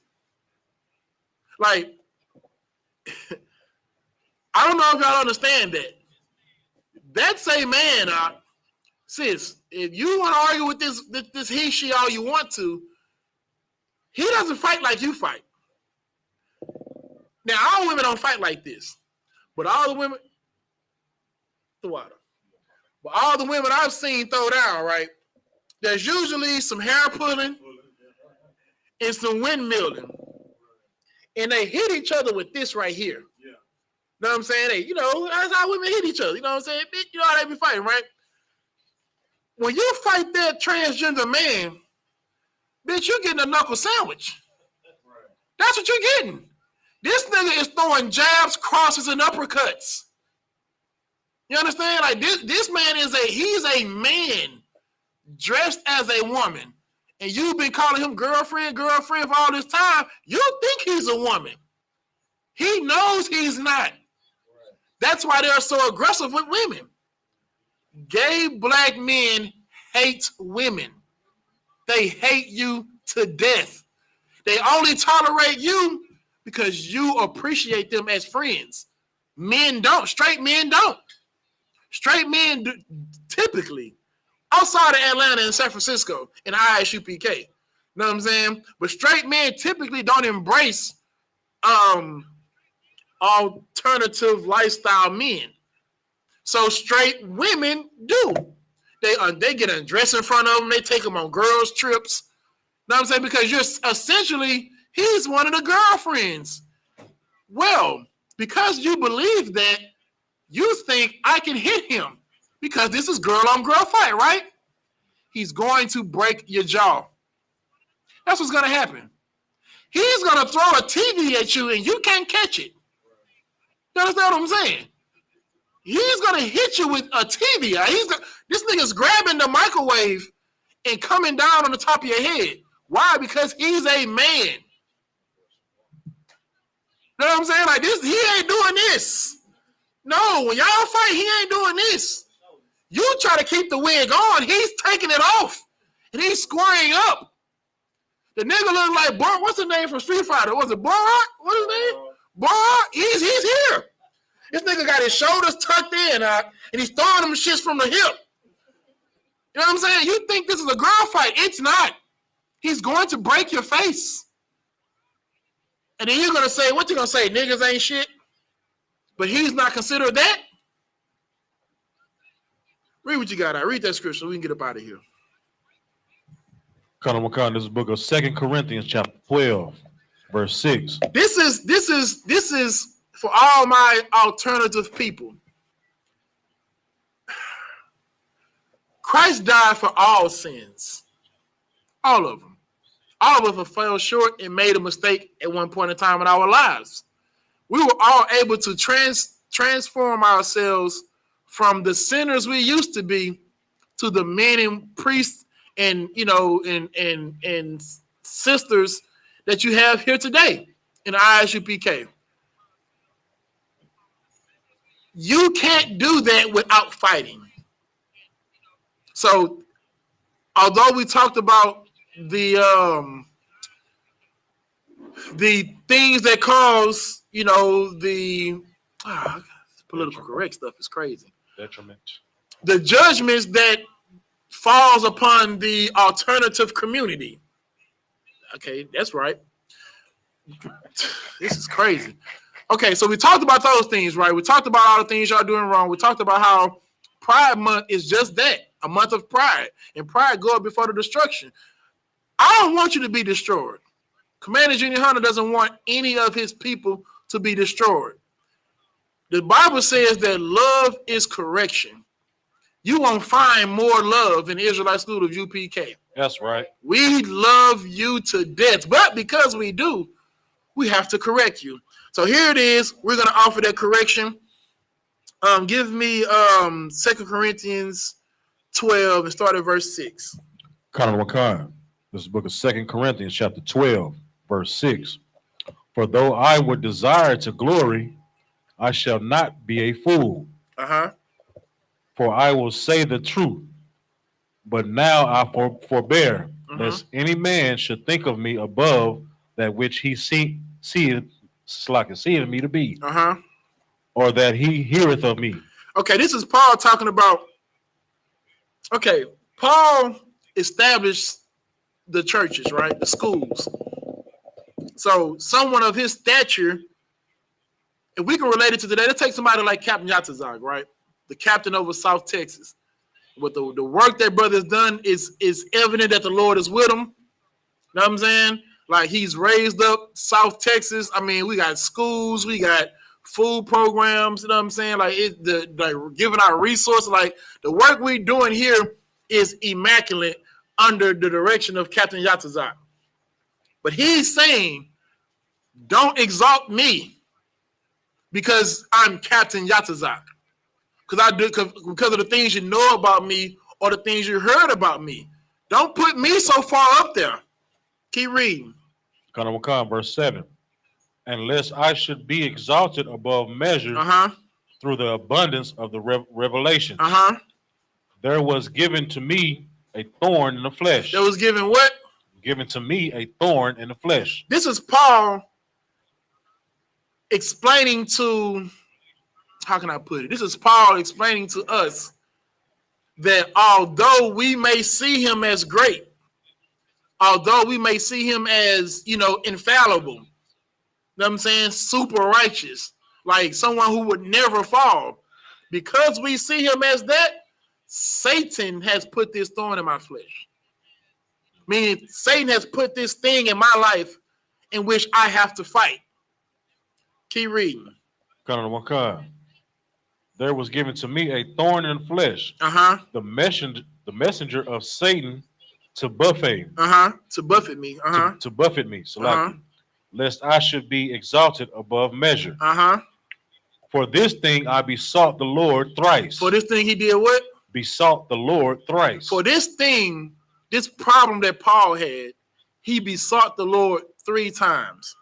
Like, I don't know if y'all understand that. That's a man, sis. If you want to argue with this he, she, all you want to, he doesn't fight like you fight. Now, all women don't fight like this, but all the women, the water. But all the women I've seen throw down, right? There's usually some hair pulling and some windmilling, and they hit each other with this right here. Yeah. Know what I'm saying? That's how women hit each other. You know what I'm saying? You know how they be fighting, right? When you fight that transgender man, bitch, you're getting a knuckle sandwich. Right. That's what you're getting. This nigga is throwing jabs, crosses, and uppercuts. You understand? Like this man he's a man dressed as a woman. And you've been calling him girlfriend for all this time. You think he's a woman. He knows he's not. That's why they're so aggressive with women. Gay black men hate women. They hate you to death. They only tolerate you because you appreciate them as friends. Men don't. Straight men don't. Straight men typically, outside of Atlanta and San Francisco and I.S.U.P.K. You know what I'm saying? But straight men typically don't embrace alternative lifestyle men. So straight women do. They get undressed in front of them. They take them on girls' trips. You know what I'm saying? Because you're essentially, he's one of the girlfriends. Well, because you believe that, you think I can hit him because this is girl on girl fight, right? He's going to break your jaw. That's what's going to happen. He's going to throw a TV at you and you can't catch it. You understand what I'm saying? He's going to hit you with a TV. This nigga's grabbing the microwave and coming down on the top of your head. Why? Because he's a man. You know what I'm saying? Like this, he ain't doing this. No, when y'all fight, he ain't doing this. You try to keep the wig on, he's taking it off. And he's squaring up. The nigga look like Borat. What's the name from Street Fighter? Was it Borat? What's his name? Borat? He's here. This nigga got his shoulders tucked in, and he's throwing them shits from the hip. You know what I'm saying? You think this is a girl fight. It's not. He's going to break your face. And then you're going to say, what you going to say? Niggas ain't shit? But he's not considered that? Read what you got. Read that scripture so we can get up out of here. Colonel McConnell, this is the book of 2 Corinthians chapter 12, verse 6. This is for all my alternative people. Christ died for all sins. All of them. All of us fell short and made a mistake at one point in time in our lives. We were all able to transform ourselves from the sinners we used to be to the men and priests and and sisters that you have here today in I.S.U.P.K. You can't do that without fighting. So, although we talked about the things that cause, the political correct stuff is crazy. Detriment. The judgments that falls upon the alternative community. Okay, that's right. This is crazy. Okay, so we talked about those things, right? We talked about all the things y'all doing wrong. We talked about how Pride Month is just that, a month of pride. And pride go up before the destruction. I don't want you to be destroyed. Commander Junior Hunter doesn't want any of his people to be destroyed. The Bible says that love is correction. You won't find more love in the Israelite school of UPK. That's right. We love you to death, but because we do, we have to correct you. So here it is. We're going to offer that correction. Give me 2 Corinthians 12 and start at verse 6. Colonel McConnell, this is the book of 2 Corinthians chapter 12, verse 6. For though I would desire to glory, I shall not be a fool. For I will say the truth, but now I forbear, lest any man should think of me above that which he seeth me to be, or that he heareth of me. Okay, this is Paul talking about. Okay, Paul established the churches, right? The schools. So someone of his stature, if we can relate it to today, let's take somebody like Captain Yatazak, right? The captain over South Texas. With the work that brother's done is evident that the Lord is with him. You know what I'm saying? Like he's raised up South Texas. I mean, we got schools, we got food programs. You know what I'm saying? Like giving out resources. Like the work we're doing here is immaculate under the direction of Captain Yatazak. But he's saying, don't exalt me because I'm Captain Yatazak. Because of the things you know about me or the things you heard about me. Don't put me so far up there. Keep reading. Colonel McConnell, verse 7. Unless I should be exalted above measure through the abundance of the revelations. There was given to me a thorn in the flesh. There was given what? Given to me a thorn in the flesh. This is Paul explaining to, how can I put it? This is Paul explaining to us that although we may see him as great, although we may see him as, infallible, you know what I'm saying, super righteous, like someone who would never fall, because we see him as that, Satan has put this thorn in my flesh. Meaning Satan has put this thing in my life in which I have to fight. Keep reading. There was given to me a thorn in the flesh. The messenger of Satan to buffet. To buffet me. To buffet me. So lest I should be exalted above measure. For this thing I besought the Lord thrice. For this thing he did what? Besought the Lord thrice. For this thing, this problem that Paul had, he besought the Lord 3 times.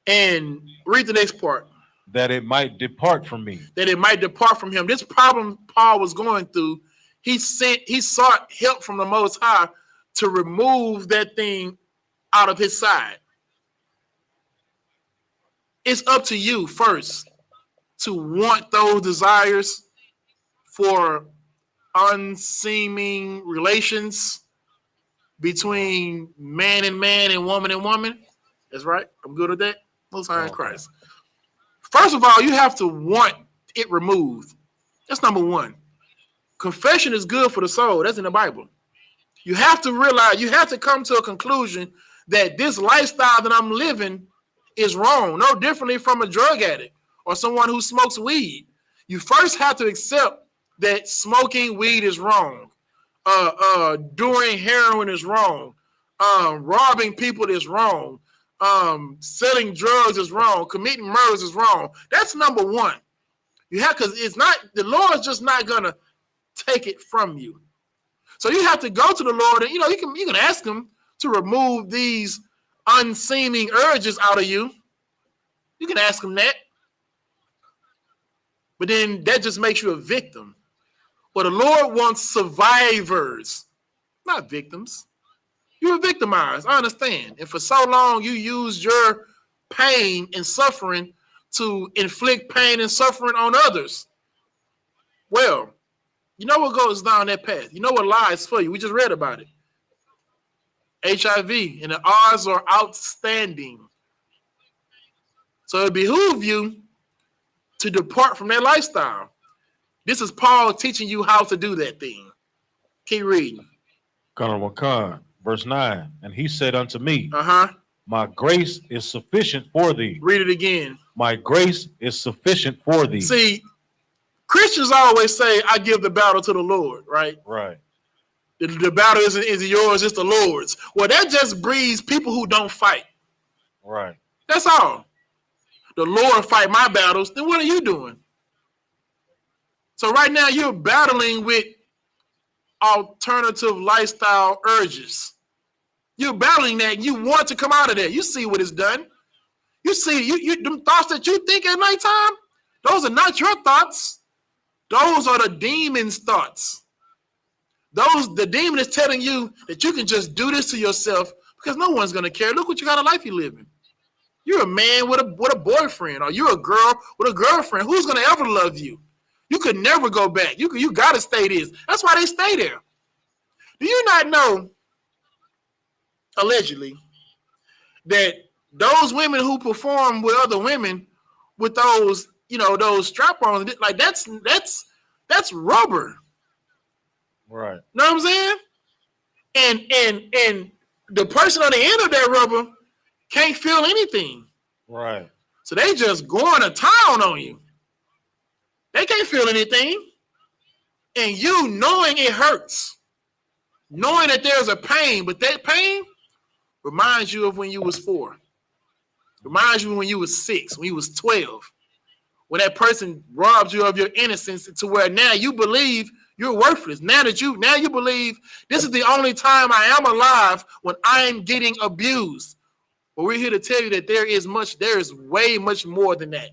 And read the next part. That it might depart from me. That it might depart from him. This problem Paul was going through, he sought help from the Most High to remove that thing out of his side. It's up to you first to want those desires for unseeming relations between man and woman. That's right. I'm good at that. Most High in Christ. First of all, you have to want it removed. That's number 1. Confession is good for the soul. That's in the Bible. You have to realize, you have to come to a conclusion that this lifestyle that I'm living is wrong. No differently from a drug addict or someone who smokes weed. You first have to accept that smoking weed is wrong. Doing heroin is wrong. Robbing people is wrong. Selling drugs is wrong. Committing murders is wrong. That's number 1. You have, because it's not, the Lord's just not gonna take it from you. So you have to go to the Lord, and you can ask him to remove these unseeming urges out of you. You can ask him that. But then that just makes you a victim. Well, the Lord wants survivors, not victims. You were victimized, I understand. And for so long, you used your pain and suffering to inflict pain and suffering on others. Well, you know what goes down that path. You know what lies for you. We just read about it. HIV, and the odds are outstanding. So it behooves you to depart from that lifestyle. This is Paul teaching you how to do that thing. Keep reading. Verse 9. And he said unto me, my grace is sufficient for thee. Read it again. My grace is sufficient for thee. See, Christians always say, I give the battle to the Lord, right? Right. The battle isn't yours, it's the Lord's. Well, that just breeds people who don't fight. Right. That's all. The Lord fight my battles. Then what are you doing? So right now you're battling with alternative lifestyle urges. You're battling that. You want to come out of that. You see what it's done. You see, you them thoughts that you think at nighttime, those are not your thoughts. Those are the demon's thoughts. The demon is telling you that you can just do this to yourself because no one's gonna care. Look what you got a life you living. You're a man with a boyfriend, or you're a girl with a girlfriend. Who's gonna ever love you? You could never go back. You gotta stay this. That's why they stay there. Do you not know, allegedly, that those women who perform with other women with those, those strap-ons, like that's rubber. Right. Know what I'm saying? And the person on the end of that rubber can't feel anything. Right. So they just going to town on you. They can't feel anything. And you knowing it hurts, knowing that there's a pain, but that pain reminds you of when you was 4. Reminds you when you was 6, when you was 12. When that person robbed you of your innocence to where now you believe you're worthless. Now you believe this is the only time I am alive when I am getting abused. But we're here to tell you that there is way much more than that.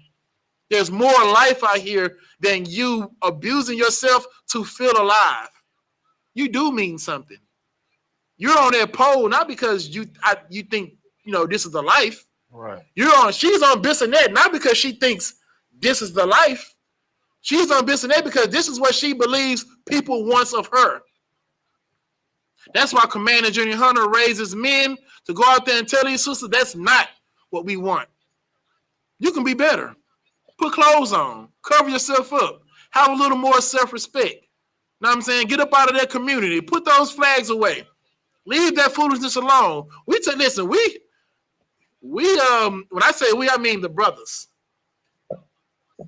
There's more life out here than you abusing yourself to feel alive. You do mean something. You're on that pole not because you think this is the life. Right. She's on Bissonnet, not because she thinks this is the life. She's on Bissonnet because this is what she believes people want of her. That's why Commander Junior Hunter raises men to go out there and tell these sisters that's not what we want. You can be better. Put clothes on. Cover yourself up. Have a little more self-respect. Know what I'm saying? Get up out of that community. Put those flags away. Leave that foolishness alone. Listen, when I say we, I mean the brothers.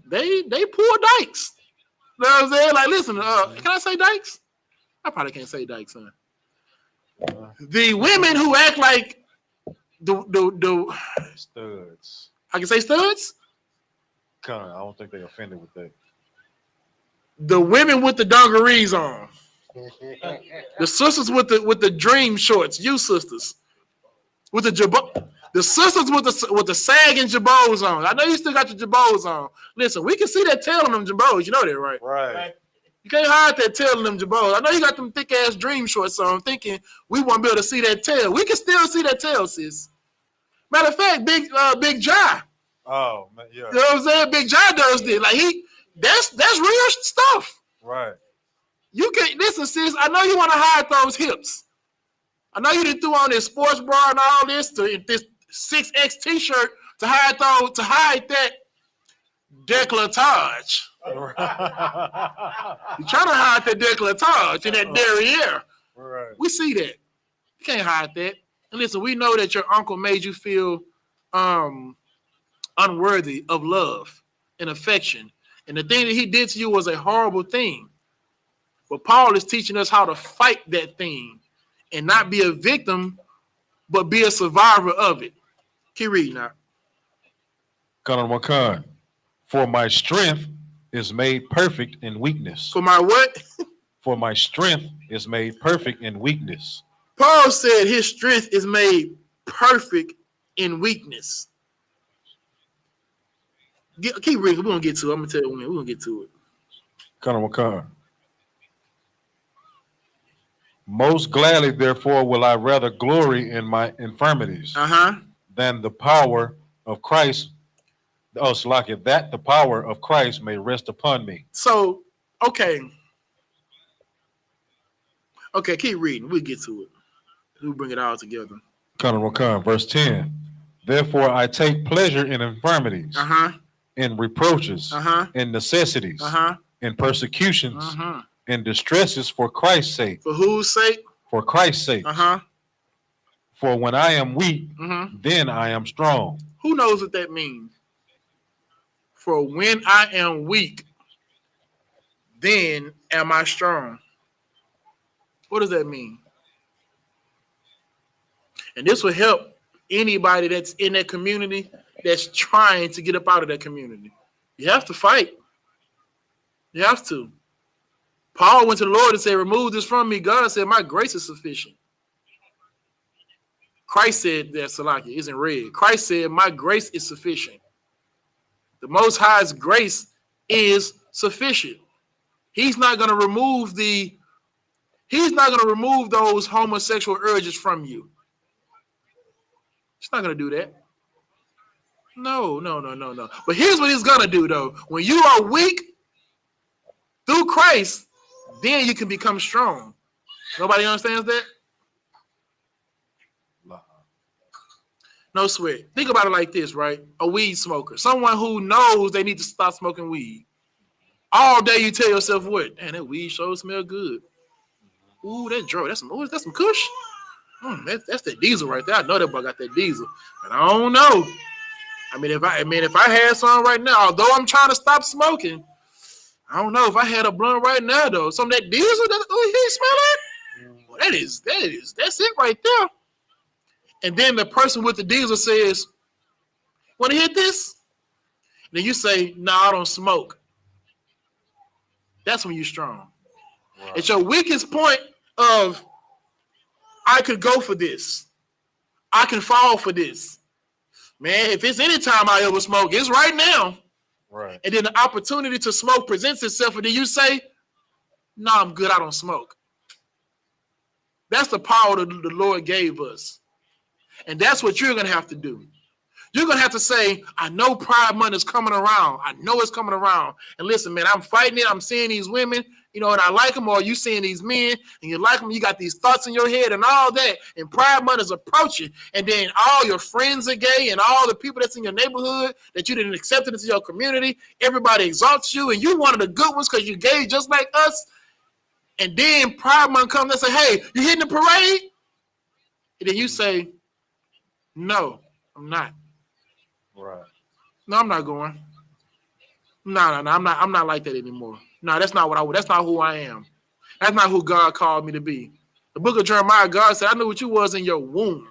They pull dykes. You know what I'm saying? Like, listen, can I say dykes? I probably can't say dykes, huh? The women who act like the studs. I can say studs? I don't think they offended with that. The women with the dungarees on. The sisters with the dream shorts, you sisters. With the jabot. The sisters with the sagging jabos on. I know you still got your jabos on. Listen, we can see that tail on them jabos. You know that, right? Right. You can't hide that tail on them jabos. I know you got them thick ass dream shorts on, thinking we won't be able to see that tail. We can still see that tail, sis. Matter of fact, Big Jai. Oh man, yeah. You know what I'm saying? Big Jai does this. Like that's real stuff. Right. You can't listen, sis. I know you want to hide those hips. I know you done threw on this sports bra and all this this 6X t-shirt to hide that décolletage. You're trying to hide that décolletage and that derriere. Right. We see that. You can't hide that. And listen, we know that your uncle made you feel unworthy of love and affection. And the thing that he did to you was a horrible thing. But Paul is teaching us how to fight that thing and not be a victim, but be a survivor of it. Keep reading now. For my strength is made perfect in weakness. For my what? For my strength is made perfect in weakness. Paul said his strength is made perfect in weakness. Keep reading. We're going to get to it. I'm going to tell you when. We're going to get to it. Most gladly, therefore, will I rather glory in my infirmities than the power of Christ. That the power of Christ may rest upon me. So, okay, keep reading. We'll get to it. We'll bring it all together. Verse 10. Therefore, I take pleasure in infirmities, in reproaches, in necessities, in persecutions, in distresses for Christ's sake. For whose sake? For Christ's sake. For when I am weak, then I am strong. Who knows what that means? For when I am weak, then am I strong. What does that mean? And this will help anybody that's in that community that's trying to get up out of that community. You have to fight. You have to. Paul went to the Lord and said, remove this from me. God said, my grace is sufficient. Christ said that, Salaki isn't red. Christ said, my grace is sufficient. The Most High's grace is sufficient. He's not going to remove those homosexual urges from you. He's not going to do that. No. But here's what he's going to do, though. When you are weak through Christ, then you can become strong. Nobody understands that? No sweat. Think about it like this, right? A weed smoker. Someone who knows they need to stop smoking weed. All day you tell yourself what? Man, that weed sure smell good. Ooh, that draw. That's some kush. That's that diesel right there. I know that boy got that diesel. But I don't know. If I had some right now, although I'm trying to stop smoking, I don't know if I had a blunt right now though. Some of that diesel, he smell like? Well, that's it right there. And then the person with the diesel says, want to hit this? And then you say, no, I don't smoke. That's when you're strong. Wow. It's your weakest point of, I could go for this. I can fall for this. Man, if it's any time I ever smoke, it's right now. Right. And then the opportunity to smoke presents itself, and then you say, no, I'm good, I don't smoke. That's the power that the Lord gave us. And that's what you're going to have to do. You're going to have to say, I know Pride Month is coming around. I know it's coming around. And listen, man, I'm fighting it. I'm seeing these women, you know, and I like them. Or you seeing these men and you like them. You got these thoughts in your head and all that. And Pride Month is approaching. And then all your friends are gay and all the people that's in your neighborhood that you didn't accept into your community, everybody exalts you. And you one of the good ones because you gay just like us. And then Pride Month comes and say, hey, you hitting the parade? And then you say, no, I'm not. Right. No, I'm not going. No, I'm not like that anymore. No, that's not what I would. That's not who I am. That's not who God called me to be. The book of Jeremiah, God said, I knew what you was in your womb.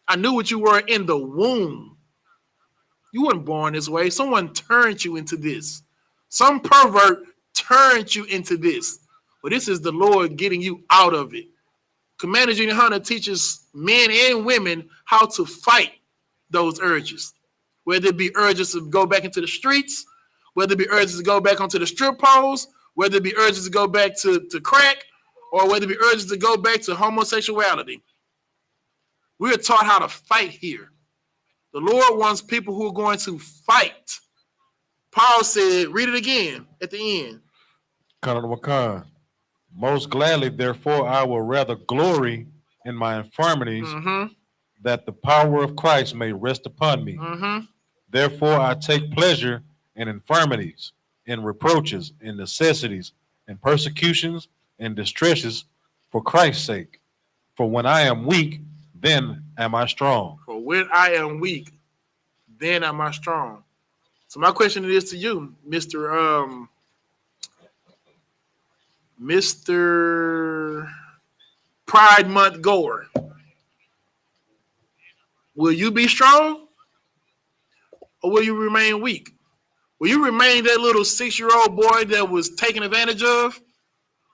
I knew what you were in the womb. You weren't born this way. Someone turned you into this. Some pervert turned you into this. But this is the Lord getting you out of it. Commander Junior Hunter teaches men and women how to fight those urges, whether it be urges to go back into the streets, whether it be urges to go back onto the strip poles, whether it be urges to go back to crack, or whether it be urges to go back to homosexuality. We are taught how to fight here. The Lord wants people who are going to fight. Paul said, read it again at the end. Most gladly, therefore, I will rather glory in my infirmities, that the power of Christ may rest upon me. Therefore, I take pleasure in infirmities, in reproaches, in necessities, in persecutions, in distresses, for Christ's sake. For when I am weak, then am I strong. For when I am weak, then am I strong. So my question is to you, Mr. Pride Month goer. Will you be strong or will you remain weak? Will you remain that little 6-year-old boy that was taken advantage of?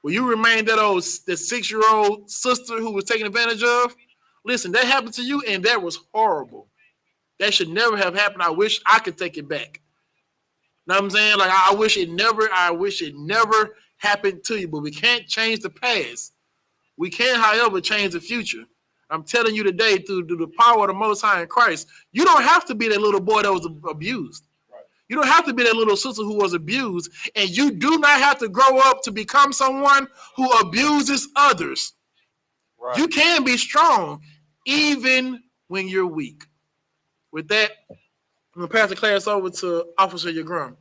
Will you remain that 6-year-old sister who was taken advantage of? Listen, that happened to you and that was horrible. That should never have happened. I wish I could take it back. Know what I'm saying? Like I wish it never happened to you, but we can't change the past. We can, however, change the future. I'm telling you today, through the power of the Most High in Christ, you don't have to be that little boy that was abused. You don't have to be that little sister who was abused, and you do not have to grow up to become someone who abuses others. Right. You can be strong even when you're weak. With that, I'm going to pass the class over to Officer Yagrum.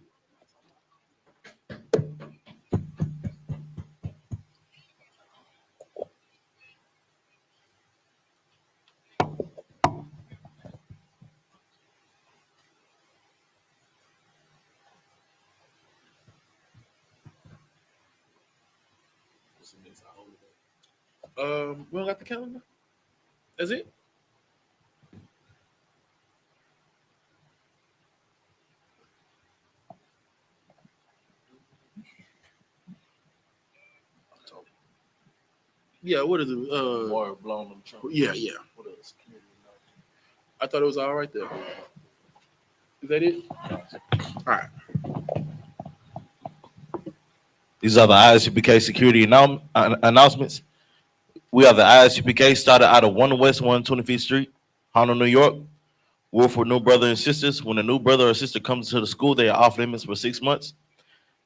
We don't got the calendar? Is it? Yeah, what is it? Water blown on the trunk. Yeah. What else? I thought it was all right there. Is that it? All right. These are the I.S.U.P.K security announcements. We are the I.S.U.P.K, started out of 1 West 125th Street, Harlem, New York. We're for new brother and sisters. When a new brother or sister comes to the school, they are off limits for 6 months.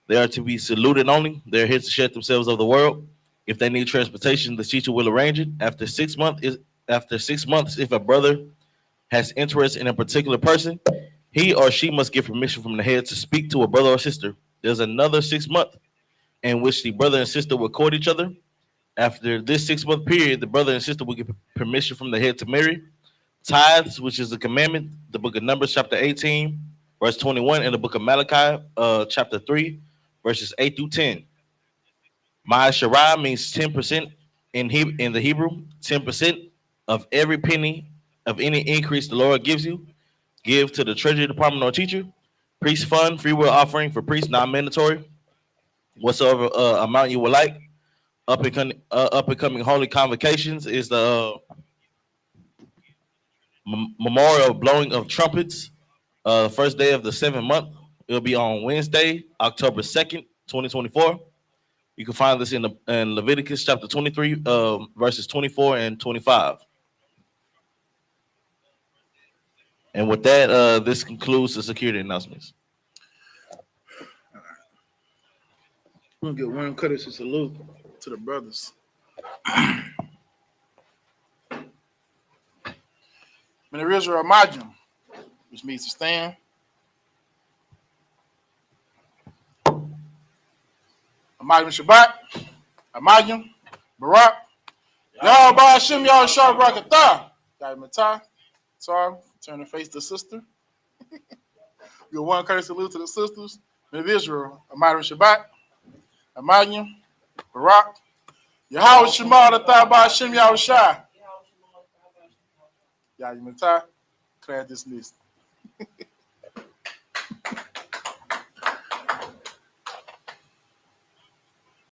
They are to be saluted only. They're here to shed themselves of the world. If they need transportation, the teacher will arrange it. After 6 months, if a brother has interest in a particular person, he or she must get permission from the head to speak to a brother or sister. There's another 6 months in which the brother and sister will court each other. After this 6 month period, the brother and sister will get permission from the head to marry. Tithes, which is a commandment, the book of Numbers, chapter 18, verse 21, and the book of Malachi, chapter 3, verses 8 through 10. Ma'asharah means 10% in the Hebrew, 10% of every penny of any increase the Lord gives you. Give to the treasury department or teacher. Priest fund, free will offering for priests, non-mandatory. Whatsoever amount you would like. Up and coming holy convocations is the memorial blowing of trumpets. First day of the 7th month. It'll be on Wednesday, October 2nd, 2024. You can find this in Leviticus chapter 23, verses 24 and 25. And with that, this concludes the security announcements. We're gonna get one courtesy salute to the brothers. When there is a Ramajim, which means to stand. Amajim Shabbat, Amajim, Barak, Y'all Ba'ashim, y'all Shah Barakatah. Y'all Matah. Sorry, turn to face the sister. Give one courtesy salute to the sisters. Men of Israel, Amajim Shabbat, Amajim, Barak, Yahweh Shema, the Thah Ba'ashim, y'all Shah. Y'all Matah. Clear dismissed.